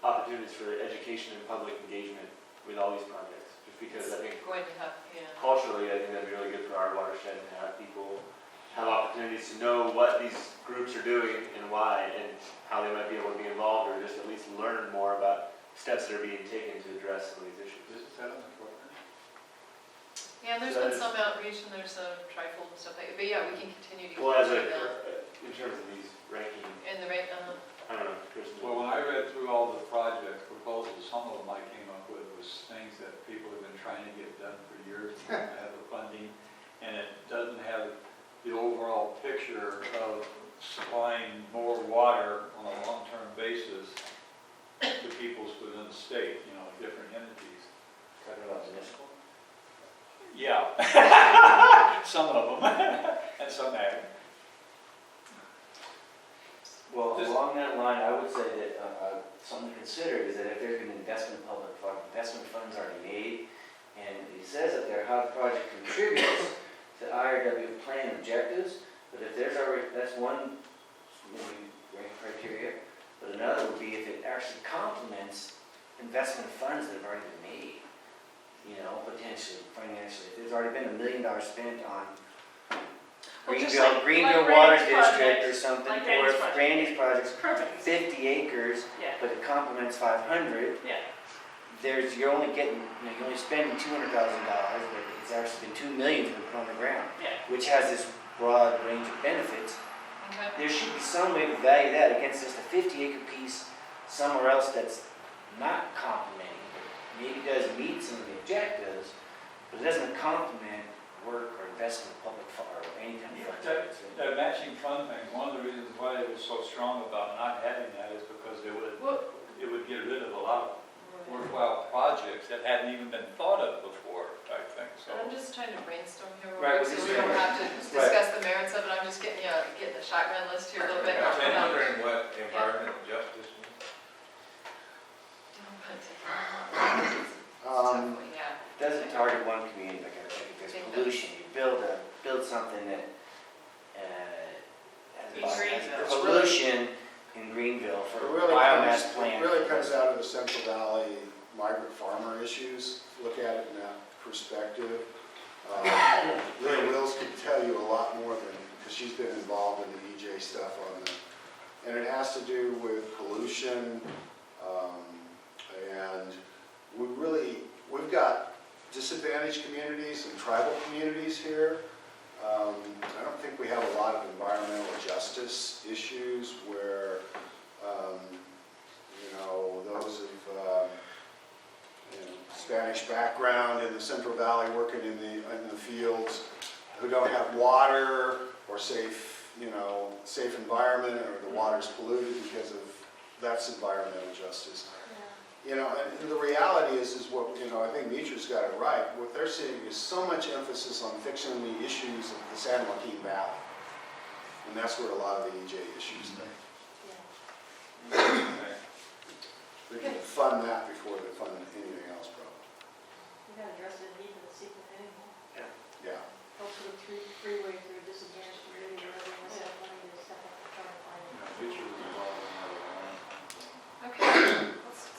[SPEAKER 2] opportunities for education and public engagement with all these projects, just because I think
[SPEAKER 1] going to have,
[SPEAKER 2] culturally, I think that'd be really good for our watershed to have people have opportunities to know what these groups are doing and why, and how they might be able to be involved, or just at least learn more about steps that are being taken to address some of these issues.
[SPEAKER 9] Is that on the floor?
[SPEAKER 1] yeah, there's been some outreach and there's some trifold and stuff like that, but yeah, we can continue to.
[SPEAKER 2] Well, as
[SPEAKER 1] continue that.
[SPEAKER 2] in terms of these ranking,
[SPEAKER 1] And the rate,
[SPEAKER 2] I don't know, Kristen.
[SPEAKER 9] Well, when I read through all the project proposals, some of them I came up with was things that people have been trying to get done for years, and don't have the funding, and it doesn't have the overall picture of supplying more water on a long-term basis to peoples within the state, different entities.
[SPEAKER 3] Talking about municipal?
[SPEAKER 9] Yeah. Some of them, and some ag.
[SPEAKER 3] Well,
[SPEAKER 9] Just-
[SPEAKER 3] along that line, I would say that something to consider is that if there's been investment funds already made, and it says up there how the project contributes to IRW plan objectives, but if there's already, that's one maybe rank criteria, but another would be if it actually complements investment funds that have already been made, potentially, financially. If there's already been $1 million spent on
[SPEAKER 7] Well, just
[SPEAKER 3] Greenville
[SPEAKER 7] like
[SPEAKER 3] Water
[SPEAKER 7] Randy's
[SPEAKER 3] District
[SPEAKER 7] project.
[SPEAKER 3] or something,
[SPEAKER 7] Like
[SPEAKER 3] or
[SPEAKER 7] Randy's
[SPEAKER 3] if
[SPEAKER 7] project.
[SPEAKER 3] Randy's project's
[SPEAKER 7] Perfect.
[SPEAKER 3] 50 acres,
[SPEAKER 7] Yeah,
[SPEAKER 3] but it complements 500,
[SPEAKER 7] yeah.
[SPEAKER 3] you're only getting, you're only spending $200,000, but it's actually been $2 million to put on the ground,
[SPEAKER 7] Yeah.
[SPEAKER 3] which has this broad range of benefits
[SPEAKER 1] Okay.
[SPEAKER 3] there should be some way to value that against just a 50-acre piece somewhere else that's not complementing, maybe does meet some of the objectives, but it doesn't complement work or investment in public or any kind of fund.
[SPEAKER 9] That matching fund thing, one of the reasons why it was so strong about not having that is because it would get rid of a lot of worthwhile projects that hadn't even been thought of before, I think, so.
[SPEAKER 1] I'm just trying to brainstorm here real
[SPEAKER 3] Right,
[SPEAKER 1] quick, so
[SPEAKER 3] well,
[SPEAKER 1] we
[SPEAKER 3] this-
[SPEAKER 1] don't have to discuss the merits of it. I'm just getting the shotgun list here a little bit.
[SPEAKER 13] I'm wondering what environmental justice means.
[SPEAKER 1] Yeah.
[SPEAKER 3] It doesn't target one community, like if there's pollution, you build something that
[SPEAKER 7] In Greenville.
[SPEAKER 3] has pollution in Greenville for
[SPEAKER 4] It really
[SPEAKER 3] biomass
[SPEAKER 4] comes-
[SPEAKER 3] plant.
[SPEAKER 4] It really comes out of the Central Valley migrant farmer issues, look at it in that perspective. Leah Wills could tell you a lot more than, because she's been involved in the EJ stuff on the, and it has to do with pollution, and we've got disadvantaged communities and tribal communities here. I don't think we have a lot of environmental justice issues where, those of Spanish background in the Central Valley working in the fields who don't have water or safe environment, or the water's polluted because of that's environmental justice. And the reality is what, I think Mietra's got it right. What they're seeing is so much emphasis on fixing the issues of the San Joaquin Valley. And that's where a lot of the EJ issues are. They can fund that before they fund anything else, probably.
[SPEAKER 5] We gotta address the need for the secret anymore.
[SPEAKER 4] Yeah.
[SPEAKER 5] Folks with a freeway through a disadvantaged community, where they must have money to step up and try to find it.
[SPEAKER 1] Okay, let's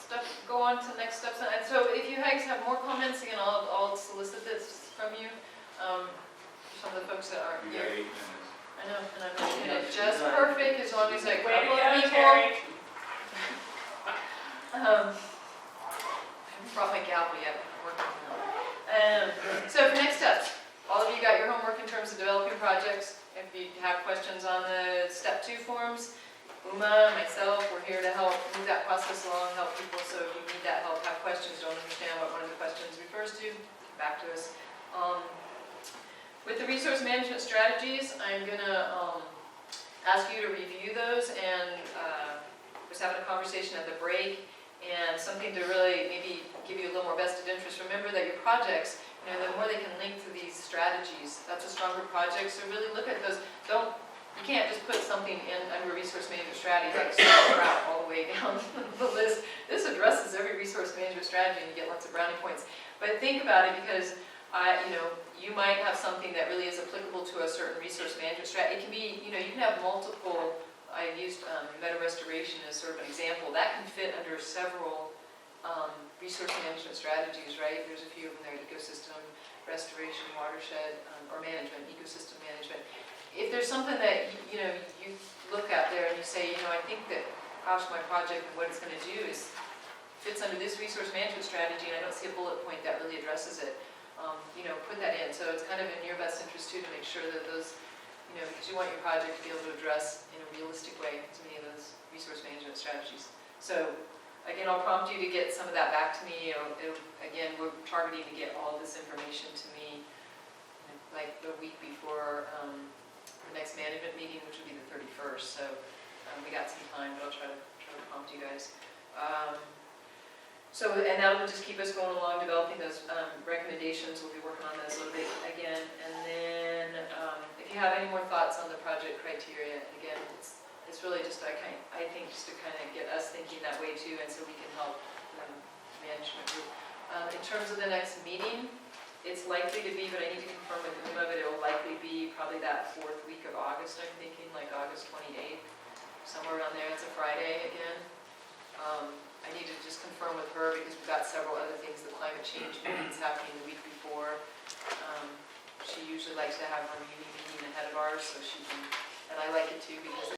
[SPEAKER 1] go on to next steps. And so if you guys have more comments, again, I'll solicit this from you. Some of the folks that aren't
[SPEAKER 9] You got
[SPEAKER 1] here.
[SPEAKER 9] 8 minutes.
[SPEAKER 1] I know, and I'm making it just perfect as long as I
[SPEAKER 7] Way to
[SPEAKER 1] couple
[SPEAKER 7] go,
[SPEAKER 1] of people.
[SPEAKER 7] Terry.
[SPEAKER 1] I haven't brought my gavel yet, but I'm working on it. So for next steps, all of you got your homework in terms of developing projects. If you have questions on the step 2 forms, Uma, myself, we're here to help move that process along, help people. So if you need that help, have questions, don't understand what one of the questions refers to, get back to us. With the resource management strategies, I'm gonna ask you to review those and was having a conversation at the break, and something to really maybe give you a little more vested interest. Remember that your projects, the more they can link to these strategies, that's a stronger project. So really look at those. You can't just put something in under a resource management strategy like start route all the way down the list. This addresses every resource management strategy and you get lots of brownie points. But think about it, because you might have something that really is applicable to a certain resource management strategy. It can be, you can have multiple. I used meadow restoration as sort of an example. That can fit under several resource management strategies, right? There's a few of them there: ecosystem restoration, watershed, or management, ecosystem management. If there's something that you look at there and you say, I think that, gosh, my project and what it's going to do fits under this resource management strategy, and I don't see a bullet point that really addresses it. Put that in. So it's kind of in your best interest too to make sure that those, because you want your project to be able to address in a realistic way as many of those resource management strategies. So again, I'll prompt you to get some of that back to me. Again, we're targeting to get all this information to me like the week before the next management meeting, which will be the 31st. So we got some time, but I'll try to prompt you guys. And that will just keep us going along, developing those recommendations. We'll be working on those a little bit again. And then if you have any more thoughts on the project criteria, again, it's really just, I think, just to kind of get us thinking that way too, and so we can help the management group. In terms of the next meeting, it's likely to be, but I need to confirm with Uma, but it will likely be probably that 4th week of August, I'm thinking, like August 28th, somewhere around there. It's a Friday again. I need to just confirm with her because we've got several other things, the climate change meetings happening the week before. She usually likes to have her meeting ahead of ours, so she can, and I like it too because